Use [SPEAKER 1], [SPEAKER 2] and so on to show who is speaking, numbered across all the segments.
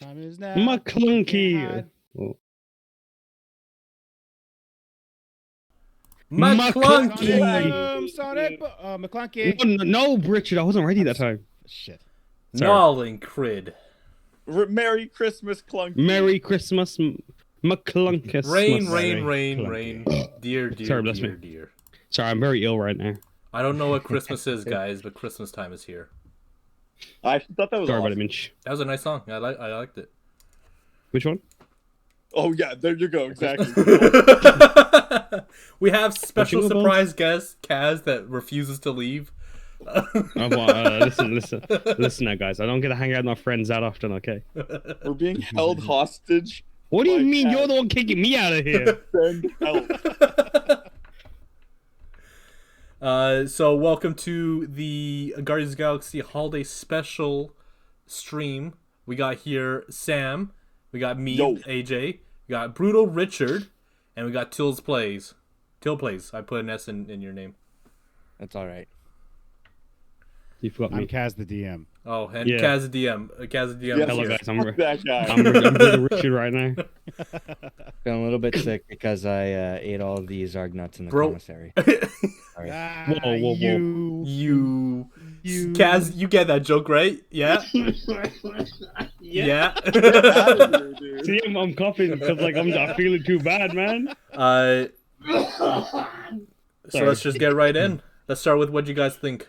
[SPEAKER 1] Time is now.
[SPEAKER 2] McClunky. Oh.
[SPEAKER 1] McClunky. Sonic. McClunky.
[SPEAKER 2] No, Richard, I wasn't ready that time.
[SPEAKER 1] Shit.
[SPEAKER 3] Gnawling Crid.
[SPEAKER 4] Merry Christmas, Clunky.
[SPEAKER 2] Merry Christmas, McClunkus.
[SPEAKER 3] Rain. Dear.
[SPEAKER 2] Sorry, bless me.
[SPEAKER 3] Dear.
[SPEAKER 2] Sorry, I'm very ill right now.
[SPEAKER 3] I don't know what Christmas is, guys, but Christmas time is here.
[SPEAKER 4] I actually thought that was
[SPEAKER 2] Sorry
[SPEAKER 4] awesome.
[SPEAKER 2] about it, Minch.
[SPEAKER 3] That was a nice song. I liked it.
[SPEAKER 2] Which one?
[SPEAKER 4] Oh yeah, there you go. Exactly.
[SPEAKER 3] We have special
[SPEAKER 2] Jingle bells?
[SPEAKER 3] surprise guest Kaz that refuses to leave.
[SPEAKER 2] Listen now, guys. I don't get to hang out with my friends that often, okay?
[SPEAKER 4] We're being held hostage.
[SPEAKER 2] What do you
[SPEAKER 4] by
[SPEAKER 2] mean?
[SPEAKER 4] Kaz.
[SPEAKER 2] You're the one kicking me out of here.
[SPEAKER 4] Send help.
[SPEAKER 3] So welcome to the Guardians of the Galaxy Holiday Special stream. We got here Sam, we got me,
[SPEAKER 4] Yo.
[SPEAKER 3] AJ, we got Brutal Richard, and we got Till Plays. I put an S in your name.
[SPEAKER 5] That's all right.
[SPEAKER 2] You forgot
[SPEAKER 1] I'm
[SPEAKER 2] me.
[SPEAKER 1] Kaz the DM.
[SPEAKER 3] Oh, and
[SPEAKER 2] Yeah.
[SPEAKER 3] Kaz the DM. Kaz the DM.
[SPEAKER 4] Yeah,
[SPEAKER 3] is
[SPEAKER 2] Hello,
[SPEAKER 3] here.
[SPEAKER 2] guys. I'm
[SPEAKER 4] Fuck that guy.
[SPEAKER 2] Brutal Richard right now.
[SPEAKER 5] Feeling a little bit sick because I ate all of these Zarg nuts in the
[SPEAKER 3] Bro.
[SPEAKER 5] commissary. Sorry.
[SPEAKER 2] Whoa.
[SPEAKER 3] You, Kaz, you get that joke, right? Yeah. Yeah.
[SPEAKER 2] See, I'm coughing because I'm not feeling too bad, man.
[SPEAKER 3] So let's just get right in. Let's start with what you guys think.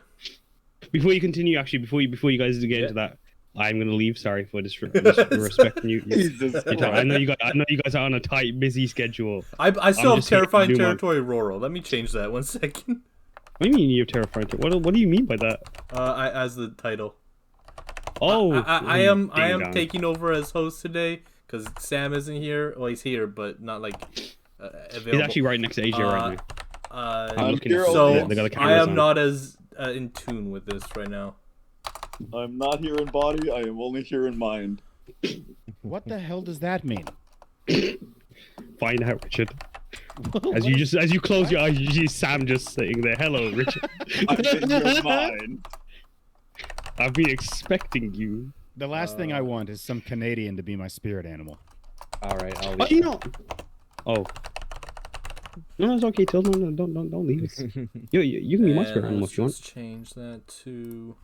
[SPEAKER 2] Before you continue, actually, before you guys get into that, I'm gonna leave. Sorry for disrespecting you.
[SPEAKER 4] Jesus
[SPEAKER 2] I know you guys are on a tight, busy schedule.
[SPEAKER 3] I still have
[SPEAKER 2] just here to
[SPEAKER 3] Terrifying
[SPEAKER 2] do my-
[SPEAKER 3] Territory Rural. Let me change that 1 second.
[SPEAKER 2] What do you mean you have terrifying? What do you mean by that?
[SPEAKER 3] As the title.
[SPEAKER 2] Oh,
[SPEAKER 3] I am
[SPEAKER 2] ding-dong.
[SPEAKER 3] taking over as host today because Sam isn't here. Well, he's here, but not like available.
[SPEAKER 2] He's actually right next to AJ right now. I'm looking
[SPEAKER 4] here
[SPEAKER 2] at
[SPEAKER 4] all
[SPEAKER 3] So
[SPEAKER 2] they got the
[SPEAKER 3] I
[SPEAKER 2] cameras
[SPEAKER 3] am
[SPEAKER 2] on.
[SPEAKER 3] not as in tune with this right now.
[SPEAKER 4] I'm not here in body. I am only here in mind.
[SPEAKER 1] What the hell does that mean?
[SPEAKER 2] Find out, Richard. As you close your eyes, you see Sam just sitting there. Hello, Richard.
[SPEAKER 4] I'm in your mind.
[SPEAKER 2] I've been expecting you.
[SPEAKER 1] The last thing I want is some Canadian to be my spirit animal.
[SPEAKER 5] All right, I'll
[SPEAKER 2] Oh,
[SPEAKER 5] leave.
[SPEAKER 2] you know. Oh. No, it's okay. Till no, don't leave us. You can be my spirit animal
[SPEAKER 3] Let's
[SPEAKER 2] if you want.
[SPEAKER 3] just change that to.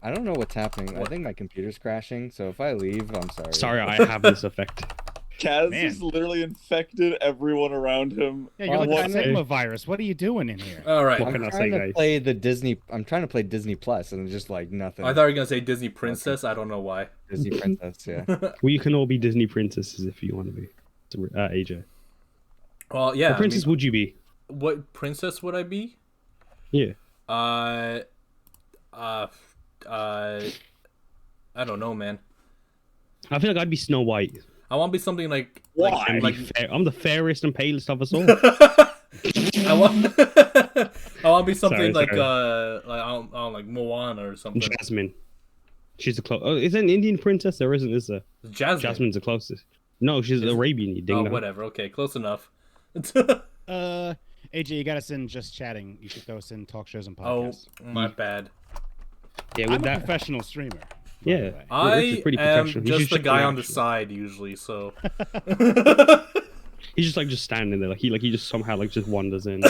[SPEAKER 5] I don't know what's happening. I think my computer's crashing, so if I leave, I'm sorry.
[SPEAKER 2] Sorry, I have this effect.
[SPEAKER 4] Kaz
[SPEAKER 1] Man.
[SPEAKER 4] has literally infected everyone around him.
[SPEAKER 1] Yeah, you're like
[SPEAKER 4] What-
[SPEAKER 1] a Sigma virus. What are you doing in here?
[SPEAKER 3] All right.
[SPEAKER 2] What
[SPEAKER 5] I'm
[SPEAKER 2] can I say,
[SPEAKER 5] trying to
[SPEAKER 2] guys?
[SPEAKER 5] play the Disney. I'm trying to play Disney Plus, and it's just like nothing.
[SPEAKER 3] I thought you were gonna say Disney Princess. I don't know why.
[SPEAKER 5] Disney Princess. Yeah.
[SPEAKER 2] Well, you can all be Disney princesses if you want to be. AJ.
[SPEAKER 3] Well, yeah.
[SPEAKER 2] What princess would you be?
[SPEAKER 3] What princess would I be?
[SPEAKER 2] Yeah.
[SPEAKER 3] I don't know, man.
[SPEAKER 2] I feel like I'd be Snow White.
[SPEAKER 3] I want to be something like
[SPEAKER 4] Why?
[SPEAKER 2] I'm the fairest and palest of us all.
[SPEAKER 3] I want I want to be something
[SPEAKER 2] Sorry,
[SPEAKER 3] like
[SPEAKER 2] sorry.
[SPEAKER 3] I don't like Moana or something.
[SPEAKER 2] Jasmine. She's the close. Oh, is there an Indian princess? There isn't, is there?
[SPEAKER 3] Jasmine.
[SPEAKER 2] Jasmine's the closest. No, she's Arabian. You ding
[SPEAKER 3] Oh,
[SPEAKER 2] dong.
[SPEAKER 3] whatever. Okay, close enough.
[SPEAKER 1] AJ, you got us in just chatting. You should throw us in talk shows and
[SPEAKER 3] Oh,
[SPEAKER 1] podcasts.
[SPEAKER 3] my bad.
[SPEAKER 2] Yeah,
[SPEAKER 1] I'm
[SPEAKER 2] with
[SPEAKER 1] a
[SPEAKER 2] that.
[SPEAKER 1] professional streamer. by
[SPEAKER 2] Yeah.
[SPEAKER 1] the way.
[SPEAKER 3] I
[SPEAKER 2] Richard's pretty
[SPEAKER 3] am
[SPEAKER 2] professional. You
[SPEAKER 3] just
[SPEAKER 2] should
[SPEAKER 3] the
[SPEAKER 2] check
[SPEAKER 3] guy
[SPEAKER 2] him
[SPEAKER 3] on the
[SPEAKER 2] out,
[SPEAKER 3] side usually, so.
[SPEAKER 2] He's just standing there, he just somehow just wanders in.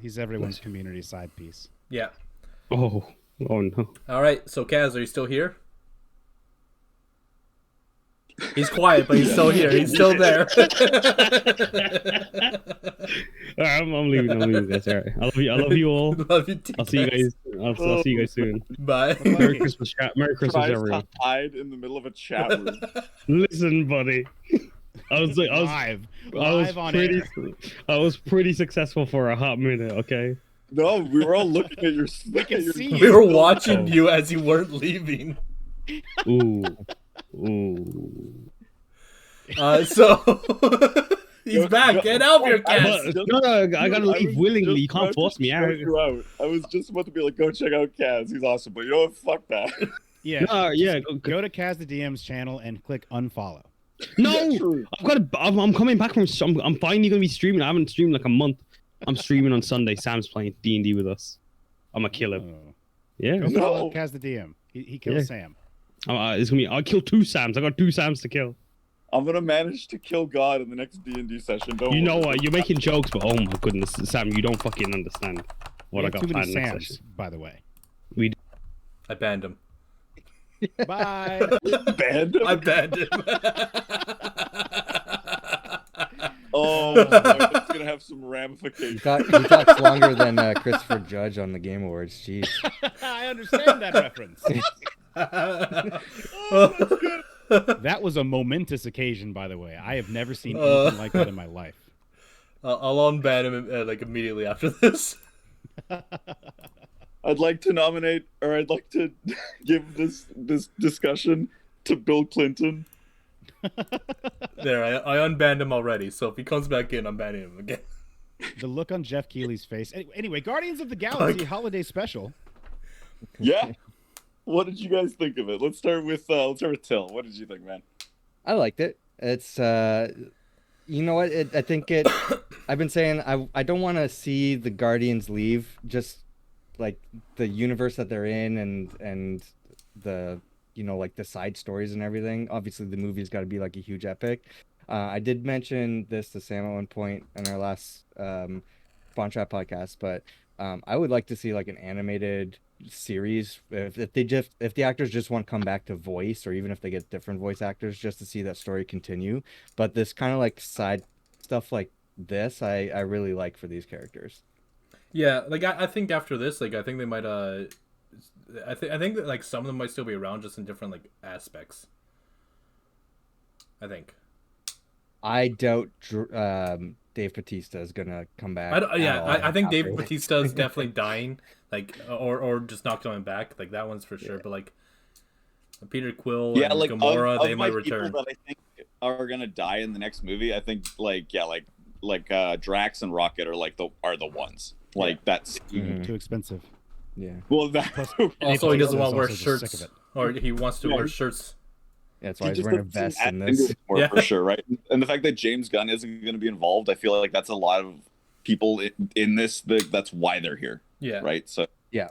[SPEAKER 1] He's everyone's community side piece.
[SPEAKER 3] Yeah.
[SPEAKER 2] Oh no.
[SPEAKER 3] All right. So Kaz, are you still here? He's quiet, but he's still here. He's still there.
[SPEAKER 2] I'm leaving, guys. All right. I love you all.
[SPEAKER 3] Love you too,
[SPEAKER 2] I'll see you guys. I'll see you guys soon.
[SPEAKER 3] Bye.
[SPEAKER 2] Merry Christmas, chat. Merry Christmas,
[SPEAKER 4] Tries
[SPEAKER 2] everyone.
[SPEAKER 4] to hide in the middle of a chat room.
[SPEAKER 2] Listen, buddy. I was
[SPEAKER 1] Live on air.
[SPEAKER 2] I was pretty successful for a hot minute. Okay.
[SPEAKER 4] No, we were all looking at your.
[SPEAKER 1] We can see
[SPEAKER 3] We
[SPEAKER 1] you.
[SPEAKER 3] were watching
[SPEAKER 2] Oh.
[SPEAKER 3] you as you weren't leaving.
[SPEAKER 2] Ooh.
[SPEAKER 3] So he's back. Get out here,
[SPEAKER 4] I
[SPEAKER 3] Kaz.
[SPEAKER 4] was just-
[SPEAKER 2] No, I gotta
[SPEAKER 4] I was
[SPEAKER 2] leave willingly.
[SPEAKER 4] just
[SPEAKER 2] You can't
[SPEAKER 4] about
[SPEAKER 2] force
[SPEAKER 4] to
[SPEAKER 2] me
[SPEAKER 4] shout
[SPEAKER 2] out.
[SPEAKER 4] you out. I was just about to be like, go check out Kaz. He's awesome. But you know what? Fuck that.
[SPEAKER 1] Yeah.
[SPEAKER 2] No, yeah.
[SPEAKER 1] Go to Kaz the DM's channel and click unfollow.
[SPEAKER 2] No,
[SPEAKER 4] True.
[SPEAKER 2] I'm coming back from. I'm finally gonna be streaming. I haven't streamed like a month. I'm streaming on Sunday. Sam's playing D&D with us. I'm gonna kill him.
[SPEAKER 1] Oh.
[SPEAKER 2] Yeah.
[SPEAKER 1] Go
[SPEAKER 4] No.
[SPEAKER 1] follow Kaz the DM. He kills
[SPEAKER 2] Yeah.
[SPEAKER 1] Sam.
[SPEAKER 2] It's gonna be. I'll kill 2 Sams. I got 2 Sams to kill.
[SPEAKER 4] I'm gonna manage to kill God in the next D&D session. Don't
[SPEAKER 2] You know
[SPEAKER 4] worry.
[SPEAKER 2] what? You're making jokes, but oh my goodness, Sam, you don't fucking understand what
[SPEAKER 1] We
[SPEAKER 2] I
[SPEAKER 1] have
[SPEAKER 2] got
[SPEAKER 1] too many
[SPEAKER 2] planned next
[SPEAKER 1] Sams,
[SPEAKER 2] session.
[SPEAKER 1] by the way.
[SPEAKER 3] I banned him.
[SPEAKER 1] Bye.
[SPEAKER 4] Banned him?
[SPEAKER 3] I banned him.
[SPEAKER 4] Oh, boy, that's gonna have some
[SPEAKER 5] He,
[SPEAKER 4] ramifications.
[SPEAKER 5] he talks longer than Christopher Judge on the Game Awards. Jeez.
[SPEAKER 1] I understand that reference.
[SPEAKER 4] Oh, that's good.
[SPEAKER 1] That was a momentous occasion, by the way. I have never seen anything like that in my life.
[SPEAKER 3] I'll unban him like immediately after this.
[SPEAKER 4] I'd like to nominate, or I'd like to give this discussion to Bill Clinton.
[SPEAKER 3] There, I unbanned him already. So if he comes back in, I'm banning him again.
[SPEAKER 1] The look on Jeff Keighley's face. Anyway, Guardians of the Galaxy Holiday Special.
[SPEAKER 4] Yeah. What did you guys think of it? Let's start with Till. What did you think, man?
[SPEAKER 5] I liked it. It's you know what? I think it. I've been saying I don't want to see the Guardians leave. Just like the universe that they're in and the like the side stories and everything. Obviously, the movie's got to be like a huge epic. I did mention this to Sam at one point in our last Spawn Trap podcast, but I would like to see like an animated series if the actors just want to come back to voice, or even if they get different voice actors, just to see that story continue. But this kind of like side stuff like this, I really like for these characters.
[SPEAKER 3] Yeah, like I think after this, like I think they might I think that like some of them might still be around, just in different like aspects. I think.
[SPEAKER 5] I doubt Dave Bautista is gonna come back.
[SPEAKER 3] I think Dave
[SPEAKER 5] after.
[SPEAKER 3] Bautista is definitely dying, like or just not coming back. Like that one's for sure. But like Peter Quill and
[SPEAKER 4] like
[SPEAKER 3] Gamora,
[SPEAKER 4] of
[SPEAKER 3] they
[SPEAKER 4] my
[SPEAKER 3] might return.
[SPEAKER 4] people that I think are gonna die in the next movie. I think like Drax and Rocket are the ones. Like that's
[SPEAKER 5] Mhm.
[SPEAKER 1] Too expensive.
[SPEAKER 5] Yeah,
[SPEAKER 4] well that
[SPEAKER 3] Also, he doesn't
[SPEAKER 1] Plus,
[SPEAKER 3] want to wear
[SPEAKER 1] also just sick
[SPEAKER 3] shirts,
[SPEAKER 1] of it.
[SPEAKER 3] or he wants to
[SPEAKER 4] Yeah.
[SPEAKER 3] wear shirts.
[SPEAKER 5] that's
[SPEAKER 4] he
[SPEAKER 5] why he's
[SPEAKER 4] just
[SPEAKER 5] wearing a
[SPEAKER 4] doesn't seem
[SPEAKER 5] vest
[SPEAKER 4] as
[SPEAKER 5] in
[SPEAKER 4] into
[SPEAKER 5] this.
[SPEAKER 4] it more,
[SPEAKER 3] Yeah.
[SPEAKER 4] for sure, right? And the fact that James Gunn isn't going to be involved, I feel like that's a lot of people in this. That's why they're here,
[SPEAKER 3] Yeah.
[SPEAKER 4] right? So
[SPEAKER 5] Yeah,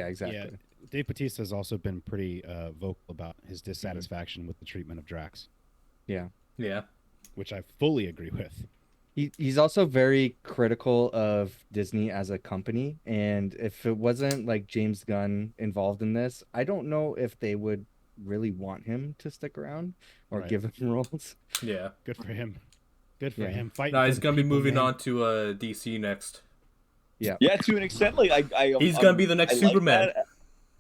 [SPEAKER 5] exactly.
[SPEAKER 1] Yeah, Dave Bautista has also been pretty vocal about his dissatisfaction with the treatment of Drax,
[SPEAKER 5] Yeah.
[SPEAKER 3] Yeah.
[SPEAKER 1] which I fully agree with.
[SPEAKER 5] He's also very critical of Disney as a company, and if it wasn't like James Gunn involved in this, I don't know if they would really want him to stick around or
[SPEAKER 1] Right.
[SPEAKER 5] give him roles.
[SPEAKER 3] Yeah.
[SPEAKER 1] Good for him. Good for
[SPEAKER 5] Yeah.
[SPEAKER 1] him. Fighting.
[SPEAKER 3] No,
[SPEAKER 1] for
[SPEAKER 3] he's
[SPEAKER 1] the
[SPEAKER 3] gonna be
[SPEAKER 1] people,
[SPEAKER 3] moving
[SPEAKER 1] man.
[SPEAKER 3] on to DC next.
[SPEAKER 4] yeah, to an extent, like
[SPEAKER 3] He's gonna be the next
[SPEAKER 4] I like
[SPEAKER 3] Superman.
[SPEAKER 4] that.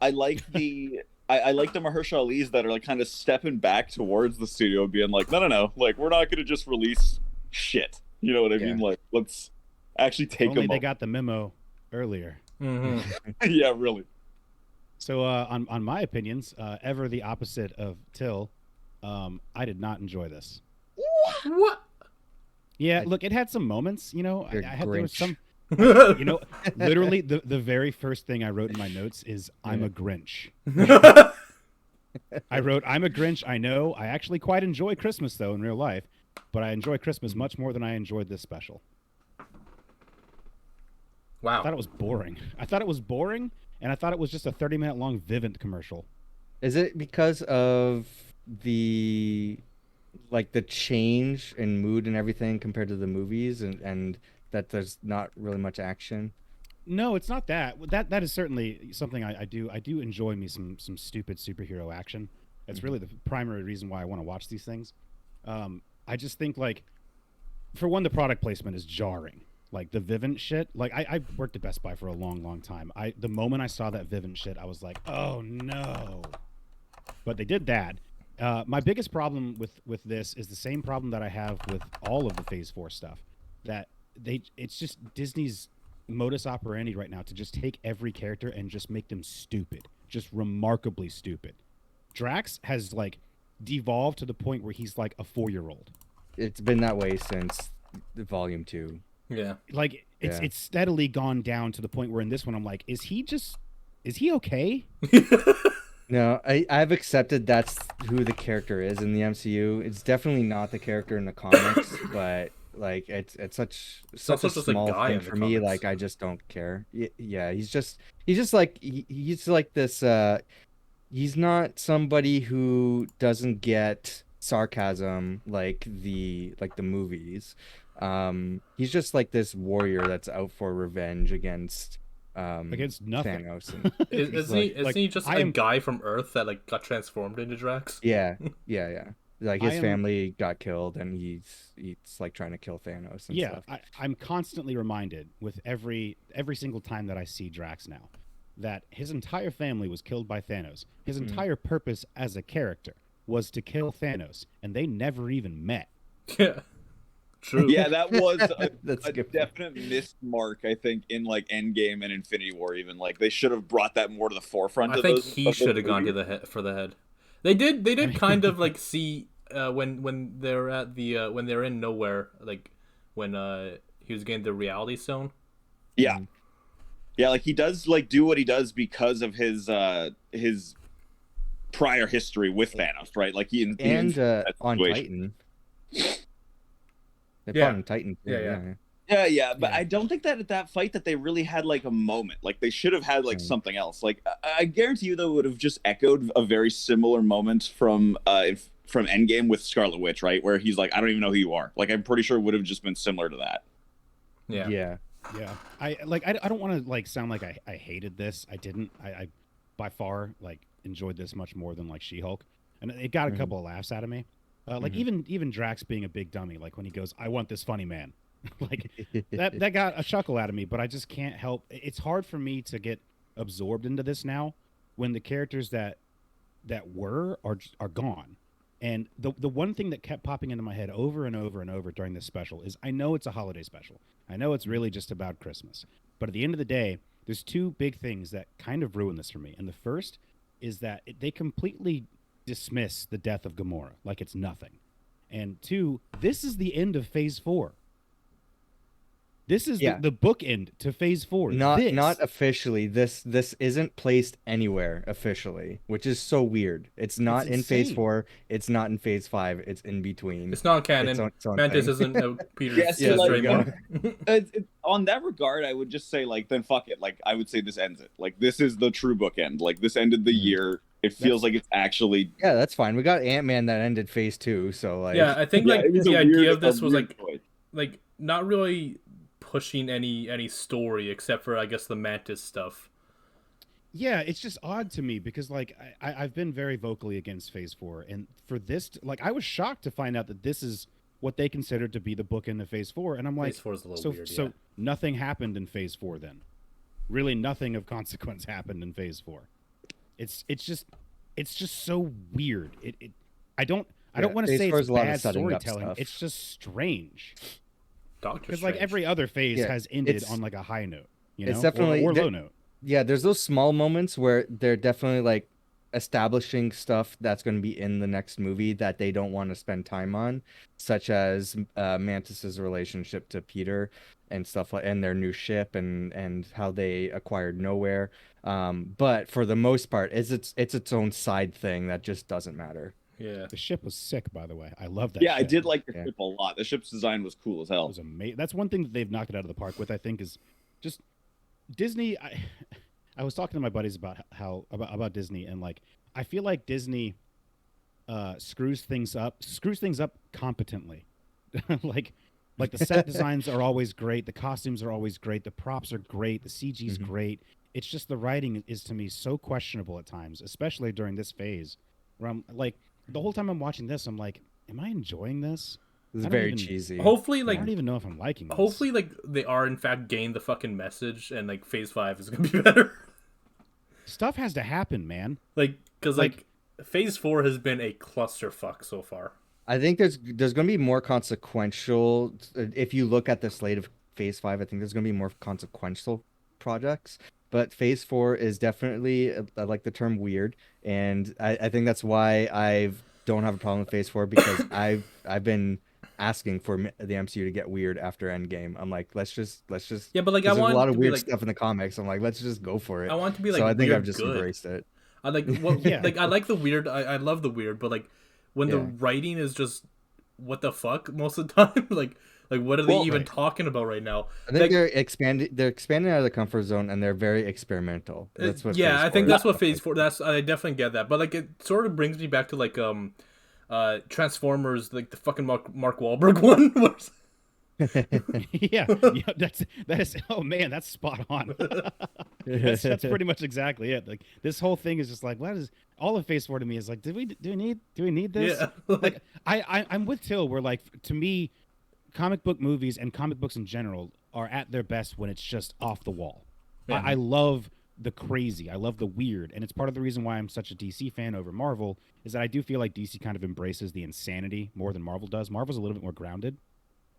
[SPEAKER 4] I like the. I like the Mahershala Ali's that are like kind of stepping back towards the studio, being like, no, like we're not gonna just release shit. You know what I mean?
[SPEAKER 5] Yeah.
[SPEAKER 4] Like, let's actually take
[SPEAKER 1] Only
[SPEAKER 4] them.
[SPEAKER 1] they got the memo earlier.
[SPEAKER 3] Mm-hmm.
[SPEAKER 4] Yeah, really.
[SPEAKER 1] So on my opinions, ever the opposite of Till, I did not enjoy this.
[SPEAKER 3] What?
[SPEAKER 1] Yeah, look, it had some moments. You know,
[SPEAKER 5] You're
[SPEAKER 1] there was
[SPEAKER 5] Grinch.
[SPEAKER 1] some. You know, literally the very first thing I wrote in my notes is I'm a Grinch. I wrote I'm a Grinch. I know. I actually quite enjoy Christmas though in real life, but I enjoy Christmas much more than I enjoyed this special. I thought
[SPEAKER 3] Wow.
[SPEAKER 1] it was boring. I thought it was boring, and I thought it was just a 30-minute long Vivint commercial.
[SPEAKER 5] Is it because of the change in mood and everything compared to the movies, and that there's not really much action?
[SPEAKER 1] No, it's not that. That is certainly something I do. I do enjoy me some stupid superhero action. That's really the primary reason why I want to watch these things. I just think like, for one, the product placement is jarring. Like the Vivint shit. Like I worked at Best Buy for a long time. The moment I saw that Vivint shit, I was like, oh no. But they did that. My biggest problem with this is the same problem that I have with all of the Phase 4 stuff. That it's just Disney's modus operandi right now to just take every character and just make them stupid, just remarkably stupid. Drax has like devolved to the point where he's like a 4-year-old.
[SPEAKER 5] It's been that way since Volume 2.
[SPEAKER 3] Yeah.
[SPEAKER 1] Like
[SPEAKER 5] Yeah.
[SPEAKER 1] it's steadily gone down to the point where in this one I'm like, is he okay?
[SPEAKER 5] No, I've accepted that's who the character is in the MCU. It's definitely not the character in the comics, but like it's such a
[SPEAKER 3] also just a
[SPEAKER 5] small
[SPEAKER 3] guy
[SPEAKER 5] thing
[SPEAKER 3] in the
[SPEAKER 5] for me.
[SPEAKER 3] comics.
[SPEAKER 5] Like I just don't care. Yeah, he's just like he's like this. he's not somebody who doesn't get sarcasm like the movies. He's just like this warrior that's out for revenge against
[SPEAKER 1] Against nothing.
[SPEAKER 5] Thanos. And
[SPEAKER 3] Isn't he just
[SPEAKER 1] I
[SPEAKER 3] a
[SPEAKER 1] am-
[SPEAKER 3] guy from Earth that like got transformed into Drax?
[SPEAKER 5] yeah, yeah. Like
[SPEAKER 1] I
[SPEAKER 5] his
[SPEAKER 1] am-
[SPEAKER 5] family got killed, and he's like trying to kill Thanos and
[SPEAKER 1] Yeah,
[SPEAKER 5] stuff.
[SPEAKER 1] I'm constantly reminded with every single time that I see Drax now that his entire family was killed by Thanos. His entire purpose as a character was to kill Thanos, and they never even met.
[SPEAKER 3] Yeah, true.
[SPEAKER 4] Yeah, that was
[SPEAKER 5] That's
[SPEAKER 4] a
[SPEAKER 5] good.
[SPEAKER 4] definite missed mark, I think, in like Endgame and Infinity War. Even like they should have brought that more to the forefront.
[SPEAKER 3] I
[SPEAKER 4] of
[SPEAKER 3] think
[SPEAKER 4] those,
[SPEAKER 3] he
[SPEAKER 4] of those
[SPEAKER 3] should have gone to
[SPEAKER 4] movies.
[SPEAKER 3] the head for the head. They did kind of like see when they're at the when they're in nowhere, like when he was getting the reality stone.
[SPEAKER 4] Yeah, yeah, like he does like do what he does because of his prior history with Thanos, right? Like he
[SPEAKER 5] And
[SPEAKER 4] that
[SPEAKER 5] on
[SPEAKER 4] situation.
[SPEAKER 5] Titan, they
[SPEAKER 3] Yeah.
[SPEAKER 5] fought on Titan. Too,
[SPEAKER 3] Yeah.
[SPEAKER 4] Yeah, but
[SPEAKER 1] Yeah.
[SPEAKER 4] I don't think that at that fight that they really had like a moment. Like they should have had like something else. Like I guarantee you, though, would have just echoed a very similar moment from Endgame with Scarlet Witch, right? Where he's like, I don't even know who you are. Like I'm pretty sure it would have just been similar to that.
[SPEAKER 3] Yeah.
[SPEAKER 5] Yeah.
[SPEAKER 1] Yeah, I don't want to like sound like I hated this. I didn't. I by far like enjoyed this much more than like She-Hulk, and it got a couple of laughs out of me. Like even Drax being a big dummy, like when he goes, "I want this funny man," like that got a chuckle out of me. But I just can't help. It's hard for me to get absorbed into this now when the characters that were are gone. And the one thing that kept popping into my head over and over and over during this special is I know it's a holiday special. I know it's really just about Christmas. But at the end of the day, there's two big things that kind of ruin this for me. And the first is that they completely dismiss the death of Gamora like it's nothing. And two, this is the end of Phase 4. This is
[SPEAKER 5] Yeah.
[SPEAKER 1] the bookend to Phase 4.
[SPEAKER 5] Not
[SPEAKER 1] This-
[SPEAKER 5] not officially. This isn't placed anywhere officially, which is so weird. It's not in Phase
[SPEAKER 1] insane.
[SPEAKER 5] 4. It's not in Phase 5. It's in between.
[SPEAKER 3] It's not canon.
[SPEAKER 5] its own
[SPEAKER 3] Mantis
[SPEAKER 5] thing.
[SPEAKER 3] isn't Peter's
[SPEAKER 4] Yeah, see,
[SPEAKER 3] sister
[SPEAKER 4] like-
[SPEAKER 3] anymore.
[SPEAKER 4] On that regard, I would just say like, then fuck it. Like I would say this ends it. Like this is the true bookend. Like this ended the year. It feels like it's actually.
[SPEAKER 5] Yeah, that's fine. We got Ant-Man that ended Phase 2, so like
[SPEAKER 3] Yeah, I think
[SPEAKER 4] Yeah,
[SPEAKER 3] like
[SPEAKER 4] it was
[SPEAKER 3] the
[SPEAKER 4] a
[SPEAKER 3] idea
[SPEAKER 4] weird-
[SPEAKER 3] of this
[SPEAKER 4] a
[SPEAKER 3] was
[SPEAKER 4] weird
[SPEAKER 3] like
[SPEAKER 4] choice.
[SPEAKER 3] not really pushing any story except for I guess the Mantis stuff.
[SPEAKER 1] Yeah, it's just odd to me because like I've been very vocally against Phase 4, and for this, like I was shocked to find out that this is what they considered to be the bookend of Phase 4, and I'm like,
[SPEAKER 3] Phase 4 is a little
[SPEAKER 1] so
[SPEAKER 3] weird.
[SPEAKER 1] so
[SPEAKER 3] Yeah.
[SPEAKER 1] nothing happened in Phase 4 then. Really, nothing of consequence happened in Phase 4. It's just so weird. I don't
[SPEAKER 5] Yeah,
[SPEAKER 1] want to
[SPEAKER 5] Phase
[SPEAKER 1] say
[SPEAKER 5] 4
[SPEAKER 1] it's
[SPEAKER 5] is a lot of
[SPEAKER 1] bad
[SPEAKER 5] setting up
[SPEAKER 1] storytelling.
[SPEAKER 5] stuff.
[SPEAKER 1] It's just strange
[SPEAKER 3] Doctor
[SPEAKER 1] because like
[SPEAKER 3] Strange.
[SPEAKER 1] every other phase
[SPEAKER 5] Yeah,
[SPEAKER 1] has ended
[SPEAKER 5] it's-
[SPEAKER 1] on like a high note, you know,
[SPEAKER 5] it's definitely-
[SPEAKER 1] or
[SPEAKER 5] there-
[SPEAKER 1] low note.
[SPEAKER 5] yeah, there's those small moments where they're definitely like establishing stuff that's going to be in the next movie that they don't want to spend time on, such as Mantis's relationship to Peter and stuff like, and their new ship and how they acquired Nowhere. But for the most part, it's its own side thing that just doesn't matter.
[SPEAKER 3] Yeah.
[SPEAKER 1] The ship was sick, by the way. I love that.
[SPEAKER 4] Yeah, I
[SPEAKER 1] ship.
[SPEAKER 4] did like the
[SPEAKER 5] Yeah.
[SPEAKER 4] ship a lot. The ship's design was cool as
[SPEAKER 1] It
[SPEAKER 4] hell.
[SPEAKER 1] was amazing. That's one thing that they've knocked it out of the park with. I think is just Disney. I was talking to my buddies about about Disney, and like I feel like Disney screws things up competently. like the set designs are always great, the costumes are always great, the props are great, the CG's great. It's just the writing is to me so questionable at times, especially during this phase, where I'm like the whole time I'm watching this, I'm like, am I enjoying this?
[SPEAKER 5] It's
[SPEAKER 1] I don't
[SPEAKER 5] very
[SPEAKER 1] even-
[SPEAKER 5] cheesy.
[SPEAKER 3] Hopefully
[SPEAKER 1] I
[SPEAKER 3] like
[SPEAKER 1] don't even know if I'm liking this.
[SPEAKER 3] hopefully like they are in fact gained the fucking message and like Phase 5 is going to be better.
[SPEAKER 1] Stuff has to happen, man.
[SPEAKER 3] Like cuz like Phase 4 has been a clusterfuck so far.
[SPEAKER 5] I think there's going to be more consequential. If you look at the slate of Phase 5, I think there's going to be more consequential projects. But Phase 4 is definitely, I like the term weird, and I think that's why I don't have a problem with Phase 4 because I've been asking for the MCU to get weird after Endgame. I'm like, let's just
[SPEAKER 3] Yeah, but like I
[SPEAKER 5] there's
[SPEAKER 3] want
[SPEAKER 5] a lot
[SPEAKER 3] it
[SPEAKER 5] of
[SPEAKER 3] to be
[SPEAKER 5] weird
[SPEAKER 3] like
[SPEAKER 5] stuff in the comics. I'm like, let's just go for it.
[SPEAKER 3] I want it to be like
[SPEAKER 5] so I think
[SPEAKER 3] weird
[SPEAKER 5] I've just
[SPEAKER 3] good.
[SPEAKER 5] embraced it.
[SPEAKER 3] I like what
[SPEAKER 1] Yeah.
[SPEAKER 3] like I like the weird. I love the weird, but like when the
[SPEAKER 5] Yeah.
[SPEAKER 3] writing is just what the fuck most of the time. Like Like, what are they
[SPEAKER 4] Well,
[SPEAKER 3] even
[SPEAKER 1] right.
[SPEAKER 3] talking about right now?
[SPEAKER 5] I think
[SPEAKER 3] Like,
[SPEAKER 5] they're expanding out of the comfort zone, and they're very experimental. That's what.
[SPEAKER 3] yeah,
[SPEAKER 5] Phase
[SPEAKER 3] I think
[SPEAKER 5] 4
[SPEAKER 3] that's
[SPEAKER 5] is.
[SPEAKER 3] what Phase 4. That's I definitely get that, but like it sort of brings me back to like Transformers, like the fucking Mark Wahlberg one.
[SPEAKER 1] Yeah, yeah, that is. Oh man, that's spot on. That's pretty much exactly it. Like this whole thing is just like, what is all of Phase 4 to me is like, do we need this?
[SPEAKER 3] Yeah,
[SPEAKER 1] Like I'm with Till. Where like to me, comic book movies and comic books in general are at their best when it's just off the wall.
[SPEAKER 3] Yeah.
[SPEAKER 1] I love the crazy. I love the weird, and it's part of the reason why I'm such a DC fan over Marvel. Is that I do feel like DC kind of embraces the insanity more than Marvel does. Marvel's a little bit more grounded.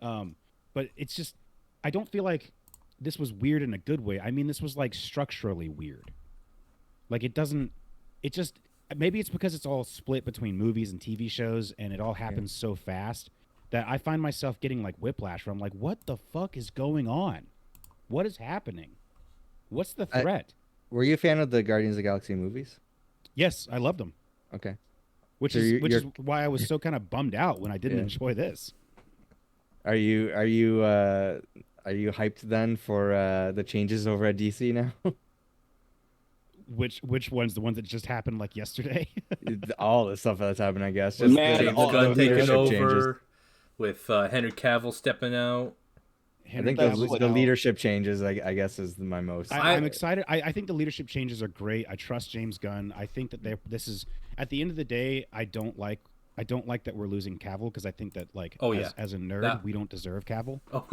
[SPEAKER 1] But it's just, I don't feel like this was weird in a good way. I mean, this was like structurally weird. Like it doesn't, it just, maybe it's because it's all split between movies and TV shows and it all happens so fast that I find myself getting like whiplash where I'm like, what the fuck is going on? What is happening? What's the threat?
[SPEAKER 5] Were you a fan of the Guardians of the Galaxy movies?
[SPEAKER 1] Yes, I loved them,
[SPEAKER 5] Okay.
[SPEAKER 1] which
[SPEAKER 5] So
[SPEAKER 1] is
[SPEAKER 5] you're-
[SPEAKER 1] why I was so kind of bummed out when I didn't
[SPEAKER 5] Yeah.
[SPEAKER 1] enjoy this.
[SPEAKER 5] Are you hyped then for the changes over at DC now?
[SPEAKER 1] Which ones? The ones that just happened like yesterday?
[SPEAKER 5] All the stuff that's happened, I guess.
[SPEAKER 4] Man,
[SPEAKER 5] the-
[SPEAKER 3] James
[SPEAKER 4] all-
[SPEAKER 3] Gunn
[SPEAKER 5] the
[SPEAKER 3] taking
[SPEAKER 5] leadership
[SPEAKER 3] over
[SPEAKER 5] changes.
[SPEAKER 3] with Henry Cavill stepping out.
[SPEAKER 5] I think
[SPEAKER 4] Cavill
[SPEAKER 5] the
[SPEAKER 4] now.
[SPEAKER 5] leadership changes, I guess, is my most.
[SPEAKER 1] I'm excited. I think the leadership changes are great. I trust James Gunn. I think that this is at the end of the day. I don't like that we're losing Cavill because I think that like
[SPEAKER 3] Oh, yeah.
[SPEAKER 1] as a nerd
[SPEAKER 3] That-
[SPEAKER 1] we don't deserve Cavill.
[SPEAKER 3] Oh.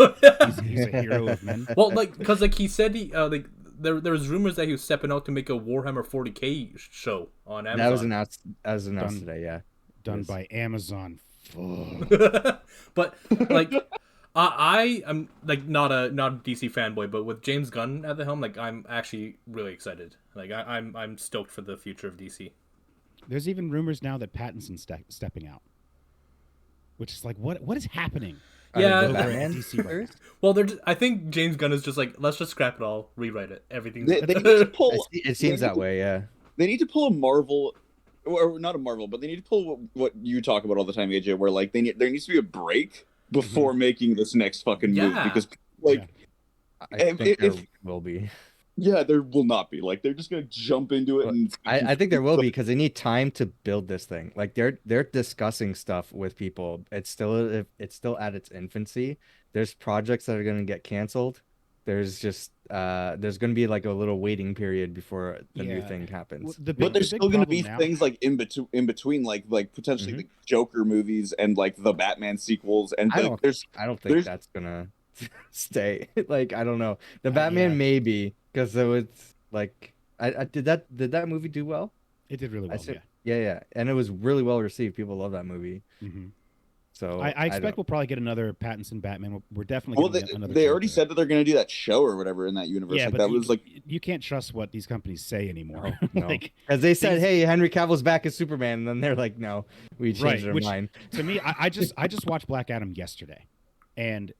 [SPEAKER 1] He's a hero of men.
[SPEAKER 3] Well, like, because like he said, he like there was rumors that he was stepping out to make a Warhammer 40K show on Amazon.
[SPEAKER 5] That was announced
[SPEAKER 1] Done.
[SPEAKER 5] today, yeah.
[SPEAKER 1] Done
[SPEAKER 5] Yes.
[SPEAKER 1] by Amazon. Fuck.
[SPEAKER 3] But like, I am like not a DC fanboy, but with James Gunn at the helm, like I'm actually really excited. Like I'm stoked for the future of DC.
[SPEAKER 1] There's even rumors now that Pattinson's stepping out, which is like what is happening?
[SPEAKER 3] Yeah.
[SPEAKER 5] The
[SPEAKER 1] Over at
[SPEAKER 5] Batman
[SPEAKER 1] DC right
[SPEAKER 5] series?
[SPEAKER 3] Well, I think James Gunn is just like, let's just scrap it all, rewrite it, everything's.
[SPEAKER 4] They need to pull.
[SPEAKER 5] It seems that way, yeah.
[SPEAKER 4] They need to pull a Marvel, or not a Marvel, but they need to pull what you talk about all the time, AJ. Where like there needs to be a break before making this next fucking move
[SPEAKER 3] Yeah.
[SPEAKER 4] because like
[SPEAKER 1] Yeah.
[SPEAKER 5] I
[SPEAKER 4] If-
[SPEAKER 5] think
[SPEAKER 4] if-
[SPEAKER 5] there will be.
[SPEAKER 4] yeah, there will not be like they're just gonna jump into it and
[SPEAKER 5] I think there will be because they need time to build this thing. Like they're discussing stuff with people. It's still at its infancy. There's projects that are going to get canceled. There's just there's going to be like a little waiting period before the new
[SPEAKER 1] Yeah.
[SPEAKER 5] thing happens.
[SPEAKER 1] The
[SPEAKER 4] But there's
[SPEAKER 1] the big
[SPEAKER 4] still going to be
[SPEAKER 1] problem now-
[SPEAKER 4] things like in between, like potentially the Joker movies and like the Batman sequels, and
[SPEAKER 5] I
[SPEAKER 4] the,
[SPEAKER 5] don't-
[SPEAKER 4] there's
[SPEAKER 5] I don't think
[SPEAKER 4] there's-
[SPEAKER 5] that's gonna stay. Like I don't know. The Batman
[SPEAKER 1] yeah.
[SPEAKER 5] maybe because it was like I did that movie do well?
[SPEAKER 1] It did really
[SPEAKER 5] I
[SPEAKER 1] well.
[SPEAKER 5] said
[SPEAKER 1] Yeah.
[SPEAKER 5] yeah, and it was really well received. People love that movie.
[SPEAKER 1] Mhm.
[SPEAKER 5] So
[SPEAKER 1] I expect
[SPEAKER 5] don't-
[SPEAKER 1] we'll probably get another Pattinson Batman. We're definitely
[SPEAKER 4] well,
[SPEAKER 1] going to get another.
[SPEAKER 4] they already
[SPEAKER 1] Joker.
[SPEAKER 4] said that they're going to do that show or whatever in that universe.
[SPEAKER 1] Yeah,
[SPEAKER 4] like
[SPEAKER 1] but
[SPEAKER 4] that was like
[SPEAKER 1] you can't trust what these companies say anymore.
[SPEAKER 5] No.
[SPEAKER 1] Like
[SPEAKER 5] Because they said,
[SPEAKER 1] things-
[SPEAKER 5] "Hey, Henry Cavill's back as Superman," and then they're like, "No, we changed
[SPEAKER 1] Right,
[SPEAKER 5] our
[SPEAKER 1] which-
[SPEAKER 5] mind."
[SPEAKER 1] to me, I just watched Black Adam yesterday, and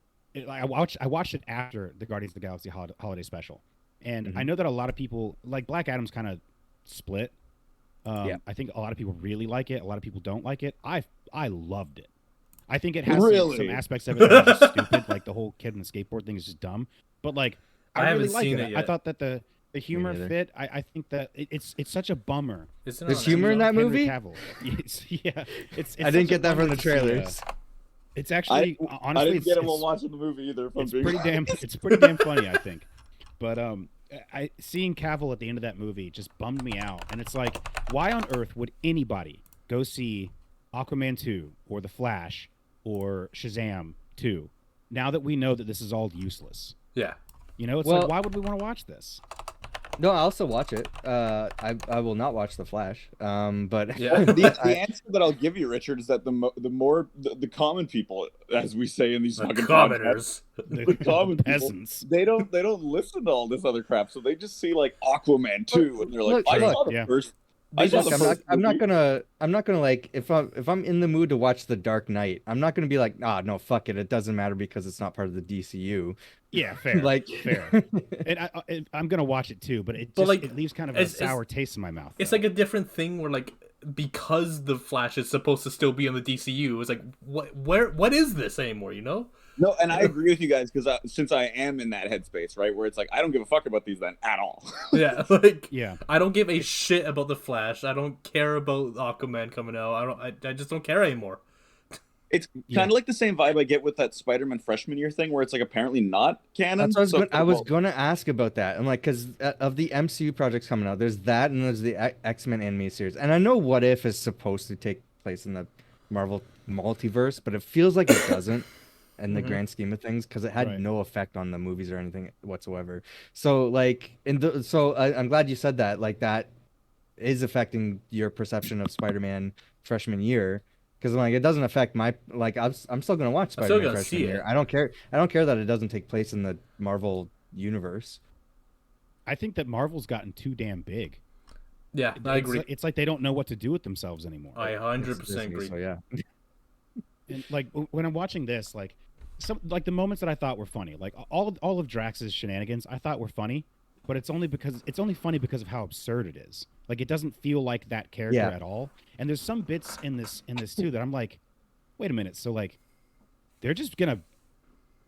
[SPEAKER 1] I watched it after the Guardians of the Galaxy holiday special, and I know that a lot of people like Black Adam's kind of split.
[SPEAKER 5] Yeah.
[SPEAKER 1] I think a lot of people really like it. A lot of people don't like it. I loved it. I think it has
[SPEAKER 4] Really?
[SPEAKER 1] some aspects of it that are just stupid. Like the whole kid and the skateboard thing is just dumb. But like
[SPEAKER 3] I
[SPEAKER 1] I, really
[SPEAKER 3] haven't
[SPEAKER 1] like
[SPEAKER 3] seen
[SPEAKER 1] it.
[SPEAKER 3] it
[SPEAKER 1] I
[SPEAKER 3] yet.
[SPEAKER 1] thought that the humor
[SPEAKER 5] neither.
[SPEAKER 1] fit. I think that it's such a bummer.
[SPEAKER 3] Isn't it
[SPEAKER 5] There's
[SPEAKER 3] on
[SPEAKER 5] humor in
[SPEAKER 3] Amazon?
[SPEAKER 5] that
[SPEAKER 1] Henry
[SPEAKER 5] movie?
[SPEAKER 1] Cavill. It's
[SPEAKER 5] I didn't
[SPEAKER 1] such a
[SPEAKER 5] get that from
[SPEAKER 1] bummer
[SPEAKER 5] the
[SPEAKER 1] to see,
[SPEAKER 5] trailers.
[SPEAKER 1] it's actually
[SPEAKER 4] I
[SPEAKER 1] honestly
[SPEAKER 4] didn't get it
[SPEAKER 1] it's,
[SPEAKER 4] while watching the movie either. If I'm
[SPEAKER 1] it's
[SPEAKER 4] being
[SPEAKER 1] pretty
[SPEAKER 4] honest.
[SPEAKER 1] it's pretty damn funny, I think. But I seeing Cavill at the end of that movie just bummed me out. And it's like, why on earth would anybody go see Aquaman 2 or The Flash or Shazam 2 now that we know that this is all useless?
[SPEAKER 3] Yeah.
[SPEAKER 1] You know, it's
[SPEAKER 5] Well-
[SPEAKER 1] like, why would we want to watch this?
[SPEAKER 5] No, I'll also watch it. I will not watch The Flash. But
[SPEAKER 3] Yeah.
[SPEAKER 4] the answer that I'll give you, Richard, is that the common people, as we say in these
[SPEAKER 3] The
[SPEAKER 4] fucking podcasts,
[SPEAKER 3] commoners.
[SPEAKER 4] the common people,
[SPEAKER 1] peasants.
[SPEAKER 4] they don't listen to all this other crap, so they just see like Aquaman 2 and they're like,
[SPEAKER 5] Look,
[SPEAKER 4] I
[SPEAKER 5] look,
[SPEAKER 4] saw the
[SPEAKER 1] yeah.
[SPEAKER 4] first. I saw
[SPEAKER 5] Look,
[SPEAKER 4] the
[SPEAKER 5] I'm not.
[SPEAKER 4] first
[SPEAKER 5] I'm not
[SPEAKER 4] movie.
[SPEAKER 5] gonna like if I'm in the mood to watch The Dark Knight. I'm not gonna be like, no, fuck it. It doesn't matter because it's not part of the DCU.
[SPEAKER 1] Yeah, fair.
[SPEAKER 5] Like
[SPEAKER 1] fair. And I'm gonna watch it too, but
[SPEAKER 3] But, like,
[SPEAKER 1] it leaves kind of a
[SPEAKER 3] it's-
[SPEAKER 1] sour taste in my mouth.
[SPEAKER 3] It's
[SPEAKER 1] though.
[SPEAKER 3] like a different thing where like because the Flash is supposed to still be in the DCU, it's like what is this anymore? You know?
[SPEAKER 4] No, and I agree with you guys because since I am in that headspace, right, where it's like I don't give a fuck about these then at all.
[SPEAKER 3] Yeah, like
[SPEAKER 1] Yeah.
[SPEAKER 3] I don't give a shit about the Flash. I don't care about Aquaman coming out. I just don't care anymore.
[SPEAKER 4] It's
[SPEAKER 1] Yeah.
[SPEAKER 4] kind of like the same vibe I get with that Spider-Man freshman year thing, where it's like apparently not canon.
[SPEAKER 5] That's what
[SPEAKER 4] so-
[SPEAKER 5] I was
[SPEAKER 4] well,
[SPEAKER 5] gonna ask about that. I'm like, because of the MCU projects coming out, there's that, and there's the X-Men animated series. And I know What If is supposed to take place in the Marvel multiverse, but it feels like it doesn't in the
[SPEAKER 3] Mhm.
[SPEAKER 5] grand scheme of things, because it had
[SPEAKER 1] Right.
[SPEAKER 5] no effect on the movies or anything whatsoever. So like, I'm glad you said that. Like that is affecting your perception of Spider-Man freshman year. Because like it doesn't affect my like I'm still gonna watch
[SPEAKER 3] I'm still
[SPEAKER 5] Spider-Man
[SPEAKER 3] gonna
[SPEAKER 5] freshman
[SPEAKER 3] see
[SPEAKER 5] year.
[SPEAKER 3] it.
[SPEAKER 5] I don't care that it doesn't take place in the Marvel universe.
[SPEAKER 1] I think that Marvel's gotten too damn big.
[SPEAKER 3] Yeah, I agree.
[SPEAKER 1] It's like they don't know what to do with themselves anymore.
[SPEAKER 3] I 100%
[SPEAKER 5] Disney,
[SPEAKER 3] agree.
[SPEAKER 5] So yeah,
[SPEAKER 1] And like when I'm watching this, like the moments that I thought were funny, like all of Drax's shenanigans, I thought were funny, but it's only funny because of how absurd it is. Like it doesn't feel like that character
[SPEAKER 5] Yeah.
[SPEAKER 1] at all. And there's some bits in this too that I'm like, wait a minute, so like they're just gonna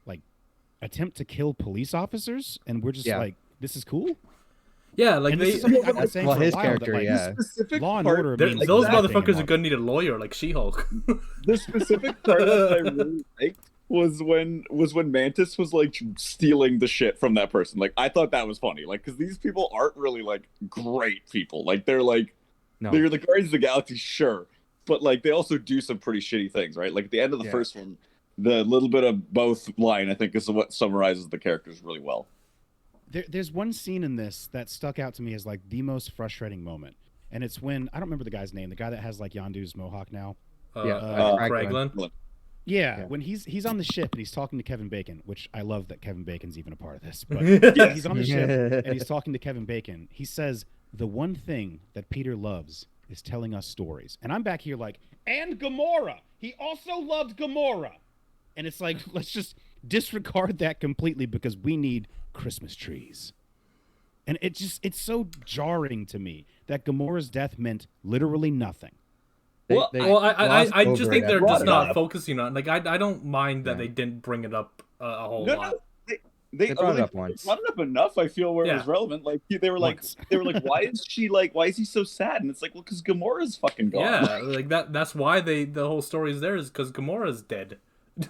[SPEAKER 1] like attempt to kill police officers, and we're just
[SPEAKER 5] Yeah.
[SPEAKER 1] like, this is cool.
[SPEAKER 3] Yeah, like
[SPEAKER 1] And
[SPEAKER 3] they
[SPEAKER 1] this is something I've been saying
[SPEAKER 5] well,
[SPEAKER 1] for a
[SPEAKER 5] his
[SPEAKER 1] while,
[SPEAKER 5] character,
[SPEAKER 1] that, like,
[SPEAKER 5] yeah.
[SPEAKER 4] specific
[SPEAKER 1] Law and
[SPEAKER 4] part-
[SPEAKER 1] Order
[SPEAKER 3] they're-
[SPEAKER 1] means
[SPEAKER 3] those
[SPEAKER 1] nothing
[SPEAKER 3] motherfuckers are
[SPEAKER 1] anymore.
[SPEAKER 3] gonna need a lawyer like She-Hulk.
[SPEAKER 4] The specific part that I really liked was when Mantis was like stealing the shit from that person. Like I thought that was funny. Like because these people aren't really like great people. Like they're like
[SPEAKER 5] No.
[SPEAKER 4] they're the Guardians of the Galaxy, sure, but like they also do some pretty shitty things, right? Like at the end of the
[SPEAKER 5] Yeah.
[SPEAKER 4] first one, the little bit of both line I think is what summarizes the characters really well.
[SPEAKER 1] There's one scene in this that stuck out to me as like the most frustrating moment, and it's when I don't remember the guy's name, the guy that has like Yondu's mohawk now.
[SPEAKER 5] Yeah,
[SPEAKER 3] Craiglin.
[SPEAKER 1] Yeah,
[SPEAKER 4] Yeah.
[SPEAKER 1] when he's on the ship and he's talking to Kevin Bacon, which I love that Kevin Bacon's even a part of this. But he's on the ship and he's talking to Kevin Bacon. He says the one thing that Peter loves is telling us stories, and I'm back here like, and Gamora. He also loved Gamora, and it's like let's just disregard that completely because we need Christmas trees. And it's so jarring to me that Gamora's death meant literally nothing.
[SPEAKER 4] Well,
[SPEAKER 3] Well, I just
[SPEAKER 5] over
[SPEAKER 3] think
[SPEAKER 5] it.
[SPEAKER 3] they're
[SPEAKER 4] Brought
[SPEAKER 3] just
[SPEAKER 4] it
[SPEAKER 3] not
[SPEAKER 4] up.
[SPEAKER 3] focusing on. Like I don't mind that
[SPEAKER 5] Yeah.
[SPEAKER 3] they didn't bring it up a whole
[SPEAKER 4] No,
[SPEAKER 3] lot.
[SPEAKER 4] no, they
[SPEAKER 5] brought it up once.
[SPEAKER 4] brought it up enough. I feel where it
[SPEAKER 3] Yeah.
[SPEAKER 4] was relevant. Like they were like
[SPEAKER 1] Once.
[SPEAKER 4] why is he so sad? And it's like, well, because Gamora's fucking gone.
[SPEAKER 3] Yeah, like that's why the whole story is there is because Gamora's dead.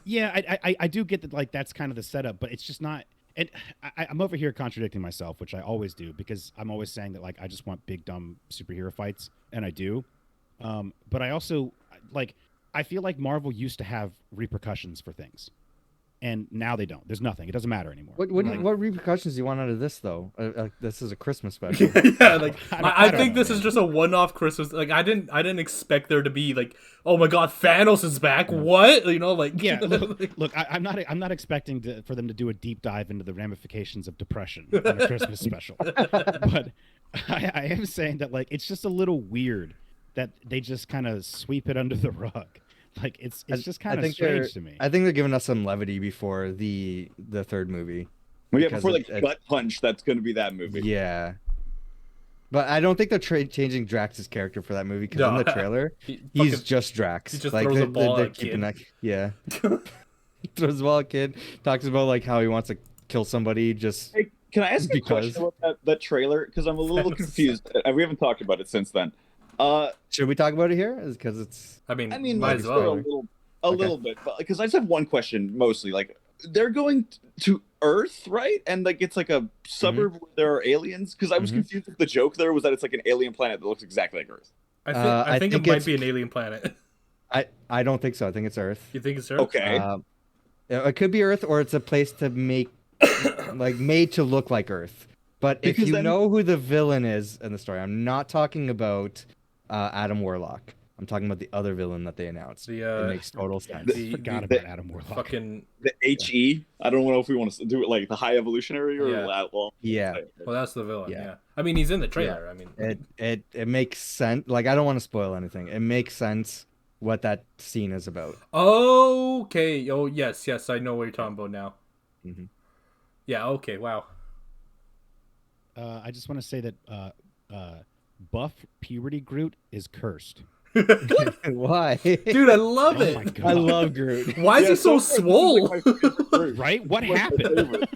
[SPEAKER 1] Yeah, I do get that, like that's kind of the setup, but it's just not. And I'm over here contradicting myself, which I always do because I'm always saying that like I just want big dumb superhero fights, and I do. But I also like I feel like Marvel used to have repercussions for things, and now they don't. There's nothing. It doesn't matter anymore.
[SPEAKER 5] What repercussions do you want out of this though? This is a Christmas special.
[SPEAKER 3] Yeah, like
[SPEAKER 1] I
[SPEAKER 3] I
[SPEAKER 1] don't
[SPEAKER 3] think
[SPEAKER 1] know,
[SPEAKER 3] this is
[SPEAKER 1] man.
[SPEAKER 3] just a one-off Christmas. Like I didn't expect there to be like, oh my god, Thanos is back. What? You know, like
[SPEAKER 1] Yeah, look, I'm not expecting for them to do a deep dive into the ramifications of depression on a Christmas special, but I am saying that like it's just a little weird that they just kind of sweep it under the rug. Like it's just kind of strange to me.
[SPEAKER 5] I think they're giving us some levity before the third movie.
[SPEAKER 4] Well, yeah,
[SPEAKER 5] Because
[SPEAKER 4] before like
[SPEAKER 5] it-
[SPEAKER 4] gut punch, that's going to be that movie.
[SPEAKER 5] Yeah. But I don't think they're changing Drax's character for that movie because in
[SPEAKER 3] No.
[SPEAKER 5] the trailer
[SPEAKER 3] He
[SPEAKER 5] he's
[SPEAKER 3] fucking-
[SPEAKER 5] just Drax.
[SPEAKER 3] he just throws a ball at a
[SPEAKER 5] keeping
[SPEAKER 3] kid.
[SPEAKER 5] that. Yeah. Throws a ball at a kid. Talks about like how he wants to kill somebody. Just
[SPEAKER 4] Hey, can I ask a
[SPEAKER 5] Because-
[SPEAKER 4] question about that trailer? Because I'm a little
[SPEAKER 3] Thanos is
[SPEAKER 4] confused. We haven't talked about it since then.
[SPEAKER 5] should we talk about it here? Is because it's
[SPEAKER 3] I mean,
[SPEAKER 4] I mean,
[SPEAKER 3] might
[SPEAKER 4] like,
[SPEAKER 3] as
[SPEAKER 4] for a
[SPEAKER 3] well.
[SPEAKER 4] little,
[SPEAKER 5] Okay.
[SPEAKER 4] little bit, but because I just have one question mostly. Like, they're going to Earth, right? And like, it's like a suburb where there are aliens. Because I was
[SPEAKER 5] Mhm.
[SPEAKER 4] confused if the joke there was that it's like an alien planet that looks exactly like Earth.
[SPEAKER 3] I think it
[SPEAKER 5] think
[SPEAKER 3] might
[SPEAKER 5] it's-
[SPEAKER 3] be an alien planet.
[SPEAKER 5] I don't think so. I think it's Earth.
[SPEAKER 3] You think it's Earth?
[SPEAKER 4] Okay.
[SPEAKER 5] It could be Earth or it's a place to make like made to look like Earth. But if
[SPEAKER 4] Because
[SPEAKER 5] you
[SPEAKER 4] then-
[SPEAKER 5] know who the villain is in the story, I'm not talking about Adam Warlock. I'm talking about the other villain that they announced.
[SPEAKER 3] The,
[SPEAKER 5] It makes total sense.
[SPEAKER 3] the-
[SPEAKER 1] Forgot
[SPEAKER 3] the-
[SPEAKER 1] about Adam Warlock.
[SPEAKER 3] Fucking
[SPEAKER 4] The HE. I don't know if we want to do it like the high evolutionary or
[SPEAKER 3] Yeah.
[SPEAKER 4] well.
[SPEAKER 5] Yeah,
[SPEAKER 3] well, that's the villain.
[SPEAKER 5] Yeah.
[SPEAKER 3] Yeah. I mean, he's in the trailer. I mean,
[SPEAKER 5] it makes sense. Like I don't want to spoil anything. It makes sense what that scene is about.
[SPEAKER 3] okay. Oh yes, I know what you're talking about now.
[SPEAKER 5] Mhm.
[SPEAKER 3] Yeah. Okay. Wow.
[SPEAKER 1] I just want to say that buff puberty Groot is cursed.
[SPEAKER 5] Why?
[SPEAKER 3] Dude, I love
[SPEAKER 1] Oh
[SPEAKER 3] it.
[SPEAKER 1] my God.
[SPEAKER 5] I love Groot.
[SPEAKER 3] Why is he so
[SPEAKER 4] far, this is,
[SPEAKER 3] swole?
[SPEAKER 4] like, my favorite Groot.
[SPEAKER 1] Right? What
[SPEAKER 4] Like, my
[SPEAKER 1] happened?
[SPEAKER 4] favorite.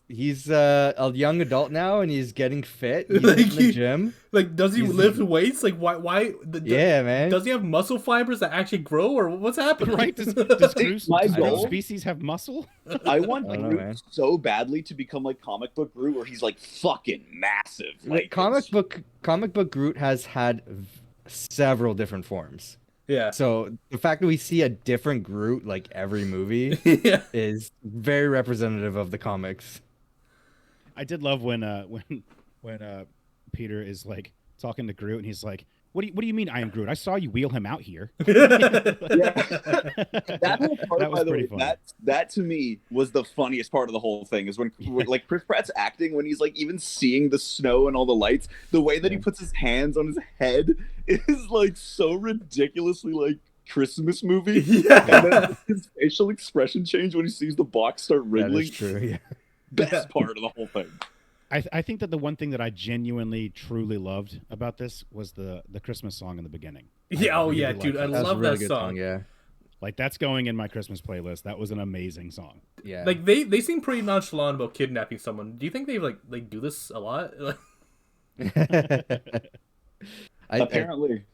[SPEAKER 5] He's a young adult now, and he's getting fit. He's
[SPEAKER 3] Like,
[SPEAKER 5] in the gym.
[SPEAKER 3] Like, does he
[SPEAKER 5] He's-
[SPEAKER 3] lift weights? Like, why?
[SPEAKER 5] Yeah, man.
[SPEAKER 3] Does he have muscle fibers that actually grow, or what's happening?
[SPEAKER 1] Right? Does
[SPEAKER 4] See,
[SPEAKER 1] Groot,
[SPEAKER 4] my
[SPEAKER 1] does Groot
[SPEAKER 4] goal-
[SPEAKER 1] species have muscle?
[SPEAKER 4] I want
[SPEAKER 5] I don't know,
[SPEAKER 4] Groot
[SPEAKER 5] man.
[SPEAKER 4] so badly to become like comic book Groot, where he's like fucking massive. Like
[SPEAKER 5] comic
[SPEAKER 4] it's-
[SPEAKER 5] book Groot has had several different forms.
[SPEAKER 3] Yeah.
[SPEAKER 5] So the fact that we see a different Groot like every movie
[SPEAKER 3] Yeah.
[SPEAKER 5] is very representative of the comics.
[SPEAKER 1] I did love when Peter is like talking to Groot and he's like, what do you mean I am Groot? I saw you wheel him out here.
[SPEAKER 4] That whole part,
[SPEAKER 1] That was
[SPEAKER 4] by the
[SPEAKER 1] pretty
[SPEAKER 4] way,
[SPEAKER 1] funny.
[SPEAKER 4] that to me was the funniest part of the whole thing. Is when like Chris Pratt's acting, when he's like even seeing the snow and all the lights, the way that he puts his hands on his head is like so ridiculously like Christmas movie.
[SPEAKER 3] Yeah.
[SPEAKER 4] And then his facial expression change when he sees the box start
[SPEAKER 5] That
[SPEAKER 4] wriggling.
[SPEAKER 5] is true. Yeah.
[SPEAKER 4] Best part of the whole thing.
[SPEAKER 1] I think that the one thing that I genuinely truly loved about this was the Christmas song in the beginning.
[SPEAKER 3] Yeah, oh
[SPEAKER 1] really
[SPEAKER 3] yeah,
[SPEAKER 1] like
[SPEAKER 3] dude,
[SPEAKER 1] that.
[SPEAKER 3] I
[SPEAKER 5] That was
[SPEAKER 3] love
[SPEAKER 5] a really
[SPEAKER 3] that
[SPEAKER 5] good
[SPEAKER 3] song.
[SPEAKER 5] Yeah.
[SPEAKER 1] Like that's going in my Christmas playlist. That was an amazing song.
[SPEAKER 5] Yeah.
[SPEAKER 3] Like they seem pretty nonchalant about kidnapping someone. Do you think they like do this a lot?
[SPEAKER 5] I,
[SPEAKER 4] Apparently.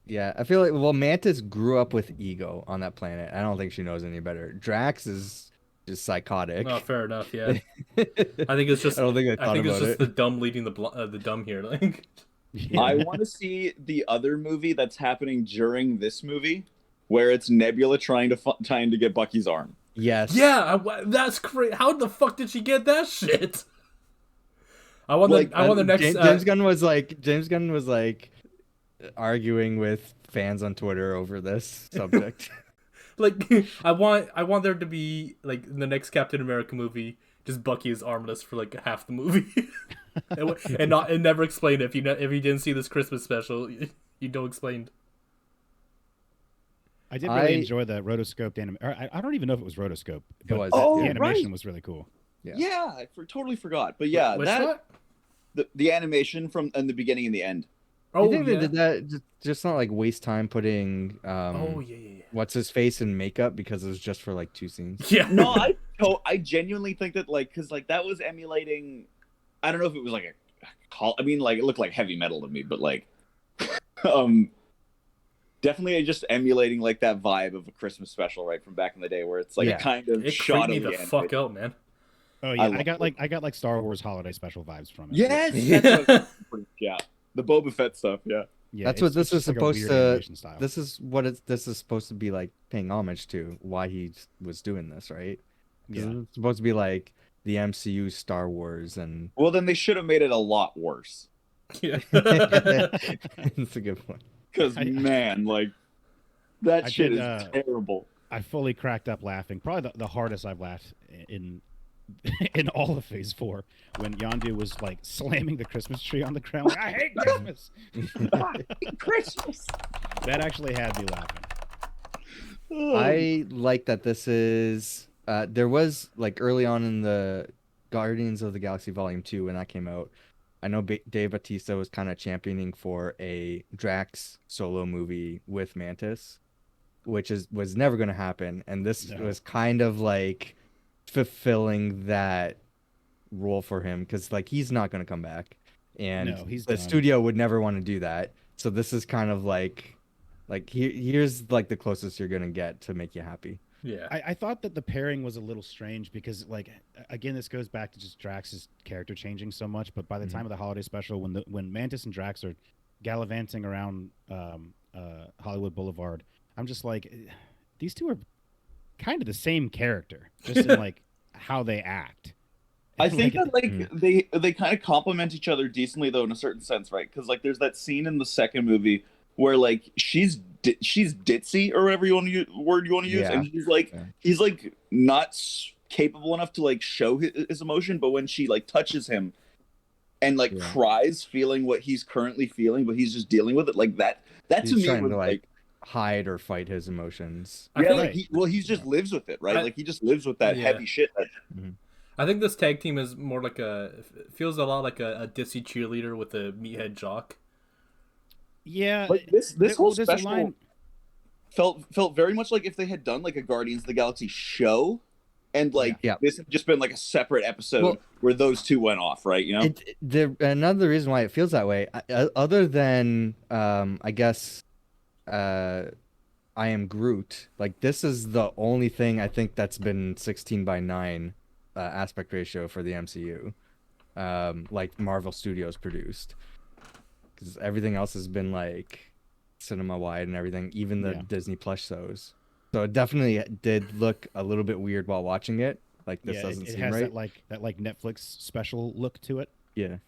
[SPEAKER 5] yeah, I feel like Mantis grew up with ego on that planet. I don't think she knows any better. Drax is just psychotic.
[SPEAKER 3] Oh, fair enough. Yeah, I think it's just.
[SPEAKER 5] I don't think I
[SPEAKER 3] I
[SPEAKER 5] thought
[SPEAKER 3] think it's
[SPEAKER 5] about
[SPEAKER 3] just
[SPEAKER 5] it.
[SPEAKER 3] the dumb leading the dumb here. Like,
[SPEAKER 4] I want to see the other movie that's happening during this movie, where it's Nebula trying to get Bucky's arm.
[SPEAKER 5] Yes.
[SPEAKER 3] yeah, that's crazy. How the fuck did she get that shit? I want
[SPEAKER 4] Like,
[SPEAKER 3] I want the next.
[SPEAKER 5] James Gunn was like arguing with fans on Twitter over this subject.
[SPEAKER 3] Like I want there to be like in the next Captain America movie, just Bucky is armless for like half the movie, and never explain it. If you didn't see this Christmas special, you don't explain.
[SPEAKER 1] I did really
[SPEAKER 5] I-
[SPEAKER 1] enjoy the rotoscoped anime. I don't even know if it was rotoscope. But
[SPEAKER 5] was.
[SPEAKER 4] Oh,
[SPEAKER 1] the animation
[SPEAKER 4] right.
[SPEAKER 1] was really cool.
[SPEAKER 5] Yeah.
[SPEAKER 4] Yeah, I totally forgot. But yeah,
[SPEAKER 3] Which
[SPEAKER 4] that
[SPEAKER 3] one?
[SPEAKER 4] the animation from in the beginning and the end.
[SPEAKER 3] Oh
[SPEAKER 5] you think
[SPEAKER 3] yeah.
[SPEAKER 5] they did that just not like waste time putting
[SPEAKER 3] Oh yeah.
[SPEAKER 5] what's his face in makeup because it was just for like 2 scenes.
[SPEAKER 3] Yeah.
[SPEAKER 4] No, I genuinely think that like because like that was emulating. I don't know if it was like a call. I mean, like it looked like heavy metal to me, but like, definitely just emulating like that vibe of a Christmas special right from back in the day, where it's like
[SPEAKER 5] Yeah.
[SPEAKER 4] a kind of
[SPEAKER 3] It
[SPEAKER 4] shot
[SPEAKER 3] creeped me
[SPEAKER 4] of
[SPEAKER 3] the
[SPEAKER 4] the
[SPEAKER 3] fuck
[SPEAKER 4] animation.
[SPEAKER 3] out, man.
[SPEAKER 1] Oh
[SPEAKER 4] I
[SPEAKER 1] yeah,
[SPEAKER 4] love
[SPEAKER 1] I got like Star Wars holiday special vibes from it.
[SPEAKER 4] Yes,
[SPEAKER 3] Yeah.
[SPEAKER 4] that's what, yeah, the Boba Fett stuff. Yeah,
[SPEAKER 1] Yeah,
[SPEAKER 5] That's what
[SPEAKER 1] it's
[SPEAKER 5] this is
[SPEAKER 1] just like a
[SPEAKER 5] supposed
[SPEAKER 1] weird
[SPEAKER 5] to-
[SPEAKER 1] animation style.
[SPEAKER 5] This is supposed to be like paying homage to why he was doing this, right? 'Cause
[SPEAKER 1] Yeah.
[SPEAKER 5] It's supposed to be like the MCU Star Wars and
[SPEAKER 4] well then they should have made it a lot worse.
[SPEAKER 3] Yeah.
[SPEAKER 5] it's a good one.
[SPEAKER 4] Because
[SPEAKER 1] I-
[SPEAKER 4] man, like that
[SPEAKER 1] I
[SPEAKER 4] shit
[SPEAKER 1] did,
[SPEAKER 4] is terrible.
[SPEAKER 1] I fully cracked up laughing. Probably the hardest I've laughed in in all of Phase 4 when Yondu was like slamming the Christmas tree on the ground. Like, I hate Christmas.
[SPEAKER 4] Christmas.
[SPEAKER 1] That actually had me laughing.
[SPEAKER 5] I like that this is there was like early on in the Guardians of the Galaxy Volume 2 when that came out. I know Dave Bautista was kind of championing for a Drax solo movie with Mantis, which was never going to happen, and this
[SPEAKER 1] No.
[SPEAKER 5] was kind of like fulfilling that role for him because like he's not going to come back, and
[SPEAKER 1] No, he's
[SPEAKER 5] the
[SPEAKER 1] done.
[SPEAKER 5] studio would never want to do that. So this is kind of like here's like the closest you're gonna get to make you happy.
[SPEAKER 3] Yeah.
[SPEAKER 1] I thought that the pairing was a little strange because, like, again, this goes back to just Drax's character changing so much. But by the time of the holiday special, when Mantis and Drax are gallivanting around Hollywood Boulevard, I'm just like, these two are kind of the same character, just in like how they act.
[SPEAKER 4] I think
[SPEAKER 1] Like,
[SPEAKER 4] that like they kind of complement each other decently though in a certain sense, right? Because like there's that scene in the second movie where like she's ditzy or whatever word you want to use,
[SPEAKER 5] Yeah.
[SPEAKER 4] and he's like not capable enough to like show his emotion, but when she like touches him and like
[SPEAKER 5] Yeah.
[SPEAKER 4] cries, feeling what he's currently feeling, but he's just dealing with it like that. That to
[SPEAKER 5] He's
[SPEAKER 4] me
[SPEAKER 5] trying
[SPEAKER 4] was
[SPEAKER 5] to,
[SPEAKER 4] like
[SPEAKER 5] hide or fight his emotions.
[SPEAKER 3] I
[SPEAKER 4] yeah,
[SPEAKER 3] feel
[SPEAKER 4] like he just lives with it, right?
[SPEAKER 3] I-
[SPEAKER 4] Like he just lives with that
[SPEAKER 3] Yeah.
[SPEAKER 4] heavy shit. That,
[SPEAKER 3] I think this tag team is more like feels a lot like a Disney cheerleader with a meathead jock.
[SPEAKER 1] Yeah,
[SPEAKER 4] Like this whole
[SPEAKER 1] there's a
[SPEAKER 4] special
[SPEAKER 1] line-
[SPEAKER 4] felt very much like if they had done like a Guardians of the Galaxy show, and like
[SPEAKER 5] Yeah.
[SPEAKER 4] this had just been like a separate episode
[SPEAKER 5] Well-
[SPEAKER 4] where those two went off, right? You know,
[SPEAKER 5] Another reason why it feels that way, other than I guess, I am Groot. Like this is the only thing I think that's been 16:9 aspect ratio for the MCU, like Marvel Studios produced, because everything else has been like cinema wide and everything, even the
[SPEAKER 1] Yeah.
[SPEAKER 5] Disney Plus shows. So it definitely did look a little bit weird while watching it. Like this
[SPEAKER 1] yeah,
[SPEAKER 5] doesn't
[SPEAKER 1] it
[SPEAKER 5] seem
[SPEAKER 1] has
[SPEAKER 5] right.
[SPEAKER 1] that like Netflix special look to it.
[SPEAKER 5] Yeah.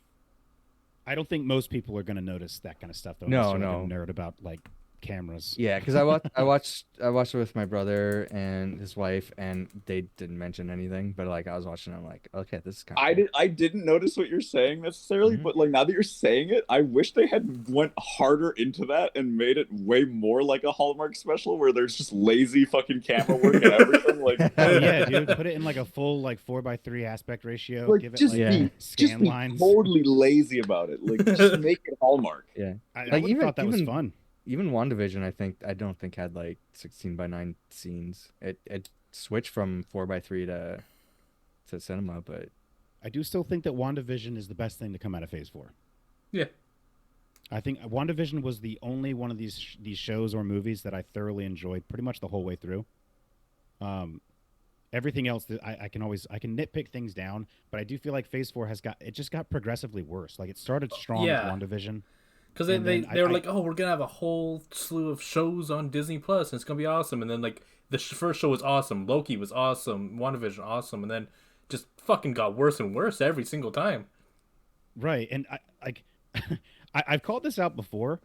[SPEAKER 1] I don't think most people are going to notice that kind of stuff though.
[SPEAKER 5] No,
[SPEAKER 1] unless you're,
[SPEAKER 5] no.
[SPEAKER 1] like, a nerd about like cameras.
[SPEAKER 5] Yeah, because I watched it with my brother and his wife, and they didn't mention anything. But like I was watching, I'm like, okay, this is kind of.
[SPEAKER 4] I didn't notice what you're saying necessarily,
[SPEAKER 5] Mhm.
[SPEAKER 4] but like now that you're saying it, I wish they had went harder into that and made it way more like a Hallmark special where there's just lazy fucking camera work and everything. Like,
[SPEAKER 1] Oh yeah, dude. Put it in like a full like 4:3 aspect ratio.
[SPEAKER 4] like
[SPEAKER 1] Give it
[SPEAKER 4] just
[SPEAKER 1] like
[SPEAKER 5] Yeah.
[SPEAKER 4] be
[SPEAKER 1] scan
[SPEAKER 4] just be
[SPEAKER 1] lines.
[SPEAKER 4] totally lazy about it. Like just make it Hallmark.
[SPEAKER 5] Yeah,
[SPEAKER 1] I
[SPEAKER 5] Like,
[SPEAKER 1] would've
[SPEAKER 5] even-
[SPEAKER 1] thought that was
[SPEAKER 5] even-
[SPEAKER 1] fun.
[SPEAKER 5] even WandaVision, I don't think had like 16:9 scenes. It switched from 4:3 to cinema, but
[SPEAKER 1] I do still think that WandaVision is the best thing to come out of Phase 4.
[SPEAKER 3] Yeah.
[SPEAKER 1] I think WandaVision was the only one of these shows or movies that I thoroughly enjoyed pretty much the whole way through. Everything else that I can nitpick things down, but I do feel like Phase 4 just got progressively worse. Like it started strong
[SPEAKER 3] Yeah.
[SPEAKER 1] with WandaVision.
[SPEAKER 3] Because
[SPEAKER 1] And
[SPEAKER 3] they
[SPEAKER 1] then
[SPEAKER 3] they were
[SPEAKER 1] I-
[SPEAKER 3] like, oh, we're gonna have a whole slew of shows on Disney Plus, and it's gonna be awesome. And then like the first show was awesome, Loki was awesome, WandaVision awesome, and then just fucking got worse and worse every single time.
[SPEAKER 1] Right, and I've called this out before,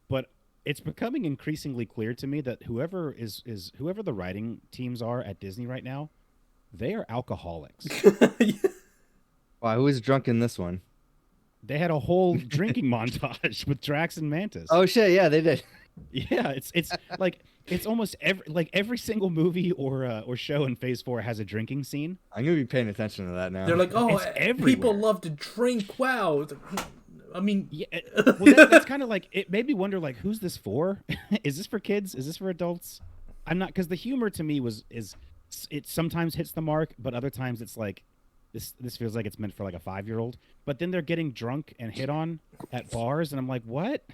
[SPEAKER 1] but it's becoming increasingly clear to me that whoever the writing teams are at Disney right now, they are alcoholics.
[SPEAKER 5] wow, who was drunk in this one?
[SPEAKER 1] They had a whole drinking montage with Drax and Mantis.
[SPEAKER 5] Oh shit, yeah, they did.
[SPEAKER 1] Yeah, it's like it's almost every single movie or show in Phase 4 has a drinking scene.
[SPEAKER 5] I'm gonna be paying attention to that now.
[SPEAKER 3] They're like, oh,
[SPEAKER 1] It's
[SPEAKER 3] people
[SPEAKER 1] everywhere.
[SPEAKER 3] love to drink. Wow. It's like, I mean,
[SPEAKER 1] Yeah, well, that's kind of like it made me wonder like who's this for? Is this for kids? Is this for adults? I'm not, because the humor to me it sometimes hits the mark, but other times it's like this feels like it's meant for like a 5-year-old. But then they're getting drunk and hit on at bars, and I'm like, what?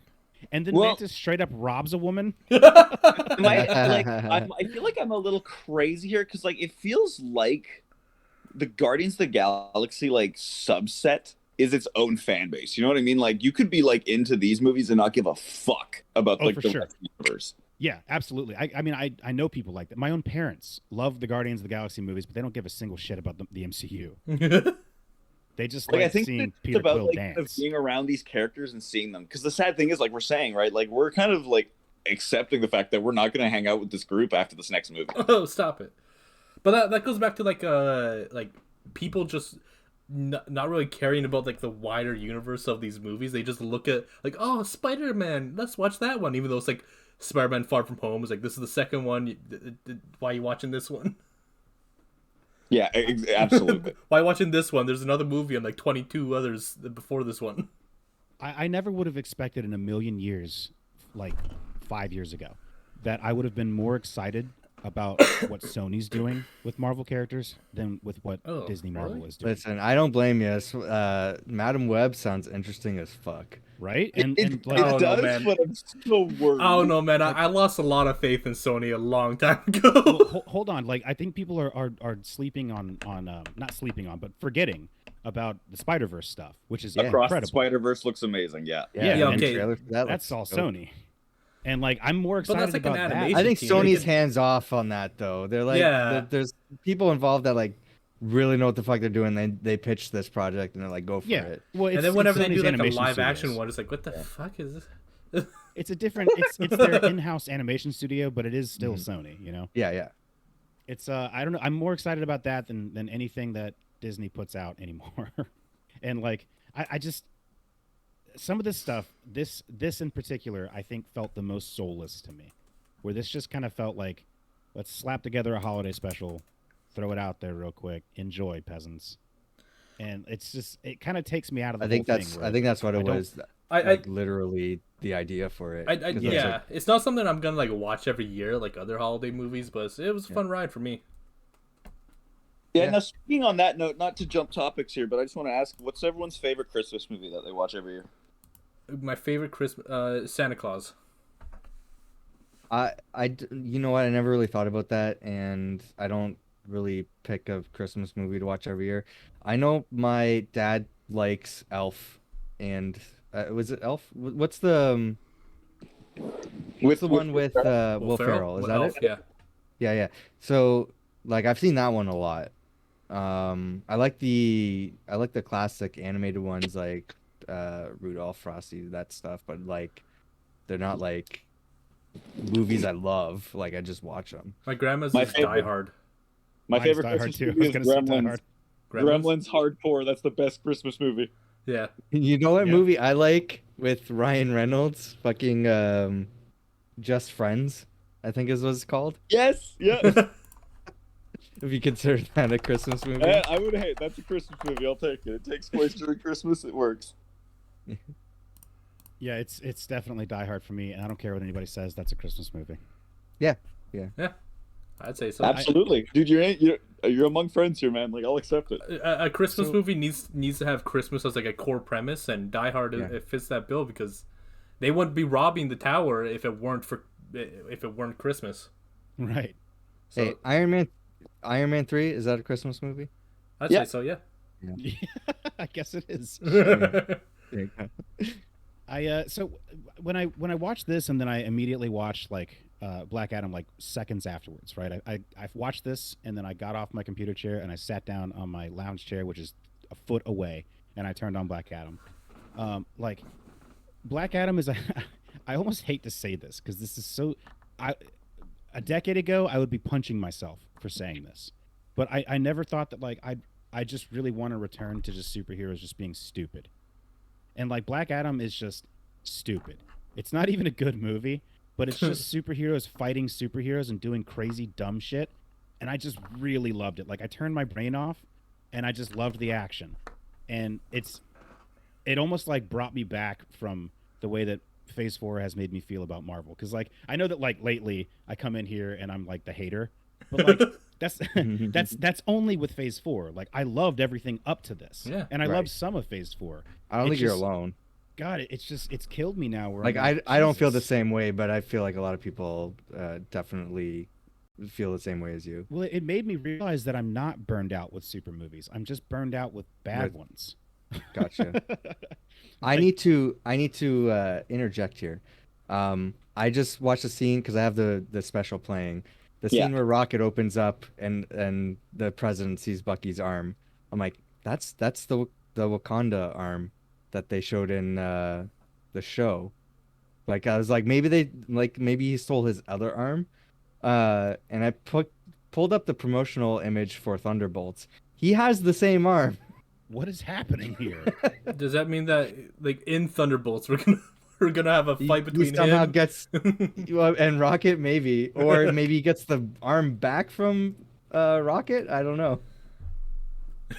[SPEAKER 1] And then
[SPEAKER 4] Well-
[SPEAKER 1] Mantis straight up robs a woman.
[SPEAKER 4] I feel like I'm a little crazy here because like it feels like the Guardians of the Galaxy like subset is its own fan base. You know what I mean? Like you could be like into these movies and not give a fuck about
[SPEAKER 1] Oh,
[SPEAKER 4] like
[SPEAKER 1] for
[SPEAKER 4] the
[SPEAKER 1] sure.
[SPEAKER 4] rest of the universe.
[SPEAKER 1] Yeah, absolutely. I mean, I know people like that. My own parents love the Guardians of the Galaxy movies, but they don't give a single shit about the MCU. They just
[SPEAKER 4] Like
[SPEAKER 1] like
[SPEAKER 4] I think
[SPEAKER 1] seeing
[SPEAKER 4] it's
[SPEAKER 1] Peter
[SPEAKER 4] about
[SPEAKER 1] Quill
[SPEAKER 4] like kind of
[SPEAKER 1] dance.
[SPEAKER 4] being around these characters and seeing them. Because the sad thing is, like we're saying, right? Like we're kind of like accepting the fact that we're not going to hang out with this group after this next movie.
[SPEAKER 3] oh, stop it. But that goes back to like people just not really caring about like the wider universe of these movies. They just look at like, oh, Spider-Man, let's watch that one, even though it's like Spider-Man Far From Home is like, this is the second one. Why are you watching this one?
[SPEAKER 4] Yeah, absolutely.
[SPEAKER 3] Why are you watching this one? There's another movie and like 22 others before this one.
[SPEAKER 1] I never would have expected in a million years, like 5 years ago, that I would have been more excited about what Sony's doing with Marvel characters than with what
[SPEAKER 3] Oh,
[SPEAKER 1] Disney Marvel
[SPEAKER 3] really?
[SPEAKER 1] is doing.
[SPEAKER 5] Listen, I don't blame you. Madam Web sounds interesting as fuck.
[SPEAKER 1] Right? And
[SPEAKER 4] It
[SPEAKER 1] like,
[SPEAKER 3] Oh, no,
[SPEAKER 4] does,
[SPEAKER 3] man.
[SPEAKER 4] but I'm so worried.
[SPEAKER 3] Oh no, man! I lost a lot of faith in Sony a long time ago.
[SPEAKER 1] well, hold on. Like, I think people are sleeping on not sleeping on, but forgetting about the Spider-Verse stuff, which is
[SPEAKER 4] Across the
[SPEAKER 1] incredible.
[SPEAKER 4] Spider-Verse looks amazing. Yeah.
[SPEAKER 1] Yeah,
[SPEAKER 3] Yeah,
[SPEAKER 1] and
[SPEAKER 3] okay.
[SPEAKER 5] trailer for that
[SPEAKER 1] That's all
[SPEAKER 5] looks dope.
[SPEAKER 1] Sony. And like, I'm more
[SPEAKER 3] But that's
[SPEAKER 1] excited
[SPEAKER 3] like an
[SPEAKER 1] about that.
[SPEAKER 3] animation.
[SPEAKER 5] I think
[SPEAKER 3] team.
[SPEAKER 5] Sony's hands off on that though. They're like,
[SPEAKER 3] Yeah.
[SPEAKER 5] there's people involved that like really know what the fuck they're doing. They pitch this project and they're like, go for
[SPEAKER 1] Yeah.
[SPEAKER 5] it.
[SPEAKER 1] Well,
[SPEAKER 3] And then whenever they
[SPEAKER 1] Sony's
[SPEAKER 3] do like a
[SPEAKER 1] animation
[SPEAKER 3] live action
[SPEAKER 1] studios.
[SPEAKER 3] one, it's like, what the fuck is this?
[SPEAKER 1] It's a different. It's their in-house animation studio, but it is still
[SPEAKER 3] Mm-hmm.
[SPEAKER 1] Sony. You know,
[SPEAKER 5] Yeah, yeah.
[SPEAKER 1] it's I don't know. I'm more excited about that than anything that Disney puts out anymore. And like, I just some of this stuff, this in particular, I think felt the most soulless to me. Where this just kind of felt like, let's slap together a holiday special, throw it out there real quick. Enjoy, peasants. And it's just it kind of takes me out of the
[SPEAKER 5] I think
[SPEAKER 1] whole
[SPEAKER 5] that's
[SPEAKER 1] thing.
[SPEAKER 5] I think that's what it
[SPEAKER 1] don't-
[SPEAKER 5] was.
[SPEAKER 3] I
[SPEAKER 5] Like literally the idea for it. 'Cause I was
[SPEAKER 3] yeah,
[SPEAKER 5] like,
[SPEAKER 3] it's not something I'm gonna like watch every year like other holiday movies, but it was a fun ride for me.
[SPEAKER 4] Yeah,
[SPEAKER 5] Yeah.
[SPEAKER 4] now speaking on that note, not to jump topics here, but I just want to ask, what's everyone's favorite Christmas movie that they watch every year?
[SPEAKER 3] My favorite Christmas, Santa Claus.
[SPEAKER 5] you know what? I never really thought about that, and I don't really pick a Christmas movie to watch every year. I know my dad likes Elf, and was it Elf? What's the one with Will Ferrell? Is that
[SPEAKER 3] Elf,
[SPEAKER 5] it?
[SPEAKER 3] Yeah.
[SPEAKER 5] Yeah. So like I've seen that one a lot. I like the classic animated ones like Rudolph, Frosty, that stuff, but like they're not like movies I love. Like I just watch them.
[SPEAKER 3] My grandma's
[SPEAKER 4] My
[SPEAKER 3] is
[SPEAKER 4] favorite-
[SPEAKER 3] Die Hard.
[SPEAKER 4] My
[SPEAKER 1] Mine's
[SPEAKER 4] favorite
[SPEAKER 1] Die Hard
[SPEAKER 4] Christmas
[SPEAKER 1] too. I
[SPEAKER 4] movie
[SPEAKER 1] was
[SPEAKER 4] is
[SPEAKER 1] gonna say Die
[SPEAKER 4] Gremlins.
[SPEAKER 1] Hard.
[SPEAKER 4] Gremlins Hardcore. That's the best Christmas movie.
[SPEAKER 3] Yeah.
[SPEAKER 5] You know what
[SPEAKER 1] Yeah.
[SPEAKER 5] movie I like with Ryan Reynolds? Fucking Just Friends, I think is what it's called.
[SPEAKER 4] Yes, yeah.
[SPEAKER 5] If you consider that a Christmas movie.
[SPEAKER 4] I would hate. That's a Christmas movie. I'll take it. It takes place during Christmas. It works.
[SPEAKER 1] Yeah, it's definitely Die Hard for me, and I don't care what anybody says. That's a Christmas movie.
[SPEAKER 3] Yeah. I'd say so.
[SPEAKER 4] Absolutely, dude. You're among friends here, man. Like I'll accept it.
[SPEAKER 3] A Christmas
[SPEAKER 1] So-
[SPEAKER 3] movie needs to have Christmas as like a core premise, and Die Hard it fits that bill because they wouldn't be robbing the tower if it weren't Christmas.
[SPEAKER 1] Right.
[SPEAKER 3] So
[SPEAKER 5] Hey, Iron Man 3, is that a Christmas movie?
[SPEAKER 3] I'd
[SPEAKER 4] Yeah.
[SPEAKER 3] say so. Yeah.
[SPEAKER 1] I guess it is.
[SPEAKER 5] There you go.
[SPEAKER 1] So when I watched this and then I immediately watched like Black Adam like seconds afterwards, right? I watched this and then I got off my computer chair and I sat down on my lounge chair, which is a foot away, and I turned on Black Adam. Like Black Adam is I almost hate to say this because this is so a decade ago I would be punching myself for saying this, but I never thought that like I just really want to return to just superheroes just being stupid. And like Black Adam is just stupid. It's not even a good movie, but it's just superheroes fighting superheroes and doing crazy dumb shit. And I just really loved it. Like I turned my brain off and I just loved the action. And it almost like brought me back from the way that Phase 4 has made me feel about Marvel. Cause like I know that like lately I come in here and I'm like the hater, but like that's only with Phase 4. Like I loved everything up to this.
[SPEAKER 3] Yeah.
[SPEAKER 1] And I
[SPEAKER 5] Right.
[SPEAKER 1] loved some of Phase 4.
[SPEAKER 5] I don't
[SPEAKER 1] It's
[SPEAKER 5] think you're
[SPEAKER 1] just-
[SPEAKER 5] alone.
[SPEAKER 1] God, it's killed me now. Where
[SPEAKER 5] Like
[SPEAKER 1] I'm
[SPEAKER 5] I don't feel the
[SPEAKER 1] Jesus.
[SPEAKER 5] same way, but I feel like a lot of people definitely feel the same way as you.
[SPEAKER 1] Well, it made me realize that I'm not burned out with super movies. I'm just burned out with bad
[SPEAKER 5] With-
[SPEAKER 1] ones.
[SPEAKER 5] Gotcha. I need to interject here. I just watched the scene because I have the special playing. The scene
[SPEAKER 4] Yeah.
[SPEAKER 5] where Rocket opens up and the president sees Bucky's arm. I'm like, that's the Wakanda arm that they showed in the show. Like I was like, maybe he stole his other arm. And I pulled up the promotional image for Thunderbolts. He has the same arm.
[SPEAKER 1] What is happening here?
[SPEAKER 3] Does that mean that like in Thunderbolts we're gonna have a fight
[SPEAKER 5] He
[SPEAKER 3] between
[SPEAKER 5] somehow
[SPEAKER 3] him?
[SPEAKER 5] gets and Rocket maybe, or maybe he gets the arm back from Rocket. I don't know.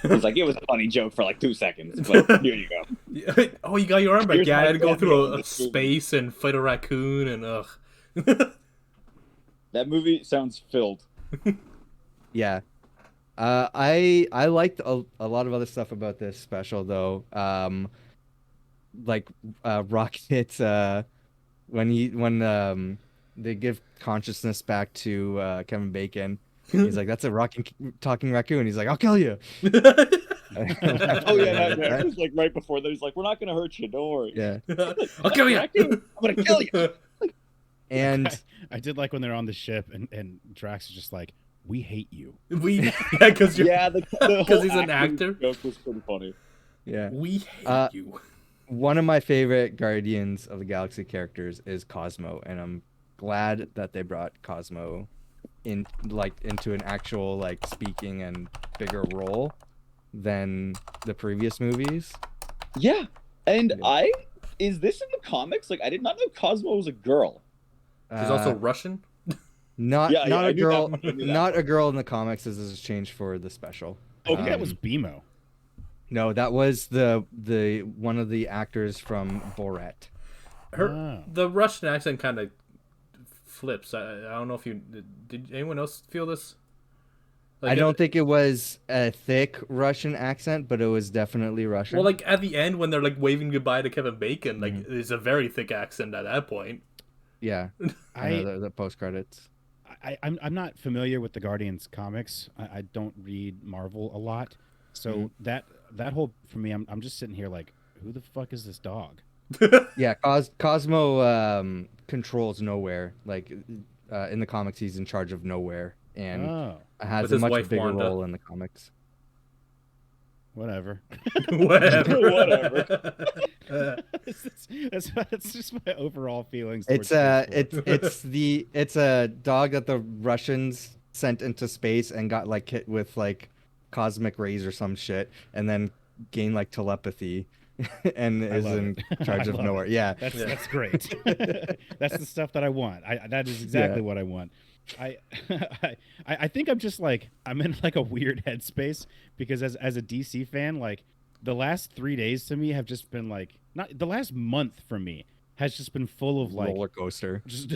[SPEAKER 4] It's like it was a funny joke for like 2 seconds, but here you go.
[SPEAKER 3] Oh, you got your arm back.
[SPEAKER 4] Here's
[SPEAKER 3] Yeah, I
[SPEAKER 4] my
[SPEAKER 3] had to go through
[SPEAKER 4] cameo in
[SPEAKER 3] a
[SPEAKER 4] this movie.
[SPEAKER 3] space and fight a raccoon and ugh.
[SPEAKER 4] That movie sounds filled.
[SPEAKER 5] Yeah. I liked a lot of other stuff about this special though. Like Rocket when they give consciousness back to Kevin Bacon. He's like, that's a talking raccoon. He's like, I'll kill you.
[SPEAKER 4] Oh yeah, that was like right before that. He's like, "We're not gonna hurt you. Don't worry."
[SPEAKER 5] Yeah.
[SPEAKER 3] I'll kill you.
[SPEAKER 4] I'm gonna kill you.
[SPEAKER 5] And
[SPEAKER 1] I did like when they're on the ship and Drax is just like, "We hate you."
[SPEAKER 3] Because
[SPEAKER 4] Yeah, the whole
[SPEAKER 3] he's an
[SPEAKER 4] acting
[SPEAKER 3] actor?
[SPEAKER 4] joke was pretty funny.
[SPEAKER 5] yeah.
[SPEAKER 3] we hate you.
[SPEAKER 5] One of my favorite Guardians of the Galaxy characters is Cosmo, and I'm glad that they brought Cosmo into an actual like speaking and bigger role than the previous movies.
[SPEAKER 4] Yeah, and
[SPEAKER 5] Yeah.
[SPEAKER 4] is this in the comics? Like, I did not know Cosmo was a girl.
[SPEAKER 3] He's also Russian.
[SPEAKER 5] Not
[SPEAKER 4] Yeah,
[SPEAKER 5] not
[SPEAKER 4] I
[SPEAKER 5] a
[SPEAKER 4] knew that
[SPEAKER 5] girl,
[SPEAKER 4] part, I knew that
[SPEAKER 5] not a girl in the comics. This is changed for the special.
[SPEAKER 1] I think that
[SPEAKER 5] Um,
[SPEAKER 1] was BMO.
[SPEAKER 5] No, that was the one of the actors from Borat.
[SPEAKER 1] Oh.
[SPEAKER 3] The Russian accent kind of flips. I don't know if you did. Anyone else feel this?
[SPEAKER 5] I don't think it was a thick Russian accent, but it was definitely Russian.
[SPEAKER 3] Well, like at the end when they're like waving goodbye to Kevin Bacon, like
[SPEAKER 5] Mm-hmm.
[SPEAKER 3] it's a very thick accent at that point.
[SPEAKER 5] yeah, I know the post credits.
[SPEAKER 1] I'm not familiar with the Guardians comics. I don't read Marvel a lot, so that whole for me, I'm just sitting here like, who the fuck is this dog?
[SPEAKER 5] Yeah, Cosmo controls Nowhere. Like in the comics, he's in charge of Nowhere and
[SPEAKER 1] Oh,
[SPEAKER 5] has
[SPEAKER 3] With
[SPEAKER 5] a
[SPEAKER 3] his
[SPEAKER 5] much
[SPEAKER 3] wife,
[SPEAKER 5] bigger
[SPEAKER 3] Wanda.
[SPEAKER 5] role in the comics.
[SPEAKER 1] whatever.
[SPEAKER 3] Whatever.
[SPEAKER 4] Whatever.
[SPEAKER 1] That's just my overall feelings.
[SPEAKER 5] It's
[SPEAKER 1] towards Space Force.
[SPEAKER 5] it's a dog that the Russians sent into space and got like hit with like cosmic rays or some shit, and then gained like telepathy, and is
[SPEAKER 1] love
[SPEAKER 5] in
[SPEAKER 1] it.
[SPEAKER 5] charge
[SPEAKER 1] I
[SPEAKER 5] of
[SPEAKER 1] love
[SPEAKER 5] Nowhere.
[SPEAKER 1] it.
[SPEAKER 5] Yeah,
[SPEAKER 1] That's great. That's the stuff that I want. That is exactly what I want. I think I'm just like I'm in like a weird headspace because as a DC fan, like the last 3 days to me have just been like not the last month for me has just been full of like
[SPEAKER 5] roller coaster.
[SPEAKER 1] just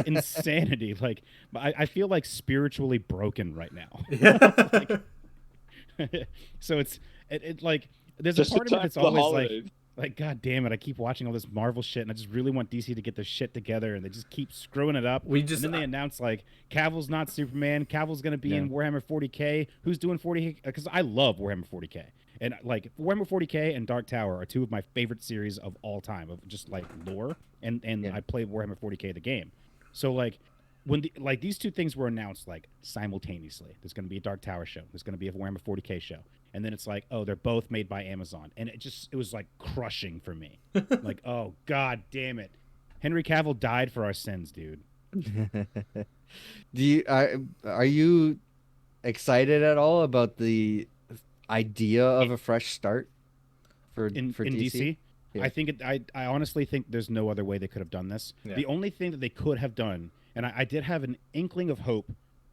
[SPEAKER 1] insanity. Like I feel like spiritually broken right now. So it like there's
[SPEAKER 4] Just
[SPEAKER 1] a part of me
[SPEAKER 4] in time
[SPEAKER 1] that's
[SPEAKER 4] for the
[SPEAKER 1] always
[SPEAKER 4] holidays.
[SPEAKER 1] like god damn it, I keep watching all this Marvel shit and I just really want DC to get their shit together and they just keep screwing it up.
[SPEAKER 3] We just-
[SPEAKER 1] and then they announce like Cavill's not Superman, Cavill's gonna be in Warhammer 40k. Who's doing 40k? Because I love Warhammer 40k. And like Warhammer 40k and Dark Tower are two of my favorite series of all time of just like lore. And I played Warhammer 40k the game. So like when these two things were announced like simultaneously, there's going to be a Dark Tower show, there's going to be a Warhammer 40k show, and then it's like, oh, they're both made by Amazon, and it was like crushing for me. Like, oh god damn it, Henry Cavill died for our sins, dude.
[SPEAKER 5] Are you excited at all about the idea of a fresh start for
[SPEAKER 1] in
[SPEAKER 5] DC?
[SPEAKER 1] DC.
[SPEAKER 5] Yeah.
[SPEAKER 1] I think I honestly think there's no other way they could have done this.
[SPEAKER 3] Yeah.
[SPEAKER 1] The only thing that they could have done, and I did have an inkling of hope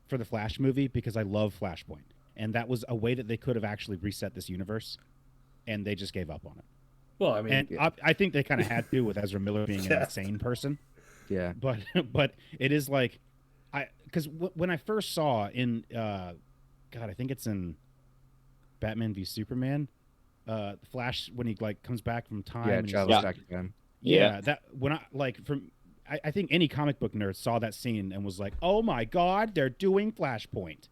[SPEAKER 1] for the Flash movie because I love Flashpoint, and that was a way that they could have actually reset this universe, and they just gave up on it.
[SPEAKER 3] Well, I mean,
[SPEAKER 1] And I think they kind of had to with Ezra Miller being an
[SPEAKER 3] Yeah.
[SPEAKER 1] insane person.
[SPEAKER 5] Yeah.
[SPEAKER 1] But it is like because when I first saw in God, I think it's in Batman v Superman, Flash when he like comes back from time.
[SPEAKER 5] Yeah,
[SPEAKER 1] and he's
[SPEAKER 5] travels
[SPEAKER 1] like-
[SPEAKER 5] back again.
[SPEAKER 1] yeah, that when I like from I think any comic book nerd saw that scene and was like, "Oh my god, they're doing Flashpoint."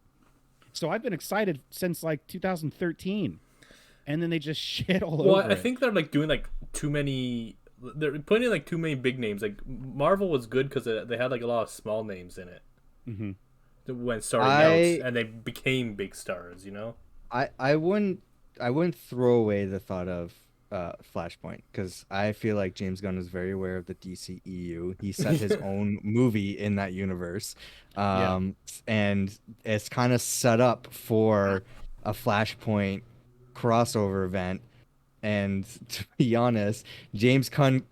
[SPEAKER 1] So I've been excited since like 2013, and then they just shit all
[SPEAKER 3] well,
[SPEAKER 1] over.
[SPEAKER 3] I think they're like doing like too many. They're putting in like too many big names. Like Marvel was good because they had like a lot of small names in it when starting out, and they became big stars. You know.
[SPEAKER 5] I wouldn't throw away the thought of Flashpoint because I feel like James Gunn is very aware of the DCEU. He set his own movie in that universe, and it's kind of set up for a Flashpoint crossover event. And to be honest, James Gunn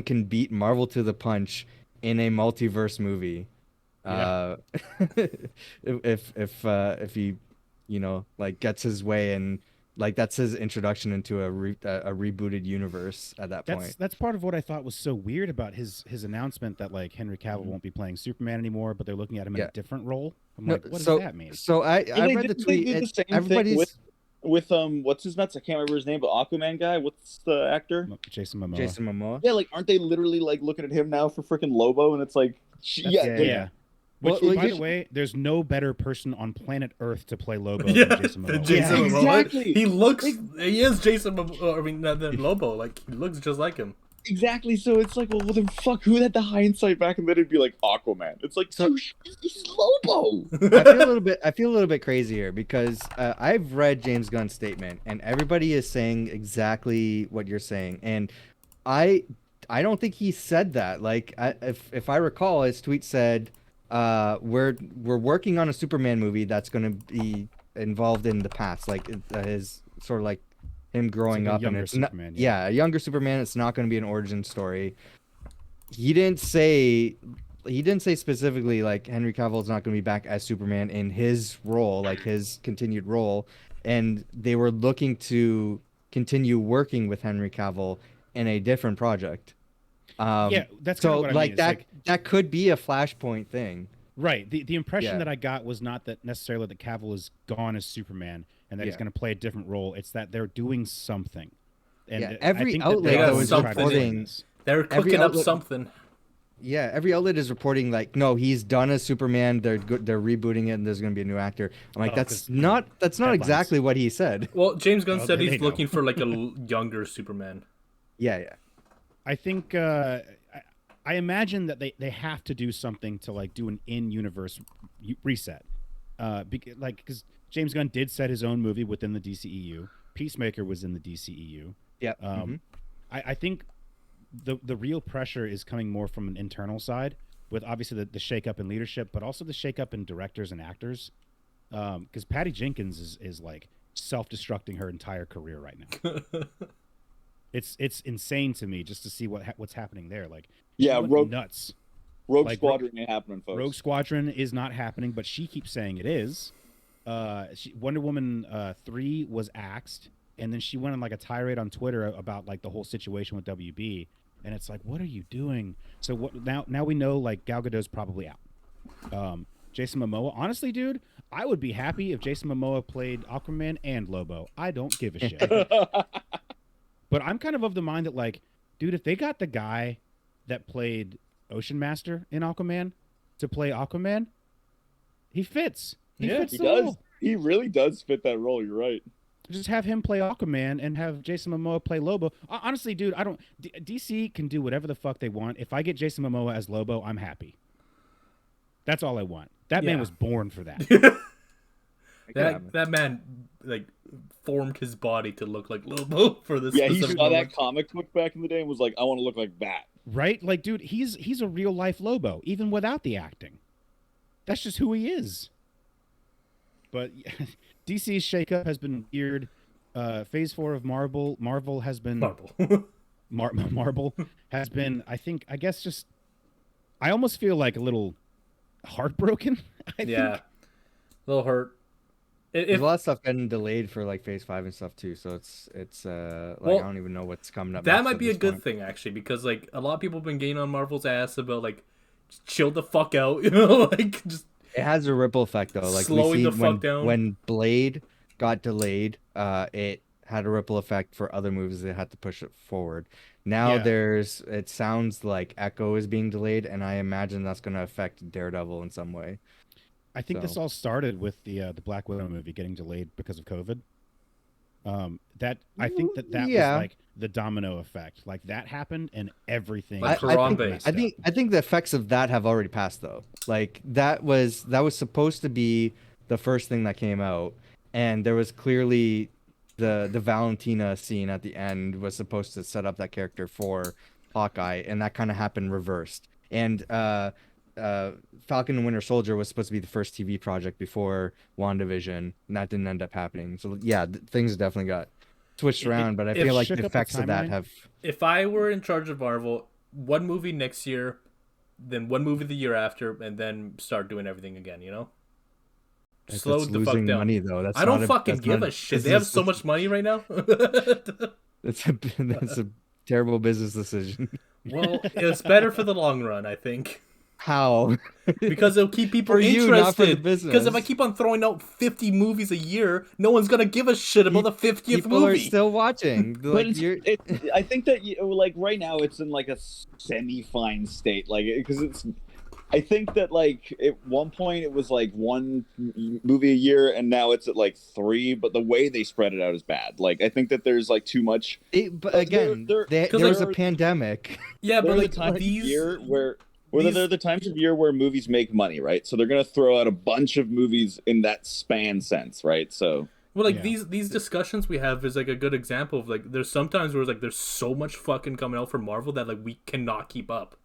[SPEAKER 5] can beat Marvel to the punch in a multiverse movie.
[SPEAKER 1] Yeah.
[SPEAKER 5] If he, like gets his way and like that's his introduction into a rebooted universe at that point.
[SPEAKER 1] That's part of what I thought was so weird about his announcement that like Henry Cavill won't be playing Superman anymore, but they're looking at him in a different role. I'm like, what does that mean?
[SPEAKER 5] So I
[SPEAKER 4] They
[SPEAKER 5] read the
[SPEAKER 4] didn't
[SPEAKER 5] tweet.
[SPEAKER 4] do the same
[SPEAKER 5] Everybody's
[SPEAKER 4] thing with what's his nuts? I can't remember his name, but Aquaman guy. What's the actor?
[SPEAKER 1] Jason Momoa.
[SPEAKER 5] Jason Momoa.
[SPEAKER 4] Yeah, like aren't they literally like looking at him now for freaking Lobo? And it's like,
[SPEAKER 1] Yeah. Which,
[SPEAKER 5] Well,
[SPEAKER 1] by
[SPEAKER 5] you
[SPEAKER 1] the way, there's no better person on planet Earth to play Lobo
[SPEAKER 3] Yeah,
[SPEAKER 1] than Jason Momoa.
[SPEAKER 3] Jason
[SPEAKER 4] Yeah,
[SPEAKER 3] Momoa.
[SPEAKER 4] exactly.
[SPEAKER 3] He is Jason Momoa. I mean, not Lobo. Like he looks just like him.
[SPEAKER 4] Exactly. So it's like, well, then fuck. Who had the hindsight back and then it'd be like Aquaman? It's like,
[SPEAKER 5] So-
[SPEAKER 4] he's Lobo.
[SPEAKER 5] I feel a little bit crazy here because I've read James Gunn's statement and everybody is saying exactly what you're saying, and I don't think he said that. Like, if I recall, his tweet said, "We're working on a Superman movie that's going to be involved in the past, like his sort of like him growing
[SPEAKER 1] like a
[SPEAKER 5] up, and
[SPEAKER 1] younger
[SPEAKER 5] it's not,
[SPEAKER 1] Superman,
[SPEAKER 5] yeah, a younger Superman. It's not going to be an origin story." He didn't say he didn't say specifically like Henry Cavill's not going to be back as Superman in his role, like his continued role, and they were looking to continue working with Henry Cavill in a different project.
[SPEAKER 1] Yeah, that's
[SPEAKER 5] so
[SPEAKER 1] kinda what I
[SPEAKER 5] like
[SPEAKER 1] mean. It's
[SPEAKER 5] that
[SPEAKER 1] like-
[SPEAKER 5] that could be a Flashpoint thing.
[SPEAKER 1] Right. The impression
[SPEAKER 5] Yeah.
[SPEAKER 1] that I got was not that necessarily that Cavill is gone as Superman and that he's
[SPEAKER 5] Yeah.
[SPEAKER 1] going to play a different role. It's that they're doing something. And
[SPEAKER 5] Yeah,
[SPEAKER 1] I
[SPEAKER 5] every
[SPEAKER 1] think that
[SPEAKER 5] outlet,
[SPEAKER 1] they
[SPEAKER 3] though,
[SPEAKER 1] always
[SPEAKER 3] is
[SPEAKER 1] try to explain
[SPEAKER 5] reporting-
[SPEAKER 1] this.
[SPEAKER 3] They're
[SPEAKER 5] Every
[SPEAKER 3] cooking up
[SPEAKER 5] outlet-
[SPEAKER 3] something.
[SPEAKER 5] Yeah, every outlet is reporting like, no, he's done as Superman. They're rebooting it, and there's going to be a new actor. I'm like,
[SPEAKER 1] Oh,
[SPEAKER 5] that's
[SPEAKER 1] 'cause
[SPEAKER 5] not
[SPEAKER 1] headlines.
[SPEAKER 5] exactly what he said.
[SPEAKER 3] Well, James Gunn
[SPEAKER 1] Oh,
[SPEAKER 3] said
[SPEAKER 1] they
[SPEAKER 3] he's
[SPEAKER 1] know.
[SPEAKER 3] looking for like a younger Superman.
[SPEAKER 5] Yeah.
[SPEAKER 1] I think I imagine that they have to do something to like do an in-universe reset. Because James Gunn did set his own movie within the DCEU. Peacemaker was in the DCEU.
[SPEAKER 5] Yeah.
[SPEAKER 1] I think the real pressure is coming more from an internal side, with obviously the shakeup in leadership, but also the shakeup in directors and actors. Because Patty Jenkins is like self-destructing her entire career right now. It's insane to me just to see what's happening there. Like, she
[SPEAKER 4] Yeah,
[SPEAKER 1] went
[SPEAKER 4] Rogue
[SPEAKER 1] nuts.
[SPEAKER 4] Rogue
[SPEAKER 1] Like,
[SPEAKER 4] Squadron ain't happening, folks.
[SPEAKER 1] Rogue Squadron is not happening, but she keeps saying it is. Wonder Woman 3 was axed, and then she went on like a tirade on Twitter about like the whole situation with WB, and it's like, what are you doing? So what now we know like Gal Gadot's probably out. Jason Momoa, honestly, dude, I would be happy if Jason Momoa played Aquaman and Lobo. I don't give a shit. But I'm kind of the mind that like, dude, if they got the guy that played Ocean Master in Aquaman to play Aquaman, he fits. He
[SPEAKER 3] Yeah,
[SPEAKER 1] fits
[SPEAKER 4] He
[SPEAKER 1] the
[SPEAKER 4] does.
[SPEAKER 1] role.
[SPEAKER 4] He really does fit that role. You're right.
[SPEAKER 1] Just have him play Aquaman and have Jason Momoa play Lobo. Honestly, dude, I don't. DC can do whatever the fuck they want. If I get Jason Momoa as Lobo, I'm happy. That's all I want. That man
[SPEAKER 3] Yeah.
[SPEAKER 1] was born for that.
[SPEAKER 3] That man like formed his body to look like Lobo for this.
[SPEAKER 4] Yeah, he
[SPEAKER 3] specific
[SPEAKER 4] saw
[SPEAKER 3] moment.
[SPEAKER 4] that comic book back in the day and was like, I want to look like that.
[SPEAKER 1] Right? Like, dude, he's a real life Lobo, even without the acting. That's just who he is. But DC's shakeup has been weird. Phase 4 of Marvel has been
[SPEAKER 3] Marvel.
[SPEAKER 1] Marvel has been, I guess just I almost feel like a little heartbroken. I
[SPEAKER 3] Yeah,
[SPEAKER 1] think.
[SPEAKER 3] a little hurt.
[SPEAKER 5] There's
[SPEAKER 3] If
[SPEAKER 5] a lot of stuff getting delayed for like Phase 5 and stuff too. So it's like
[SPEAKER 3] Well,
[SPEAKER 5] I don't even know what's coming up.
[SPEAKER 3] that
[SPEAKER 5] next
[SPEAKER 3] might
[SPEAKER 5] at
[SPEAKER 3] be a
[SPEAKER 5] this
[SPEAKER 3] good
[SPEAKER 5] point.
[SPEAKER 3] thing actually, because like a lot of people have been getting on Marvel's ass about like just chill the fuck out, you know, like just
[SPEAKER 5] It has a ripple effect though. Like
[SPEAKER 3] Slowing
[SPEAKER 5] we see
[SPEAKER 3] the fuck down.
[SPEAKER 5] when Blade got delayed, it had a ripple effect for other movies that had to push it forward. Now
[SPEAKER 1] Yeah.
[SPEAKER 5] it sounds like Echo is being delayed, and I imagine that's going to affect Daredevil in some way.
[SPEAKER 1] I think this
[SPEAKER 5] So-
[SPEAKER 1] all started with the Black Widow movie getting delayed because of COVID. That I think that
[SPEAKER 5] Yeah.
[SPEAKER 1] was like the domino effect. Like that happened and everything.
[SPEAKER 3] Like
[SPEAKER 1] just
[SPEAKER 3] Harambe.
[SPEAKER 1] messed
[SPEAKER 5] I
[SPEAKER 1] up.
[SPEAKER 5] think the effects of that have already passed though. Like that was supposed to be the first thing that came out, and there was clearly the Valentina scene at the end was supposed to set up that character for Hawkeye, and that kind of happened reversed. And Falcon and Winter Soldier was supposed to be the first TV project before WandaVision, and that didn't end up happening. So yeah, things definitely got switched around, but I
[SPEAKER 1] it
[SPEAKER 5] feel like
[SPEAKER 1] shook
[SPEAKER 5] the
[SPEAKER 1] up the
[SPEAKER 5] effects of that
[SPEAKER 1] timeline.
[SPEAKER 5] have.
[SPEAKER 3] if I were in charge of Marvel, one movie next year, then one movie the year after, and then start doing everything again. You know, slow
[SPEAKER 5] That's
[SPEAKER 3] the fuck
[SPEAKER 5] losing
[SPEAKER 3] down.
[SPEAKER 5] money though. That's
[SPEAKER 3] I don't
[SPEAKER 5] not
[SPEAKER 3] fucking
[SPEAKER 5] that's
[SPEAKER 3] give
[SPEAKER 5] not
[SPEAKER 3] a shit. They have so much money right now.
[SPEAKER 5] That's a terrible business decision.
[SPEAKER 3] Well, it's better for the long run, I think,
[SPEAKER 5] How?
[SPEAKER 3] because it'll keep people
[SPEAKER 5] For you, not for the
[SPEAKER 3] interested. Because if I
[SPEAKER 5] business.
[SPEAKER 3] keep on throwing out 50 movies a year, no one's gonna give a shit about the 50th
[SPEAKER 5] People
[SPEAKER 3] movie.
[SPEAKER 5] are still watching.
[SPEAKER 4] But
[SPEAKER 5] Like,
[SPEAKER 4] it's,
[SPEAKER 5] you're...
[SPEAKER 4] I think that like right now it's in like a semi-fine state, like because it's. I think that like at one point it was like one movie a year, and now it's at like 3. But the way they spread it out is bad. Like I think that there's like too much.
[SPEAKER 5] But
[SPEAKER 4] There-
[SPEAKER 5] again,
[SPEAKER 4] there-
[SPEAKER 5] there
[SPEAKER 3] 'cause,
[SPEAKER 5] was
[SPEAKER 3] like-
[SPEAKER 5] a pandemic.
[SPEAKER 3] Yeah,
[SPEAKER 4] There
[SPEAKER 3] but
[SPEAKER 4] are
[SPEAKER 3] like
[SPEAKER 4] the times
[SPEAKER 3] these
[SPEAKER 4] of year where
[SPEAKER 3] these-
[SPEAKER 4] there are the times of year where movies make money, right? So they're gonna throw out a bunch of movies in that span sense, right? So
[SPEAKER 3] Well, like
[SPEAKER 1] Yeah.
[SPEAKER 3] these discussions we have is like a good example of like there's sometimes where it's like there's so much fucking coming out from Marvel that like we cannot keep up.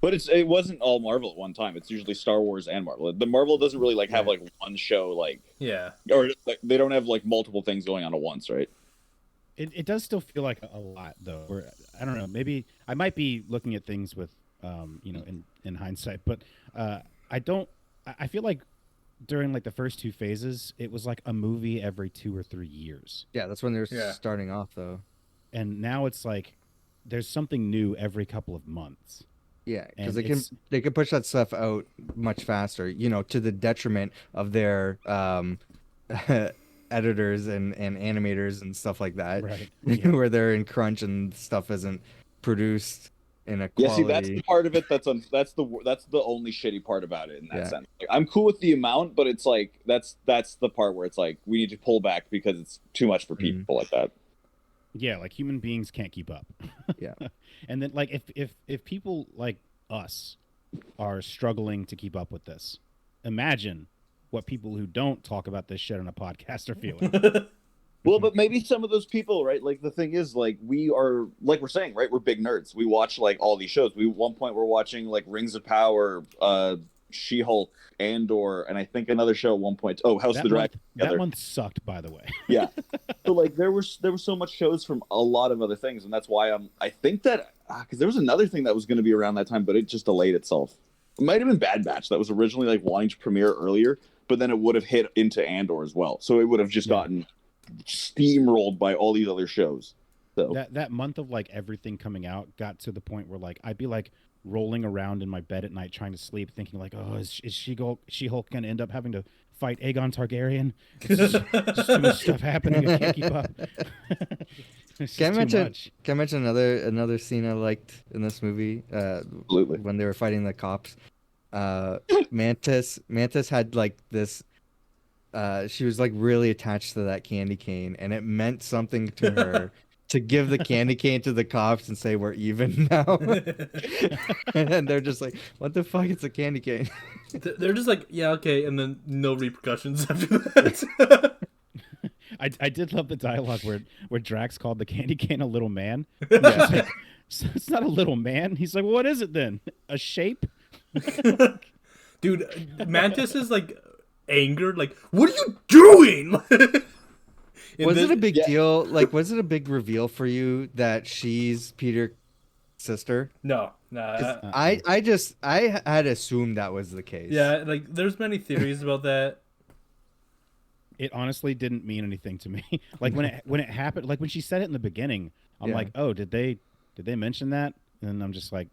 [SPEAKER 4] but it wasn't all Marvel at one time. It's usually Star Wars and Marvel. The Marvel doesn't really like have like one show like
[SPEAKER 3] Yeah,
[SPEAKER 4] or like, they don't have like multiple things going on at once, right?
[SPEAKER 1] It does still feel like a lot though. Or I don't know. Maybe I might be looking at things with in hindsight. But I don't. I feel like during like the first two phases, it was like a movie every 2 or 3 years,
[SPEAKER 5] Yeah, that's when they're
[SPEAKER 3] Yeah.
[SPEAKER 5] starting off though.
[SPEAKER 1] and now it's like there's something new every couple of months.
[SPEAKER 5] Yeah,
[SPEAKER 1] And
[SPEAKER 5] because they can push that stuff out much faster, to the detriment of their editors and animators and stuff like that,
[SPEAKER 1] Right. Yeah.
[SPEAKER 5] where they're in crunch and stuff isn't produced in a
[SPEAKER 4] Yeah,
[SPEAKER 5] quality.
[SPEAKER 4] see, that's the part of it that's the only shitty part about it in that
[SPEAKER 5] Yeah.
[SPEAKER 4] sense. Like, I'm cool with the amount, but it's like that's the part where it's like we need to pull back because it's too much for people like that.
[SPEAKER 1] Yeah, like human beings can't keep up.
[SPEAKER 5] Yeah.
[SPEAKER 1] And then like if people like us are struggling to keep up with this, imagine what people who don't talk about this shit on a podcast are feeling.
[SPEAKER 4] Well, but maybe some of those people, right? Like the thing is, like we are, like we're saying, right? We're big nerds. We watch like all these shows. We at one point we're watching like Rings of Power, She-Hulk, Andor, and I think another show at one point. Oh, House of the Dragon.
[SPEAKER 1] That month sucked, by the way.
[SPEAKER 4] Yeah. So like there was so much shows from a lot of other things, and that's why I think that because there was another thing that was going to be around that time, but it just delayed itself. It might have been Bad Batch that was originally like wanting to premiere earlier, but then it would have hit into Andor as well, so it would have just gotten steamrolled by all these other shows. So
[SPEAKER 1] That month of like everything coming out got to the point where like I'd be like rolling around in my bed at night trying to sleep, thinking like, oh, is She-Hulk gonna end up having to fight Aegon Targaryen? There's too much stuff happening. I can't keep up. It's
[SPEAKER 5] Can I
[SPEAKER 1] just too
[SPEAKER 5] mention?
[SPEAKER 1] much.
[SPEAKER 5] Can I mention another scene I liked in this movie?
[SPEAKER 4] absolutely.
[SPEAKER 5] When they were fighting the cops, Mantis had like this. She was like really attached to that candy cane, and it meant something to her to give the candy cane to the cops and say we're even now. And they're just like, "What the fuck? It's a candy cane."
[SPEAKER 3] They're just like, yeah, okay, and then no repercussions after that.
[SPEAKER 1] I did love the dialogue where Drax called the candy cane a little man. She's like, "So it's not a little man." He's like, well, what is it then? A shape?
[SPEAKER 3] Dude, Mantis is like angered, like, what are you doing?
[SPEAKER 5] Was it a big deal? Like, was it a big reveal for you that she's Peter's sister?
[SPEAKER 3] No, nah.
[SPEAKER 5] I had assumed that was the case.
[SPEAKER 3] Yeah, like there's many theories about that.
[SPEAKER 1] It honestly didn't mean anything to me. Like when it happened, like when she said it in the beginning, I'm
[SPEAKER 5] Yeah.
[SPEAKER 1] like, oh, did they mention that? And I'm just like,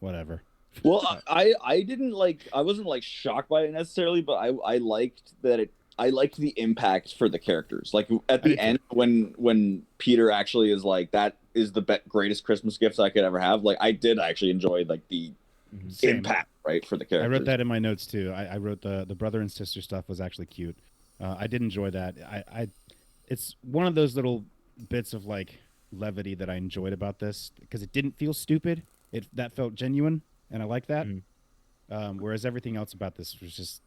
[SPEAKER 1] whatever.
[SPEAKER 4] Well, I didn't like. I wasn't like shocked by it necessarily, but I liked that it. I liked the impact for the characters. Like at the end, when Peter actually is like, "That is the greatest Christmas gift I could ever have." Like I did actually enjoy like the
[SPEAKER 1] Same.
[SPEAKER 4] impact, right, for the
[SPEAKER 1] I
[SPEAKER 4] characters.
[SPEAKER 1] wrote that in my notes too. I wrote the brother and sister stuff was actually cute. I did enjoy that. It's one of those little bits of like levity that I enjoyed about this because it didn't feel stupid. That felt genuine, and I like that. Whereas everything else about this was just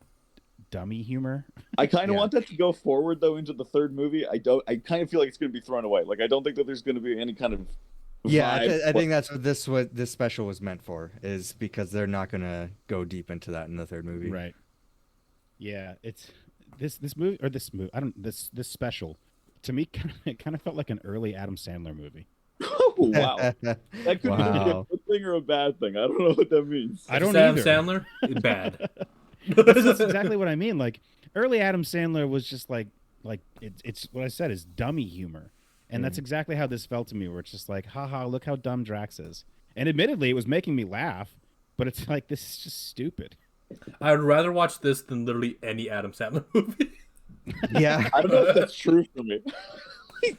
[SPEAKER 1] dummy humor.
[SPEAKER 4] I kind of
[SPEAKER 5] Yeah.
[SPEAKER 4] want that to go forward though into the third movie. I don't. I kind of feel like it's going to be thrown away. Like I don't think that there's going to be any kind of.
[SPEAKER 5] Yeah,
[SPEAKER 4] vibe.
[SPEAKER 5] I think that's what this special was meant for, is because they're not gonna go deep into that in the third movie.
[SPEAKER 1] Right. Yeah, it's this movie or this movie. I don't this special. To me, kind of felt like an early Adam Sandler movie.
[SPEAKER 4] Oh, wow. That could either be a
[SPEAKER 5] Wow.
[SPEAKER 4] good thing or a bad thing. I don't know what that means.
[SPEAKER 1] I don't
[SPEAKER 3] Sam
[SPEAKER 1] either.
[SPEAKER 3] Sandler, bad.
[SPEAKER 1] That's exactly what I mean. Like early Adam Sandler was just like it's what I said is dummy humor, and that's exactly how this felt to me. Where it's just like, haha, look how dumb Drax is. And admittedly, it was making me laugh, but it's like this is just stupid.
[SPEAKER 3] I would rather watch this than literally any Adam Sandler movie.
[SPEAKER 5] Yeah,
[SPEAKER 4] I don't know if that's true for me.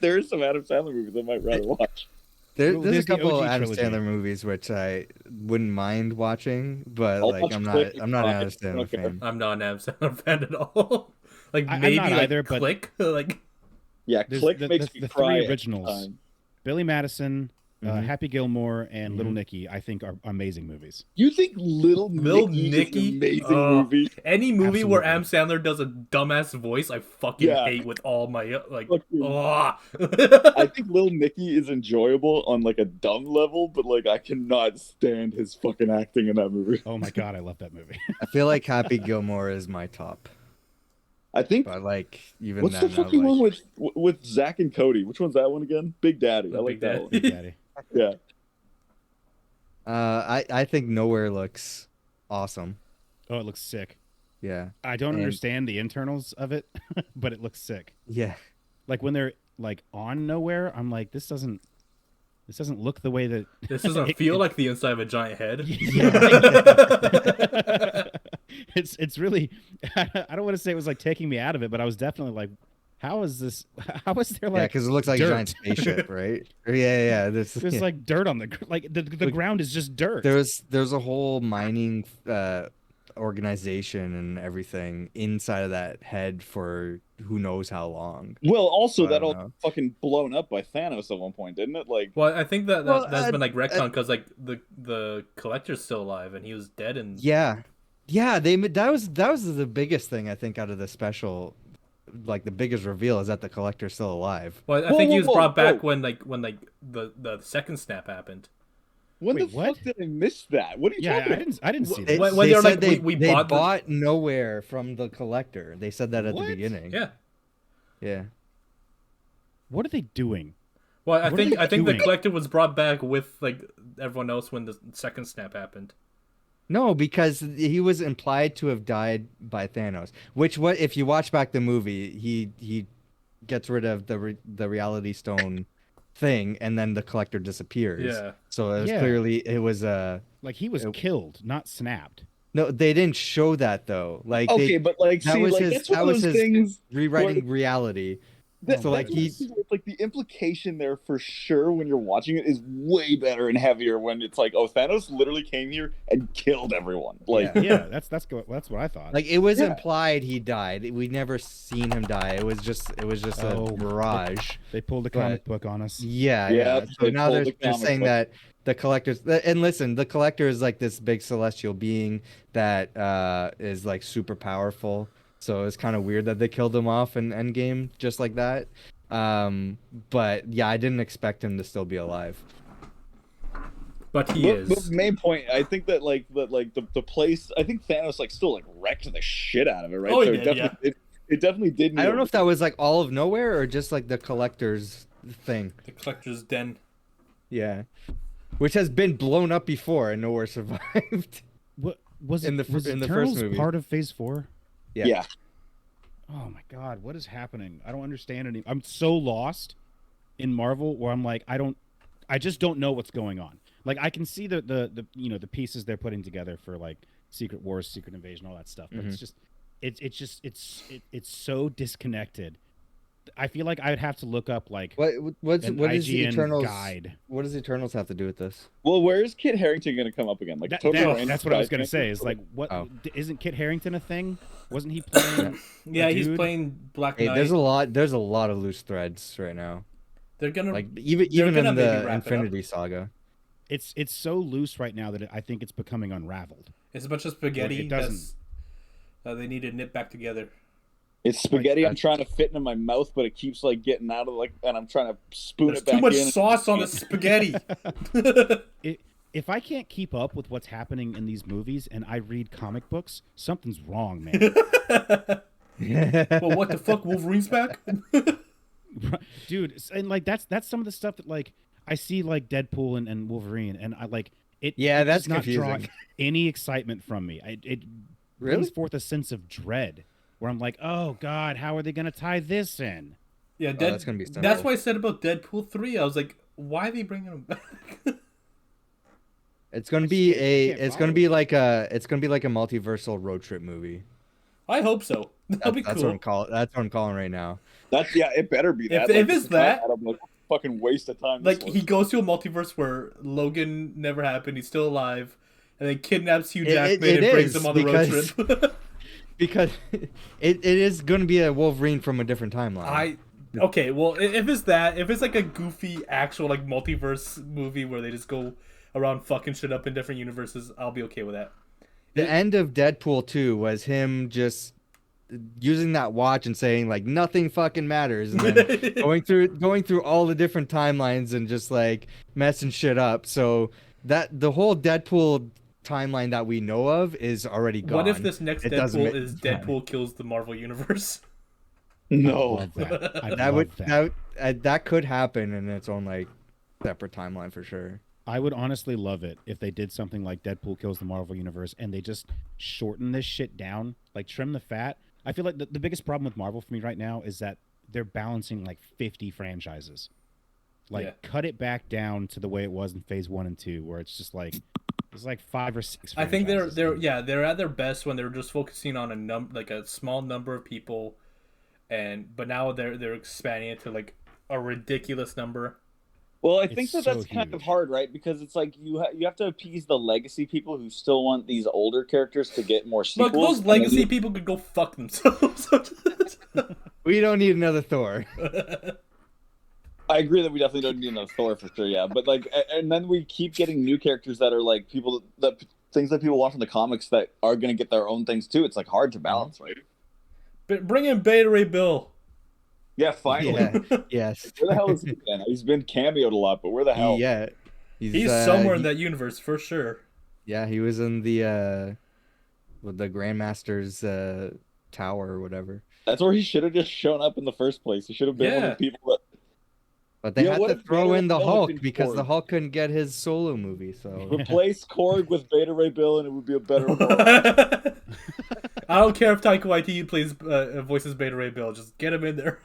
[SPEAKER 4] There is some Adam Sandler movies I might rather watch.
[SPEAKER 5] there's a
[SPEAKER 1] there's the
[SPEAKER 5] couple
[SPEAKER 1] OG
[SPEAKER 5] Adam
[SPEAKER 1] trilogy.
[SPEAKER 5] Sandler movies which I wouldn't mind watching, but
[SPEAKER 4] I'll
[SPEAKER 5] like
[SPEAKER 4] watch
[SPEAKER 5] I'm
[SPEAKER 4] Click
[SPEAKER 5] not an Adam
[SPEAKER 4] if I
[SPEAKER 5] Sandler
[SPEAKER 4] care.
[SPEAKER 5] fan.
[SPEAKER 3] I'm not an Adam Sandler fan at all. Like
[SPEAKER 1] I'm
[SPEAKER 3] maybe
[SPEAKER 1] not
[SPEAKER 3] like
[SPEAKER 1] either, but-
[SPEAKER 3] Click, like
[SPEAKER 4] Yeah,
[SPEAKER 1] There's
[SPEAKER 4] Click
[SPEAKER 1] the-
[SPEAKER 4] makes
[SPEAKER 1] the-
[SPEAKER 4] me
[SPEAKER 1] the
[SPEAKER 4] cry.
[SPEAKER 1] three
[SPEAKER 4] every
[SPEAKER 1] originals.
[SPEAKER 4] time.
[SPEAKER 1] Billy Madison,
[SPEAKER 5] Mhm.
[SPEAKER 1] Happy Gilmore, and Little Nicky, I think are amazing movies.
[SPEAKER 4] You think Little Nicky is an amazing movie?
[SPEAKER 3] any movie where Adam
[SPEAKER 1] Absolutely.
[SPEAKER 3] Sandler does a dumbass voice, I fucking
[SPEAKER 4] Yeah.
[SPEAKER 3] hate with all my like.
[SPEAKER 4] Fucking-
[SPEAKER 3] Oh.
[SPEAKER 4] I think Little Nicky is enjoyable on like a dumb level, but like I cannot stand his fucking acting in that movie.
[SPEAKER 1] Oh my god, I love that movie.
[SPEAKER 5] I feel like Happy Gilmore is my top,
[SPEAKER 4] I think.
[SPEAKER 5] but like even
[SPEAKER 4] What's
[SPEAKER 5] that,
[SPEAKER 4] the fucking one with Zach and Cody? Which one's that one again? Big Daddy. I like
[SPEAKER 3] Big
[SPEAKER 4] that
[SPEAKER 3] Daddy.
[SPEAKER 4] one.
[SPEAKER 1] Big Daddy.
[SPEAKER 4] Yeah.
[SPEAKER 5] I think Nowhere looks awesome.
[SPEAKER 1] Oh, it looks sick.
[SPEAKER 5] Yeah.
[SPEAKER 1] I don't
[SPEAKER 5] And-
[SPEAKER 1] understand the internals of it, but it looks sick.
[SPEAKER 5] Yeah.
[SPEAKER 1] Like when they're like on Nowhere, I'm like, this doesn't look the way that
[SPEAKER 3] This doesn't feel like the inside of a giant head.
[SPEAKER 1] it's really I don't want to say it was like taking me out of it, but I was definitely like, how is this? How is there
[SPEAKER 5] Yeah,
[SPEAKER 1] like
[SPEAKER 5] because it looks like
[SPEAKER 1] dirt?
[SPEAKER 5] a giant spaceship, right? Yeah.
[SPEAKER 1] There's like dirt on the like the
[SPEAKER 5] Like,
[SPEAKER 1] ground is just dirt.
[SPEAKER 5] there's a whole mining organization and everything inside of that head for who knows how long.
[SPEAKER 4] Well, also
[SPEAKER 5] I
[SPEAKER 4] that
[SPEAKER 5] don't
[SPEAKER 4] all
[SPEAKER 5] know.
[SPEAKER 4] fucking blown up by Thanos at one point, didn't it? Like,
[SPEAKER 3] Well, I think that
[SPEAKER 5] Well,
[SPEAKER 3] that's been like retcon because like the collector's still alive and he was dead and
[SPEAKER 5] Yeah, that was the biggest thing I think out of the special, like the biggest reveal is that the collector's still alive.
[SPEAKER 3] well, I
[SPEAKER 4] Whoa,
[SPEAKER 3] think he
[SPEAKER 4] whoa,
[SPEAKER 3] was
[SPEAKER 4] whoa,
[SPEAKER 3] brought back
[SPEAKER 4] whoa.
[SPEAKER 3] when the second snap happened.
[SPEAKER 4] when
[SPEAKER 1] Wait,
[SPEAKER 4] the
[SPEAKER 1] what?
[SPEAKER 4] fuck did I miss that? What are you
[SPEAKER 1] Yeah,
[SPEAKER 4] talking
[SPEAKER 1] I
[SPEAKER 4] about?
[SPEAKER 1] didn't see
[SPEAKER 5] They,
[SPEAKER 1] that.
[SPEAKER 3] When
[SPEAKER 5] they
[SPEAKER 3] they're
[SPEAKER 5] said
[SPEAKER 3] like,
[SPEAKER 5] they
[SPEAKER 3] we bought
[SPEAKER 5] bought,
[SPEAKER 3] the-
[SPEAKER 5] Nowhere from the collector. They said that at the
[SPEAKER 1] What?
[SPEAKER 5] beginning.
[SPEAKER 3] Yeah.
[SPEAKER 5] Yeah.
[SPEAKER 1] What are they doing?
[SPEAKER 3] Well, I
[SPEAKER 1] What are
[SPEAKER 3] think
[SPEAKER 1] they
[SPEAKER 3] the
[SPEAKER 1] doing?
[SPEAKER 3] collector was brought back with like everyone else when the second snap happened.
[SPEAKER 5] No, because he was implied to have died by Thanos. Which, what if you watch back the movie, he gets rid of the Reality Stone thing, and then the collector disappears.
[SPEAKER 3] Yeah.
[SPEAKER 5] So it was
[SPEAKER 1] Yeah.
[SPEAKER 5] clearly it was
[SPEAKER 1] Like he was killed, not snapped.
[SPEAKER 5] no, they didn't show that though. Like
[SPEAKER 4] Okay,
[SPEAKER 5] they
[SPEAKER 4] but like,
[SPEAKER 5] that
[SPEAKER 4] see,
[SPEAKER 5] was
[SPEAKER 4] like
[SPEAKER 5] his-
[SPEAKER 4] that's one
[SPEAKER 5] that
[SPEAKER 4] of
[SPEAKER 5] was
[SPEAKER 4] those
[SPEAKER 5] his-
[SPEAKER 4] things.
[SPEAKER 5] rewriting reality.
[SPEAKER 4] That,
[SPEAKER 5] So, like,
[SPEAKER 4] that's like the implication there for sure when you're watching it is way better and heavier when it's like, oh, Thanos literally came here and killed everyone. Like,
[SPEAKER 5] Yeah.
[SPEAKER 1] Yeah, that's what I thought.
[SPEAKER 5] Like it was
[SPEAKER 4] Yeah.
[SPEAKER 5] implied he died. We never seen him die. It was just
[SPEAKER 1] Oh,
[SPEAKER 5] a mirage.
[SPEAKER 1] they pulled a comic book on us.
[SPEAKER 5] Yeah,
[SPEAKER 4] Yeah,
[SPEAKER 5] yeah. So
[SPEAKER 4] they
[SPEAKER 5] now
[SPEAKER 4] pulled
[SPEAKER 5] they're,
[SPEAKER 4] the
[SPEAKER 5] they're
[SPEAKER 4] comic
[SPEAKER 5] saying
[SPEAKER 4] book.
[SPEAKER 5] that the collector's and listen, the collector is like this big celestial being that is like super powerful. So it's kind of weird that they killed him off in Endgame just like that. But yeah, I didn't expect him to still be alive.
[SPEAKER 3] But he
[SPEAKER 4] but
[SPEAKER 3] is.
[SPEAKER 4] main point, I think that the place, I think Thanos like still like wrecked the shit out of it, right?
[SPEAKER 3] Oh, he
[SPEAKER 4] so
[SPEAKER 3] did,
[SPEAKER 4] it definitely, it definitely did.
[SPEAKER 5] I
[SPEAKER 4] need
[SPEAKER 5] don't know
[SPEAKER 4] a-
[SPEAKER 5] if that was like all of Nowhere or just like the collector's thing.
[SPEAKER 3] The collector's den.
[SPEAKER 5] Yeah. Which has been blown up before and Nowhere survived.
[SPEAKER 1] What was it?
[SPEAKER 5] In the fir-
[SPEAKER 1] was
[SPEAKER 5] in the
[SPEAKER 1] Eternals
[SPEAKER 5] first movie.
[SPEAKER 1] part of Phase 4?
[SPEAKER 4] Yeah.
[SPEAKER 1] Oh my God, what is happening? I don't understand any. I'm so lost in Marvel where I'm like, I just don't know what's going on. Like I can see the the pieces they're putting together for like Secret Wars, Secret Invasion, all that stuff, but
[SPEAKER 5] Mm-hmm.
[SPEAKER 1] it's so disconnected. I feel like I would have to look up like
[SPEAKER 5] What
[SPEAKER 1] an
[SPEAKER 5] is the
[SPEAKER 1] IGN
[SPEAKER 5] Eternals
[SPEAKER 1] guide.
[SPEAKER 5] What does Eternals have to do with this?
[SPEAKER 4] Well, where is Kit Harington going to come up again? Like
[SPEAKER 1] That's what I was gonna say. Is like, what
[SPEAKER 5] Oh.
[SPEAKER 1] isn't Kit Harington a thing? Wasn't he playing?
[SPEAKER 3] Yeah, he's
[SPEAKER 1] dude?
[SPEAKER 3] playing Black
[SPEAKER 5] Hey,
[SPEAKER 3] Knight.
[SPEAKER 5] there's a lot of loose threads right now.
[SPEAKER 3] They're gonna
[SPEAKER 5] Like even
[SPEAKER 3] gonna
[SPEAKER 5] in
[SPEAKER 3] maybe
[SPEAKER 5] the
[SPEAKER 3] wrap it up.
[SPEAKER 5] Infinity Saga.
[SPEAKER 1] It's so loose right now that I think it's becoming unraveled.
[SPEAKER 3] It's a bunch of spaghetti.
[SPEAKER 1] It doesn't-
[SPEAKER 3] That's they need to knit back together.
[SPEAKER 4] It's spaghetti.
[SPEAKER 5] Like,
[SPEAKER 4] I'm trying to fit into my mouth, but it keeps like getting out of like, and I'm trying to spoon
[SPEAKER 3] There's
[SPEAKER 4] it back
[SPEAKER 3] too much
[SPEAKER 4] in.
[SPEAKER 3] sauce on the spaghetti.
[SPEAKER 1] If I can't keep up with what's happening in these movies and I read comic books, something's wrong, man.
[SPEAKER 3] Well, what the fuck? Wolverine's back?
[SPEAKER 1] Dude, and like that's some of the stuff that like I see like Deadpool and Wolverine, and I like it.
[SPEAKER 5] Yeah,
[SPEAKER 1] it
[SPEAKER 5] that's
[SPEAKER 1] does not draw
[SPEAKER 5] confusing.
[SPEAKER 1] any excitement from me. It
[SPEAKER 5] Really?
[SPEAKER 1] brings forth a sense of dread where I'm like, oh God, how are they gonna tie this in?
[SPEAKER 3] Yeah,
[SPEAKER 5] that's gonna be
[SPEAKER 3] that's
[SPEAKER 5] simple.
[SPEAKER 3] why I said about Deadpool 3. I was like, why are they bringing him back?
[SPEAKER 5] It's gonna be
[SPEAKER 1] can't
[SPEAKER 5] it's
[SPEAKER 1] follow
[SPEAKER 5] gonna be like a multiversal road trip movie.
[SPEAKER 3] I hope so. That'll be
[SPEAKER 5] That's
[SPEAKER 3] cool.
[SPEAKER 5] what I'm calling right now.
[SPEAKER 4] That's it better be that.
[SPEAKER 3] If it's that-
[SPEAKER 4] I'm like, fucking waste of time.
[SPEAKER 3] Like
[SPEAKER 4] this
[SPEAKER 3] he
[SPEAKER 4] was.
[SPEAKER 3] goes to a multiverse where Logan never happened. He's still alive, and then kidnaps Hugh
[SPEAKER 5] It-
[SPEAKER 3] Jackman
[SPEAKER 5] it
[SPEAKER 3] and brings
[SPEAKER 5] is,
[SPEAKER 3] him on the road
[SPEAKER 5] because-
[SPEAKER 3] trip.
[SPEAKER 5] Because it is gonna be a Wolverine from a different timeline.
[SPEAKER 3] Okay, well, if it's that, if it's like a goofy actual like multiverse movie where they just go around fucking shit up in different universes, I'll be okay with that.
[SPEAKER 5] The end of Deadpool 2 was him just using that watch and saying like nothing fucking matters, and then going through all the different timelines and just like messing shit up. So that the whole Deadpool timeline that we know of is already gone.
[SPEAKER 3] What if this next
[SPEAKER 5] It doesn't
[SPEAKER 3] Deadpool
[SPEAKER 5] ma-
[SPEAKER 3] is Deadpool kills the Marvel universe?
[SPEAKER 4] No.
[SPEAKER 1] Love that. I
[SPEAKER 5] that
[SPEAKER 1] love
[SPEAKER 5] would
[SPEAKER 1] that.
[SPEAKER 5] that could happen in its own like separate timeline for sure.
[SPEAKER 1] I would honestly love it if they did something like Deadpool kills the Marvel Universe and they just shorten this shit down, like trim the fat. I feel like the biggest problem with Marvel for me right now is that they're balancing like 50 franchises. Like,
[SPEAKER 3] Yeah.
[SPEAKER 1] cut it back down to the way it was in Phase 1 and 2, where it's just like there's like 5 or 6.
[SPEAKER 3] I think they're
[SPEAKER 1] franchises.
[SPEAKER 3] they're at their best when they're just focusing on a small number of people, but now they're expanding it to like a ridiculous number.
[SPEAKER 4] Well, I
[SPEAKER 1] It's
[SPEAKER 4] think
[SPEAKER 1] so
[SPEAKER 4] that's kind of
[SPEAKER 1] huge.
[SPEAKER 4] hard, right? Because it's like you have to appease the legacy people who still want these older characters to get more
[SPEAKER 3] Look,
[SPEAKER 4] sequels.
[SPEAKER 3] those
[SPEAKER 4] and then
[SPEAKER 3] legacy people could go fuck themselves.
[SPEAKER 5] We don't need another Thor.
[SPEAKER 4] I agree that we definitely don't need another Thor for sure, yeah. But like, and then we keep getting new characters that are like people that things that people watch in the comics that are going to get their own things too. It's like hard to balance, right?
[SPEAKER 3] But bring in Beta Ray Bill.
[SPEAKER 4] Yeah, finally.
[SPEAKER 5] Yeah. Yes.
[SPEAKER 4] Where the hell is he been? He's been cameoed a lot, but where the hell?
[SPEAKER 5] Yeah.
[SPEAKER 3] He's somewhere in that universe for sure.
[SPEAKER 5] Yeah, he was in the with the Grandmaster's tower or whatever.
[SPEAKER 4] That's where he should have just shown up in the first place. He should have been one
[SPEAKER 3] Yeah.
[SPEAKER 4] of the people that.
[SPEAKER 5] But they
[SPEAKER 4] Yeah,
[SPEAKER 5] had
[SPEAKER 4] what
[SPEAKER 5] to
[SPEAKER 4] if
[SPEAKER 5] throw
[SPEAKER 4] Beta
[SPEAKER 5] in the
[SPEAKER 4] Ray Bill had
[SPEAKER 5] Hulk
[SPEAKER 4] been
[SPEAKER 5] because the
[SPEAKER 4] Korg?
[SPEAKER 5] Hulk couldn't get his solo movie. So
[SPEAKER 4] Replace Korg with Beta Ray Bill, and it would be a better world.
[SPEAKER 3] I don't care if Taika Waititi plays voices Beta Ray Bill. Just get him in there.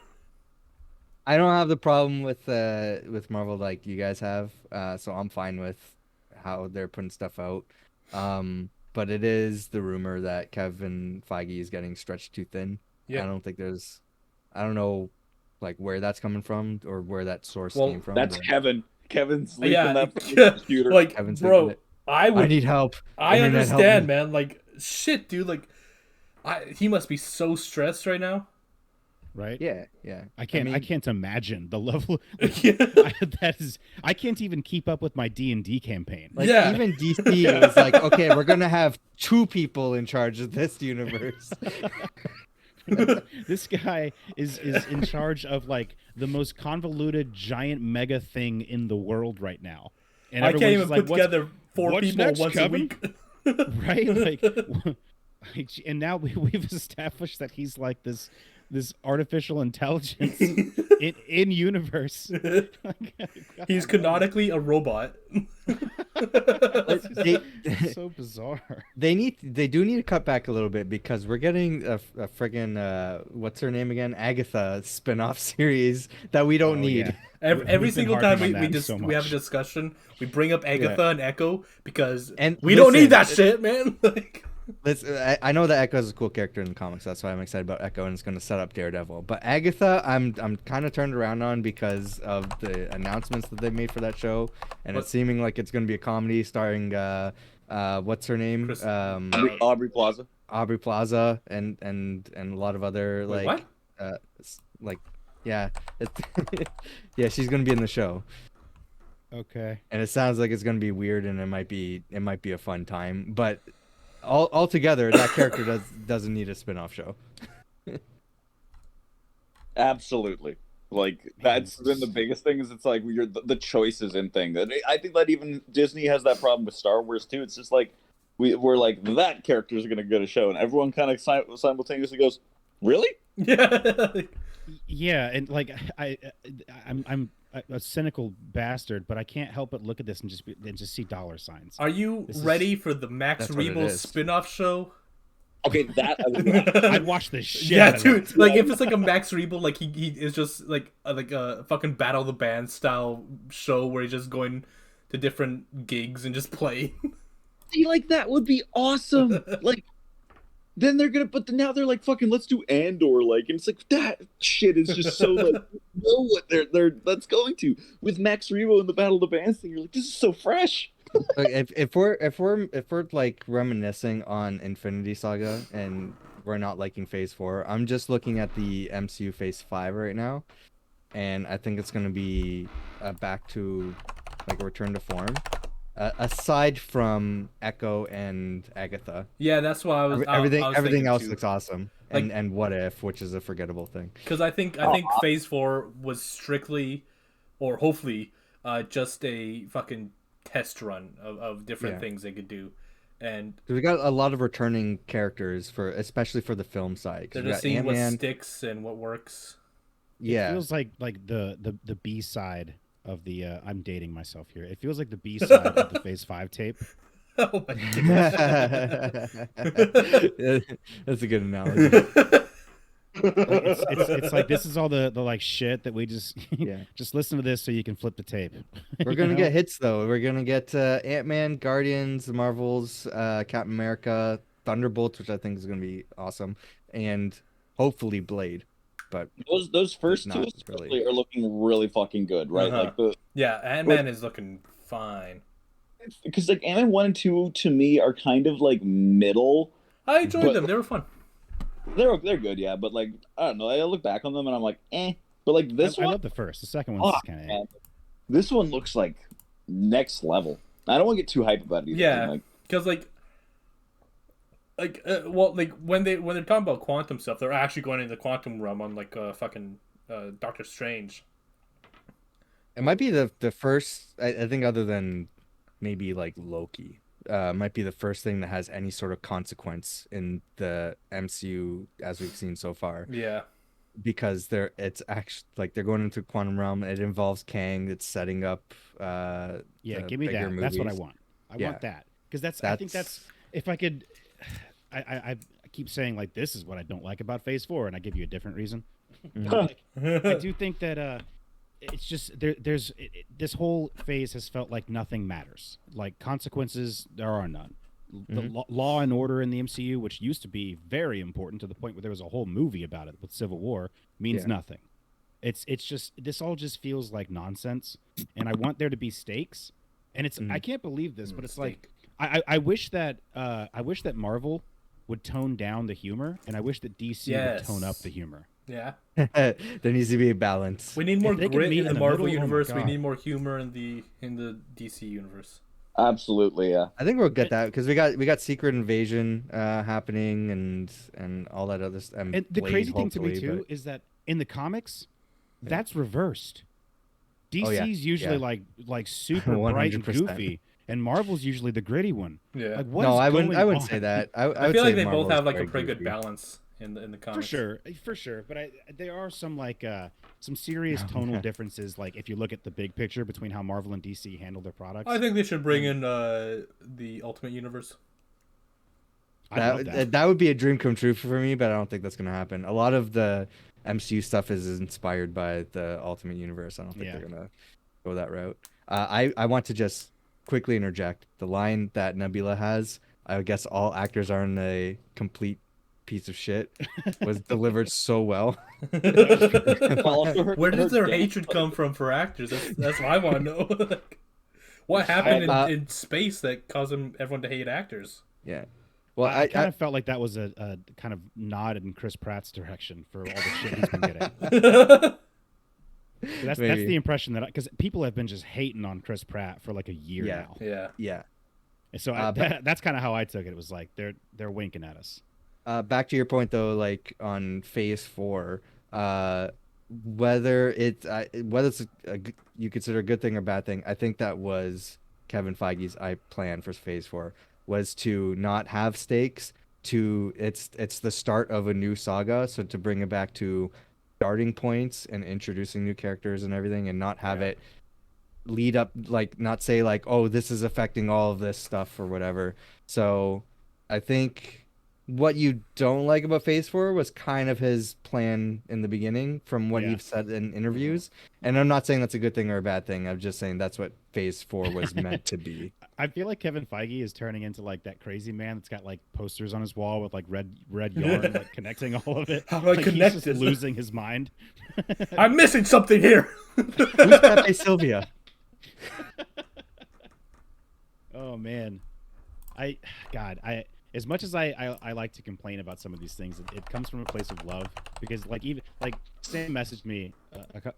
[SPEAKER 5] I don't have the problem with Marvel like you guys have. So I'm fine with how they're putting stuff out. But it is the rumor that Kevin Feige is getting stretched too thin.
[SPEAKER 3] Yeah.
[SPEAKER 5] I don't know like where that's coming from or where that source
[SPEAKER 3] Well,
[SPEAKER 5] came from.
[SPEAKER 4] That's
[SPEAKER 5] but
[SPEAKER 4] Kevin. Kevin's leaking
[SPEAKER 3] Yeah,
[SPEAKER 4] that from the computer.
[SPEAKER 3] like,
[SPEAKER 5] Kevin's
[SPEAKER 3] bro,
[SPEAKER 5] leaking it.
[SPEAKER 3] I would.
[SPEAKER 5] I need help.
[SPEAKER 3] I
[SPEAKER 5] Internet, help
[SPEAKER 3] understand,
[SPEAKER 5] me.
[SPEAKER 3] man. Like, shit, dude. Like, he must be so stressed right now.
[SPEAKER 1] Right?
[SPEAKER 5] Yeah.
[SPEAKER 1] I can't. I
[SPEAKER 5] mean,
[SPEAKER 1] can't imagine the level.
[SPEAKER 3] Yeah.
[SPEAKER 1] I can't even keep up with my D&D campaign.
[SPEAKER 5] Like
[SPEAKER 3] Yeah.
[SPEAKER 5] even DC was like, okay, we're gonna have 2 people in charge of this universe.
[SPEAKER 1] This guy is in charge of like the most convoluted giant mega thing in the world right now. And
[SPEAKER 3] I can't
[SPEAKER 1] everyone's
[SPEAKER 3] even
[SPEAKER 1] just like,
[SPEAKER 3] put together 4
[SPEAKER 1] what's
[SPEAKER 3] people
[SPEAKER 1] next,
[SPEAKER 3] once
[SPEAKER 1] Kevin?"
[SPEAKER 3] a week.
[SPEAKER 1] right? Like, and now we've established that he's like this artificial intelligence in universe.
[SPEAKER 3] He's canonically a robot.
[SPEAKER 1] It's so bizarre.
[SPEAKER 5] They do need to cut back a little bit because we're getting a friggin' what's her name again? Agatha spin-off series that we don't
[SPEAKER 1] Oh,
[SPEAKER 5] need.
[SPEAKER 1] yeah.
[SPEAKER 3] Every
[SPEAKER 1] We've been
[SPEAKER 3] single time
[SPEAKER 1] harping on
[SPEAKER 3] we
[SPEAKER 1] that
[SPEAKER 3] just
[SPEAKER 1] so
[SPEAKER 3] we have a
[SPEAKER 1] much.
[SPEAKER 3] discussion, we bring up Agatha and Echo because
[SPEAKER 5] And
[SPEAKER 3] we don't need
[SPEAKER 5] listen,
[SPEAKER 3] that shit, man. Like,
[SPEAKER 5] I know that Echo is a cool character in the comics. That's why I'm excited about Echo, and it's going to set up Daredevil. But Agatha, I'm kind of turned around on because of the announcements that they made for that show, and
[SPEAKER 3] What-
[SPEAKER 5] it's seeming like it's going to be a comedy starring what's her name?
[SPEAKER 3] Chris-
[SPEAKER 4] Aubrey Plaza.
[SPEAKER 5] Aubrey Plaza and a lot of other
[SPEAKER 3] Wait,
[SPEAKER 5] like
[SPEAKER 3] what?
[SPEAKER 5] like yeah, yeah, she's going to be in the show.
[SPEAKER 1] Okay.
[SPEAKER 5] And it sounds like it's going to be weird, and it might be a fun time, but altogether that character doesn't need a spin-off show.
[SPEAKER 4] Absolutely. Like that's been the biggest thing. Is it's like the choices in thing. I think that even Disney has that problem with Star Wars too. It's just like we're like that character is going to get a show, and everyone kind of simultaneously goes, "Really?"
[SPEAKER 3] Yeah.
[SPEAKER 1] Yeah, and like I'm a cynical bastard, but I can't help but look at this and just see dollar signs.
[SPEAKER 3] Are you
[SPEAKER 1] This is-
[SPEAKER 3] ready for the Max
[SPEAKER 5] That's what it
[SPEAKER 3] Rebo
[SPEAKER 5] is.
[SPEAKER 3] spin-off show?
[SPEAKER 4] Okay, that
[SPEAKER 1] I'd watch this shit.
[SPEAKER 3] Yeah,
[SPEAKER 1] out of
[SPEAKER 3] dude.
[SPEAKER 1] that.
[SPEAKER 3] Like if it's like a Max Rebo, like he is just like a fucking Battle of the Band style show where he's just going to different gigs and just playing.
[SPEAKER 4] see, like that would be awesome. Like then they're gonna, but now they're like, fucking, let's do Andor. Like, and it's like that shit is just so like, you know what they're that's going to with Max Rebo and the Battle of the Bands thing. You're like, this is so fresh.
[SPEAKER 5] Like if we're like reminiscing on Infinity Saga and we're not liking Phase 4, I'm just looking at the MCU Phase 5 right now, and I think it's gonna be back to like a return to form. Aside from Echo and Agatha,
[SPEAKER 3] Yeah, that's why I was
[SPEAKER 5] everything else looks awesome.
[SPEAKER 3] Like-
[SPEAKER 5] And What If, which is a forgettable thing.
[SPEAKER 3] Because I think Phase 4 was strictly, or hopefully, just a fucking test run of different
[SPEAKER 5] Yeah.
[SPEAKER 3] things they could do, and
[SPEAKER 5] 'Cause we got a lot of returning characters especially for the film side. 'Cause
[SPEAKER 3] they're
[SPEAKER 5] we
[SPEAKER 3] just
[SPEAKER 5] got
[SPEAKER 3] seeing what
[SPEAKER 5] Ant-Man.
[SPEAKER 3] sticks and what works.
[SPEAKER 1] It
[SPEAKER 5] Yeah,
[SPEAKER 1] feels like the B side of the. I'm dating myself here. It feels like the B side of the Phase 5 tape.
[SPEAKER 3] Oh my god.
[SPEAKER 5] That's a good analogy.
[SPEAKER 1] It's like this is all the like shit that we just
[SPEAKER 5] Yeah.
[SPEAKER 1] just listen to this so you can flip the tape.
[SPEAKER 5] We're
[SPEAKER 1] You
[SPEAKER 5] gonna
[SPEAKER 1] know?
[SPEAKER 5] get hits though. We're gonna get Ant-Man, Guardians, the Marvels, Captain America, Thunderbolts, which I think is gonna be awesome, and hopefully Blade. But
[SPEAKER 4] Those first
[SPEAKER 5] Not
[SPEAKER 4] two
[SPEAKER 5] really.
[SPEAKER 4] especially are looking really fucking good, right?
[SPEAKER 3] Uh-huh.
[SPEAKER 4] Like
[SPEAKER 3] Yeah, Ant-Man is looking fine.
[SPEAKER 4] because like Ant-Man 1 and 2 to me are kind of like middle.
[SPEAKER 3] I enjoyed
[SPEAKER 4] But-
[SPEAKER 3] them. They were fun.
[SPEAKER 4] They're good, yeah, but like I don't know. I look back on them and I'm like, eh. But like this
[SPEAKER 1] I
[SPEAKER 4] one,
[SPEAKER 1] love the first. The second one's
[SPEAKER 4] oh,
[SPEAKER 1] kind of.
[SPEAKER 4] man. This one looks like next level. I don't want to get too hype about it either.
[SPEAKER 3] Yeah.
[SPEAKER 4] Like,
[SPEAKER 3] Because when they're talking about quantum stuff, they're actually going into the quantum realm on like fucking Doctor Strange.
[SPEAKER 5] it might be the first. I think other than maybe like Loki, might be the first thing that has any sort of consequence in the MCU as we've seen so far.
[SPEAKER 3] Yeah.
[SPEAKER 5] Because it's actually like they're going into quantum realm. It involves Kang. It's setting up.
[SPEAKER 1] Yeah,
[SPEAKER 5] the
[SPEAKER 1] give me
[SPEAKER 5] bigger
[SPEAKER 1] that. That's what I
[SPEAKER 5] movies.
[SPEAKER 1] want. I
[SPEAKER 5] Yeah.
[SPEAKER 1] want that because I think that's if I could. I keep saying like this is what I don't like about Phase 4, and I give you a different reason. Like, I do think that it's just this whole phase has felt like nothing matters. Like consequences, there are none. The law and order in the MCU, which used to be very important to the point where there was a whole movie about it with Civil War, means
[SPEAKER 5] Yeah.
[SPEAKER 1] nothing. It's just this all just feels like nonsense, and I want there to be stakes. And it's I can't believe this, but it's like I wish that Marvel would tone down the humor, and I wish that DC would tone up
[SPEAKER 3] Yes.
[SPEAKER 1] the humor.
[SPEAKER 3] Yeah.
[SPEAKER 5] there needs to be a balance.
[SPEAKER 3] We need more
[SPEAKER 1] they could
[SPEAKER 3] grit
[SPEAKER 1] meet
[SPEAKER 3] in the
[SPEAKER 1] in the
[SPEAKER 3] Marvel
[SPEAKER 1] middle, oh my
[SPEAKER 3] universe. We
[SPEAKER 1] God.
[SPEAKER 3] need more humor in the DC universe.
[SPEAKER 4] absolutely, yeah.
[SPEAKER 5] I think we'll get that because we got Secret Invasion happening and all that other stuff.
[SPEAKER 1] And the crazy thing to me too is that in the comics, that's reversed. DC's
[SPEAKER 5] Oh, yeah.
[SPEAKER 1] usually
[SPEAKER 5] Yeah.
[SPEAKER 1] like super bright and
[SPEAKER 5] 100%.
[SPEAKER 1] goofy, and Marvel's usually the gritty one.
[SPEAKER 3] Yeah.
[SPEAKER 1] Like, what
[SPEAKER 5] No,
[SPEAKER 1] is
[SPEAKER 5] I wouldn't
[SPEAKER 1] going
[SPEAKER 5] say
[SPEAKER 1] on?
[SPEAKER 5] that. I
[SPEAKER 3] I
[SPEAKER 5] would
[SPEAKER 3] feel
[SPEAKER 5] say
[SPEAKER 3] like they
[SPEAKER 5] Marvel
[SPEAKER 3] both
[SPEAKER 5] is
[SPEAKER 3] have like a
[SPEAKER 5] very
[SPEAKER 3] pretty good
[SPEAKER 5] goofy.
[SPEAKER 3] balance in the
[SPEAKER 1] For
[SPEAKER 3] comics.
[SPEAKER 1] sure. But there are some like some serious tonal differences. Like if you look at the big picture between how Marvel and DC handle their products.
[SPEAKER 3] I think they should bring in the Ultimate Universe.
[SPEAKER 1] I love that.
[SPEAKER 5] That would be a dream come true for me, but I don't think that's gonna happen. A lot of the MCU stuff is inspired by the Ultimate Universe. I don't think
[SPEAKER 1] Yeah.
[SPEAKER 5] they're gonna go that route. I want to just quickly interject the line that Nebula has. I guess all actors aren't a complete piece of shit. Was delivered so well.
[SPEAKER 4] Also, her-
[SPEAKER 3] Where
[SPEAKER 4] her
[SPEAKER 3] does their
[SPEAKER 4] dance-
[SPEAKER 3] hatred come from for actors? That's what I want to know. Like, what happened in space that caused everyone to hate actors?
[SPEAKER 5] Yeah. Well,
[SPEAKER 1] I kind of felt like that was a kind of nod in Chris Pratt's direction for all the shit he's been getting. That's
[SPEAKER 5] Maybe.
[SPEAKER 1] the impression that because people have been just hating on Chris Pratt for like a year
[SPEAKER 5] Yeah.
[SPEAKER 1] now.
[SPEAKER 3] Yeah.
[SPEAKER 5] yeah.
[SPEAKER 1] And so that's kind of how I took it. It was like they're winking at us.
[SPEAKER 5] Back to your point though, like on Phase 4, whether it's you consider a good thing or bad thing, I think that was Kevin Feige's plan for Phase 4 was to not have stakes. It's the start of a new saga, so to bring it back to starting points and introducing new characters and everything, and not have it lead up, like not say like, oh, this is affecting all of this stuff or whatever. So I think what you don't like about Phase 4 was kind of his plan in the beginning from what
[SPEAKER 1] Yeah.
[SPEAKER 5] you've said in interviews. And I'm not saying that's a good thing or a bad thing. I'm just saying that's what Phase 4 was meant to be.
[SPEAKER 1] I feel like Kevin Feige is turning into like that crazy man that's got like posters on his wall with like red yarn like connecting all of it.
[SPEAKER 3] How do I
[SPEAKER 1] like,
[SPEAKER 3] connect
[SPEAKER 1] he's
[SPEAKER 3] it?
[SPEAKER 1] just losing his mind.
[SPEAKER 3] I'm missing something here.
[SPEAKER 5] Who's Pepe Sylvia?
[SPEAKER 1] Oh man, God, as much as I like to complain about some of these things, it comes from a place of love because like even like Sam messaged me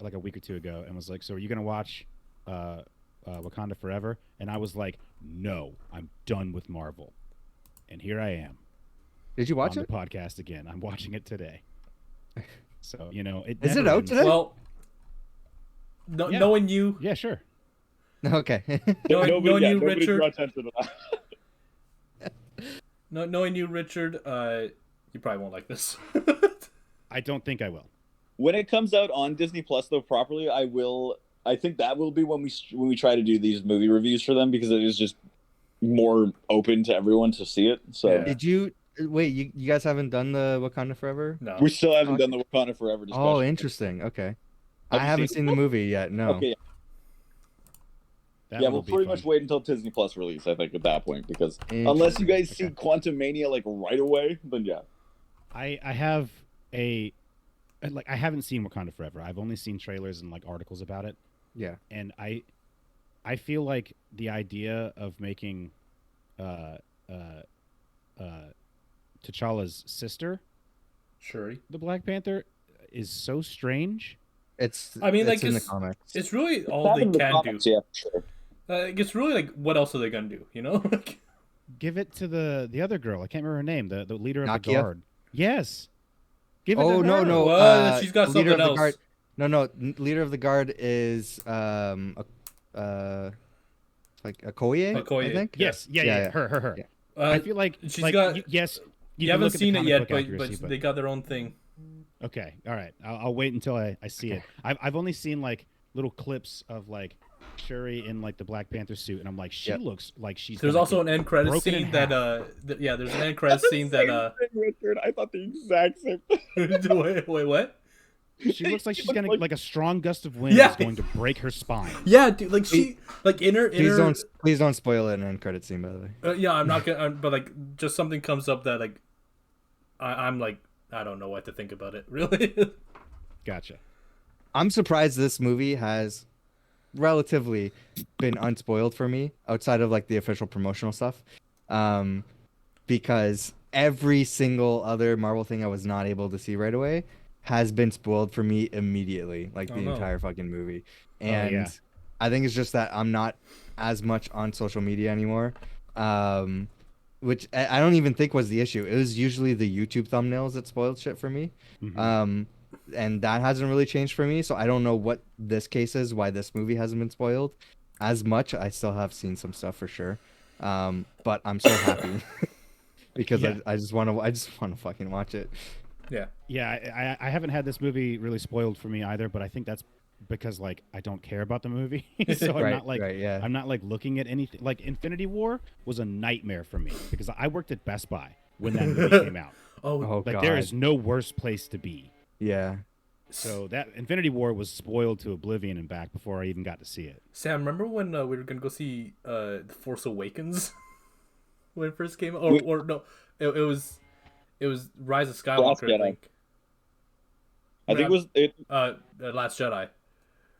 [SPEAKER 1] like a week or two ago and was like, so are you gonna watch Wakanda Forever? And I was like, no, I'm done with Marvel. And here I am.
[SPEAKER 5] Did you watch
[SPEAKER 1] on
[SPEAKER 5] it?
[SPEAKER 1] the podcast again. I'm watching it today. So
[SPEAKER 5] Is it
[SPEAKER 1] never
[SPEAKER 5] out
[SPEAKER 1] ends.
[SPEAKER 5] today?
[SPEAKER 3] Well,
[SPEAKER 1] Yeah.
[SPEAKER 3] knowing you,
[SPEAKER 1] Yeah, sure.
[SPEAKER 5] Okay.
[SPEAKER 3] knowing you,
[SPEAKER 4] nobody
[SPEAKER 3] Richard,
[SPEAKER 4] draw attention to that.
[SPEAKER 3] knowing you, Richard, you probably won't like this.
[SPEAKER 1] I don't think I will.
[SPEAKER 4] When it comes out on Disney Plus, though, properly, I will I think that will be when we try to do these movie reviews for them, because it is just more open to everyone to see it. So
[SPEAKER 3] Yeah.
[SPEAKER 5] Did you wait? You guys haven't done the Wakanda Forever?
[SPEAKER 3] No.
[SPEAKER 4] we still haven't done the Wakanda Forever discussion.
[SPEAKER 5] Oh, interesting. Okay.
[SPEAKER 4] Have
[SPEAKER 5] I
[SPEAKER 4] you
[SPEAKER 5] haven't
[SPEAKER 4] seen
[SPEAKER 5] seen the movie yet. No.
[SPEAKER 4] Okay,
[SPEAKER 1] That
[SPEAKER 4] yeah,
[SPEAKER 1] will
[SPEAKER 4] we'll
[SPEAKER 1] be
[SPEAKER 4] pretty
[SPEAKER 1] fun.
[SPEAKER 4] much wait until Disney Plus release, I think, at that point, because unless you guys see
[SPEAKER 5] Okay.
[SPEAKER 4] Quantum Mania like right away, then yeah.
[SPEAKER 1] I have a like I haven't seen Wakanda Forever. I've only seen trailers and like articles about it,
[SPEAKER 5] Yeah.
[SPEAKER 1] and I feel like the idea of making uh uh T'Challa's sister
[SPEAKER 3] Shuri.
[SPEAKER 1] the Black Panther is so strange.
[SPEAKER 5] It's.
[SPEAKER 3] I mean,
[SPEAKER 5] it's
[SPEAKER 3] like,
[SPEAKER 5] in the
[SPEAKER 3] it's-
[SPEAKER 5] comics.
[SPEAKER 3] It's really all
[SPEAKER 4] That
[SPEAKER 3] they
[SPEAKER 4] in the
[SPEAKER 3] can
[SPEAKER 4] comics,
[SPEAKER 3] do.
[SPEAKER 4] yeah, sure.
[SPEAKER 3] It's really like, what else are they gonna do? You know? Like,
[SPEAKER 1] Give it to the other girl. I can't remember her name. The leader of the
[SPEAKER 5] Nakia?
[SPEAKER 1] guard. Yes. Give it
[SPEAKER 5] Oh
[SPEAKER 1] to
[SPEAKER 5] no
[SPEAKER 1] her.
[SPEAKER 5] no!
[SPEAKER 3] Well, she's got
[SPEAKER 5] leader
[SPEAKER 3] something
[SPEAKER 5] of the
[SPEAKER 3] else.
[SPEAKER 5] guard. No, leader of the guard is like Okoye,
[SPEAKER 3] Okoye.
[SPEAKER 5] I think.
[SPEAKER 1] Yes. Yeah.
[SPEAKER 5] Yeah,
[SPEAKER 1] Yeah.
[SPEAKER 5] yeah.
[SPEAKER 1] Her.
[SPEAKER 5] Yeah.
[SPEAKER 1] I feel like
[SPEAKER 3] she's
[SPEAKER 1] like,
[SPEAKER 3] got.
[SPEAKER 1] yes.
[SPEAKER 3] You
[SPEAKER 1] can
[SPEAKER 3] haven't
[SPEAKER 1] look at the
[SPEAKER 3] seen it
[SPEAKER 1] comic
[SPEAKER 3] yet,
[SPEAKER 1] book
[SPEAKER 3] but
[SPEAKER 1] accuracy,
[SPEAKER 3] they got their own thing.
[SPEAKER 1] Okay, all right. I'll wait until I see it. I've only seen like little clips of like Shuri in like the Black Panther suit, and I'm like, she
[SPEAKER 5] Yep.
[SPEAKER 1] looks like she's.
[SPEAKER 3] There's
[SPEAKER 1] gonna
[SPEAKER 3] also an
[SPEAKER 1] get
[SPEAKER 3] end credit
[SPEAKER 1] broken in
[SPEAKER 3] scene that
[SPEAKER 1] half.
[SPEAKER 3] yeah, there's an end credit scene that
[SPEAKER 4] Same thing, Richard. I thought the exact same thing.
[SPEAKER 3] wait, what?
[SPEAKER 1] She looks like
[SPEAKER 4] She
[SPEAKER 1] she's
[SPEAKER 4] looks
[SPEAKER 1] gonna
[SPEAKER 4] like-
[SPEAKER 1] like a strong gust of wind
[SPEAKER 3] Yeah.
[SPEAKER 1] is going to break her spine.
[SPEAKER 3] Yeah, dude, like she like in her
[SPEAKER 5] Please don't spoil it in an end credit scene, by the way.
[SPEAKER 3] yeah, I'm not gonna but like just something comes up that like I'm like I don't know what to think about it, really.
[SPEAKER 1] Gotcha.
[SPEAKER 5] I'm surprised this movie has relatively been unspoiled for me outside of like the official promotional stuff, because every single other Marvel thing I was not able to see right away has been spoiled for me immediately, like
[SPEAKER 3] Oh,
[SPEAKER 5] the
[SPEAKER 3] no.
[SPEAKER 5] entire fucking movie. And
[SPEAKER 1] yeah.
[SPEAKER 5] I think it's just that I'm not as much on social media anymore, which I don't even think was the issue. It was usually the YouTube thumbnails that spoiled shit for me.
[SPEAKER 1] Mhm.
[SPEAKER 5] And that hasn't really changed for me, so I don't know what this case is, why this movie hasn't been spoiled as much. I still have seen some stuff for sure, but I'm so happy because
[SPEAKER 1] Yeah.
[SPEAKER 5] I just want to fucking watch it.
[SPEAKER 3] Yeah.
[SPEAKER 1] Yeah, I haven't had this movie really spoiled for me either, but I think that's because like I don't care about the movie, so I'm not like
[SPEAKER 5] yeah.
[SPEAKER 1] I'm not like looking at anything. Like Infinity War was a nightmare for me because I worked at Best Buy when that movie came out.
[SPEAKER 3] Oh,
[SPEAKER 5] Oh
[SPEAKER 1] Like
[SPEAKER 5] god.
[SPEAKER 1] there is no worse place to be.
[SPEAKER 5] Yeah.
[SPEAKER 1] So that Infinity War was spoiled to oblivion and back before I even got to see it.
[SPEAKER 3] Sam, remember when we were gonna go see The Force Awakens when it first came out? Or no, it was Rise of
[SPEAKER 4] Last
[SPEAKER 3] Skywalker, I
[SPEAKER 4] Jedi.
[SPEAKER 3] think.
[SPEAKER 4] I think it
[SPEAKER 3] Last Jedi.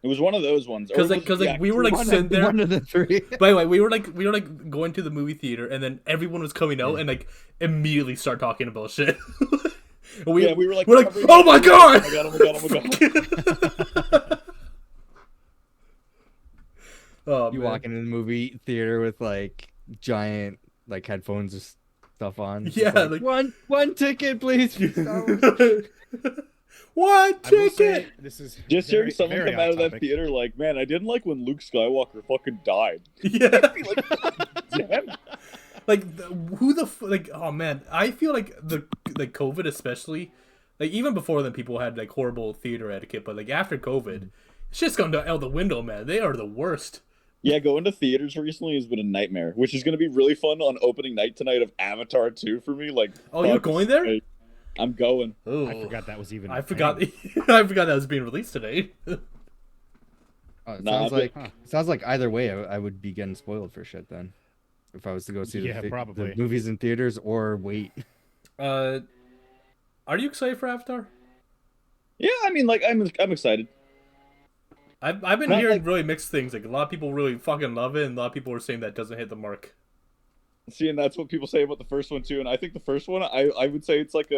[SPEAKER 4] was one of those ones. Or
[SPEAKER 3] Because
[SPEAKER 4] it was- yeah,
[SPEAKER 3] we were like sitting there.
[SPEAKER 5] One of the three.
[SPEAKER 3] By the way, we were like going to the movie theater, and then everyone was coming out and like immediately start talking about shit. And
[SPEAKER 4] yeah, we were like,
[SPEAKER 3] we're like,
[SPEAKER 4] covering
[SPEAKER 3] oh
[SPEAKER 4] it.
[SPEAKER 3] my god!
[SPEAKER 4] Oh my god! Oh my god! Oh my god!
[SPEAKER 3] Oh,
[SPEAKER 5] You
[SPEAKER 3] man.
[SPEAKER 5] walk into the movie theater with like giant like headphones or stuff on. It's
[SPEAKER 3] Yeah,
[SPEAKER 5] like,
[SPEAKER 3] like-
[SPEAKER 5] one ticket, please.
[SPEAKER 3] One
[SPEAKER 1] I will
[SPEAKER 3] ticket.
[SPEAKER 1] say this is
[SPEAKER 4] Just
[SPEAKER 1] very,
[SPEAKER 4] hearing someone
[SPEAKER 1] very
[SPEAKER 4] come out of that
[SPEAKER 1] off-topic.
[SPEAKER 4] theater like, man, I didn't like when Luke Skywalker fucking died.
[SPEAKER 3] Yeah.
[SPEAKER 4] Damn.
[SPEAKER 3] Like like oh man, I feel like the like COVID especially, like even before then people had like horrible theater etiquette, but like after COVID, it's just gone out the window, man. They are the worst.
[SPEAKER 4] Yeah, going to theaters recently has been a nightmare, which is going to be really fun on opening night tonight of Avatar 2 for me. Like,
[SPEAKER 3] Oh, you're
[SPEAKER 4] fuck,
[SPEAKER 3] going there?
[SPEAKER 4] I'm going.
[SPEAKER 3] Oh,
[SPEAKER 1] I forgot that was even.
[SPEAKER 3] I
[SPEAKER 1] a
[SPEAKER 3] forgot.
[SPEAKER 1] thing.
[SPEAKER 3] I forgot that was being released today.
[SPEAKER 5] Oh, it
[SPEAKER 4] Nah,
[SPEAKER 5] sounds
[SPEAKER 4] but-
[SPEAKER 5] like
[SPEAKER 1] Huh.
[SPEAKER 5] sounds like either way, I would be getting spoiled for shit then, if I was to go see
[SPEAKER 1] Yeah,
[SPEAKER 5] the
[SPEAKER 1] probably.
[SPEAKER 5] movies in theaters or wait.
[SPEAKER 3] Are you excited for Avatar?
[SPEAKER 4] Yeah, I mean, like, I'm excited.
[SPEAKER 3] I've been
[SPEAKER 4] Not
[SPEAKER 3] hearing
[SPEAKER 4] like-
[SPEAKER 3] really mixed things. Like a lot of people really fucking love it, and a lot of people are saying that doesn't hit the mark.
[SPEAKER 4] See, and that's what people say about the first one too. And I think the first one, I would say it's like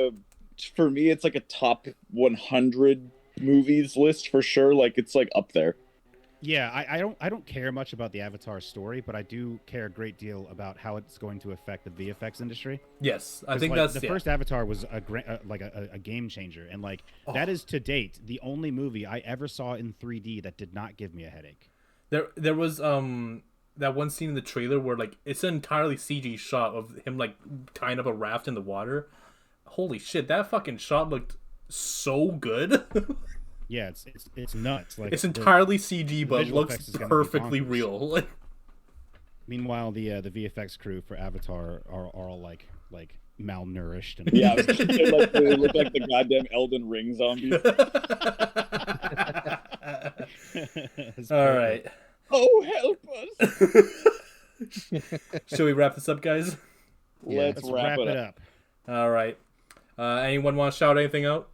[SPEAKER 4] for me, it's like a top 100 movies list for sure. Like, it's like up there.
[SPEAKER 1] Yeah, I don't care much about the Avatar story, but I do care a great deal about how it's going to affect the VFX industry.
[SPEAKER 3] Yes, I
[SPEAKER 1] 'Cause,
[SPEAKER 3] think
[SPEAKER 1] like,
[SPEAKER 3] that's
[SPEAKER 1] the
[SPEAKER 3] yeah.
[SPEAKER 1] first Avatar was a game changer, and like that is to date the only movie I ever saw in 3D that did not give me a headache.
[SPEAKER 3] There was that one scene in the trailer where like it's an entirely CG shot of him like tying up a raft in the water. Holy shit, that fucking shot looked so good.
[SPEAKER 1] Yeah, it's nuts. Like
[SPEAKER 3] It's
[SPEAKER 1] the-
[SPEAKER 3] entirely CG, but
[SPEAKER 1] visual
[SPEAKER 3] looks
[SPEAKER 1] effects is gonna be
[SPEAKER 3] perfectly
[SPEAKER 1] bonkers.
[SPEAKER 3] real. Like,
[SPEAKER 1] Meanwhile, the VFX crew for Avatar are all like malnourished and
[SPEAKER 4] Yeah, I was gonna say, like, they look like the goddamn Elden Ring zombies.
[SPEAKER 1] It's
[SPEAKER 3] All
[SPEAKER 1] perfect.
[SPEAKER 3] right.
[SPEAKER 4] Oh, help us!
[SPEAKER 3] Should we wrap this up, guys?
[SPEAKER 5] Yeah.
[SPEAKER 4] Let's
[SPEAKER 1] Let's
[SPEAKER 4] wrap it up.
[SPEAKER 3] All right. Anyone want to shout anything out?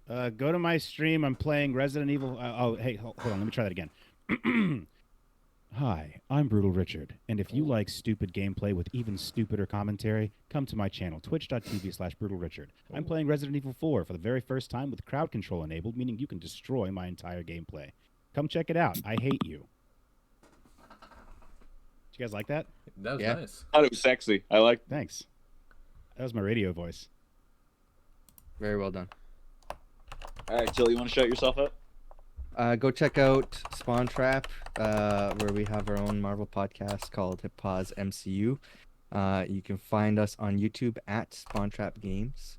[SPEAKER 1] Go to my stream. I'm playing Resident Evil. Hey, hold on. Let me try that again. Hi, I'm Brutal Richard, and if you like stupid gameplay with even stupider commentary, come to my channel, twitch.tv/BrutalRichard. I'm playing Resident Evil 4 for the very first time with crowd control enabled, meaning you can destroy my entire gameplay. Come check it out. I hate you. Did you guys like that?
[SPEAKER 3] That was
[SPEAKER 5] Yeah.
[SPEAKER 3] nice.
[SPEAKER 4] I thought it was sexy. I like.
[SPEAKER 1] Thanks. That was my radio voice.
[SPEAKER 5] Very well done.
[SPEAKER 4] All right, Jill, you want to shout yourself out?
[SPEAKER 5] Go check out Spawn Trap, where we have our own Marvel podcast called Hip Pause MCU. You can find us on YouTube at Spawn Trap Games,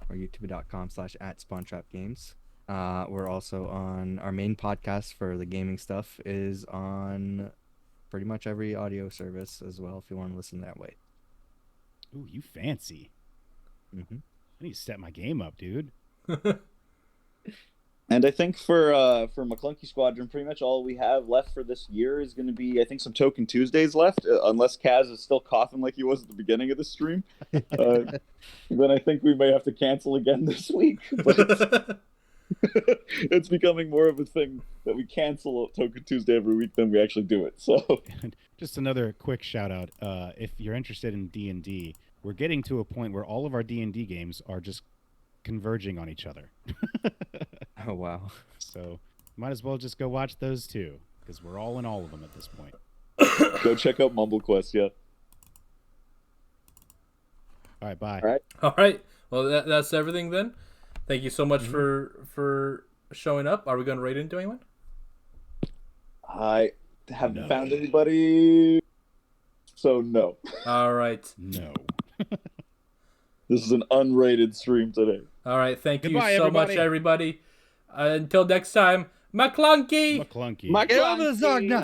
[SPEAKER 5] or youtube.com/@SpawnTrapGames. We're also on our main podcast for the gaming stuff is on pretty much every audio service as well if you want to listen that way.
[SPEAKER 1] Ooh, you fancy.
[SPEAKER 5] Mm-hmm.
[SPEAKER 1] I need to step my game up, dude.
[SPEAKER 4] And I think for McClunky Squadron, pretty much all we have left for this year is going to be, I think, some Token Tuesdays left, unless Kaz is still coughing like he was at the beginning of the stream. Then I think we may have to cancel again this week. But it's becoming more of a thing that we cancel Token Tuesday every week than we actually do it. So
[SPEAKER 1] Just another quick shout out. If you're interested in D&D, we're getting to a point where all of our D&D games are just converging on each other.
[SPEAKER 5] Oh, wow.
[SPEAKER 1] So might as well just go watch those too, because we're all in all of them at this point.
[SPEAKER 4] go check out MumbleQuest. Yeah.
[SPEAKER 1] All right, bye.
[SPEAKER 4] All right.
[SPEAKER 3] All right. Well, that's everything then. Thank you so much for showing up. Are we going to rate into anyone?
[SPEAKER 4] I haven't
[SPEAKER 1] No.
[SPEAKER 4] found anybody. So no.
[SPEAKER 3] All right.
[SPEAKER 1] No.
[SPEAKER 4] This is an unrated stream today.
[SPEAKER 3] All right. Thank
[SPEAKER 1] Goodbye,
[SPEAKER 3] you so much,
[SPEAKER 1] everybody.
[SPEAKER 3] everybody. Until next time, McClunky!
[SPEAKER 1] McClunky.
[SPEAKER 5] Get over the Zogna!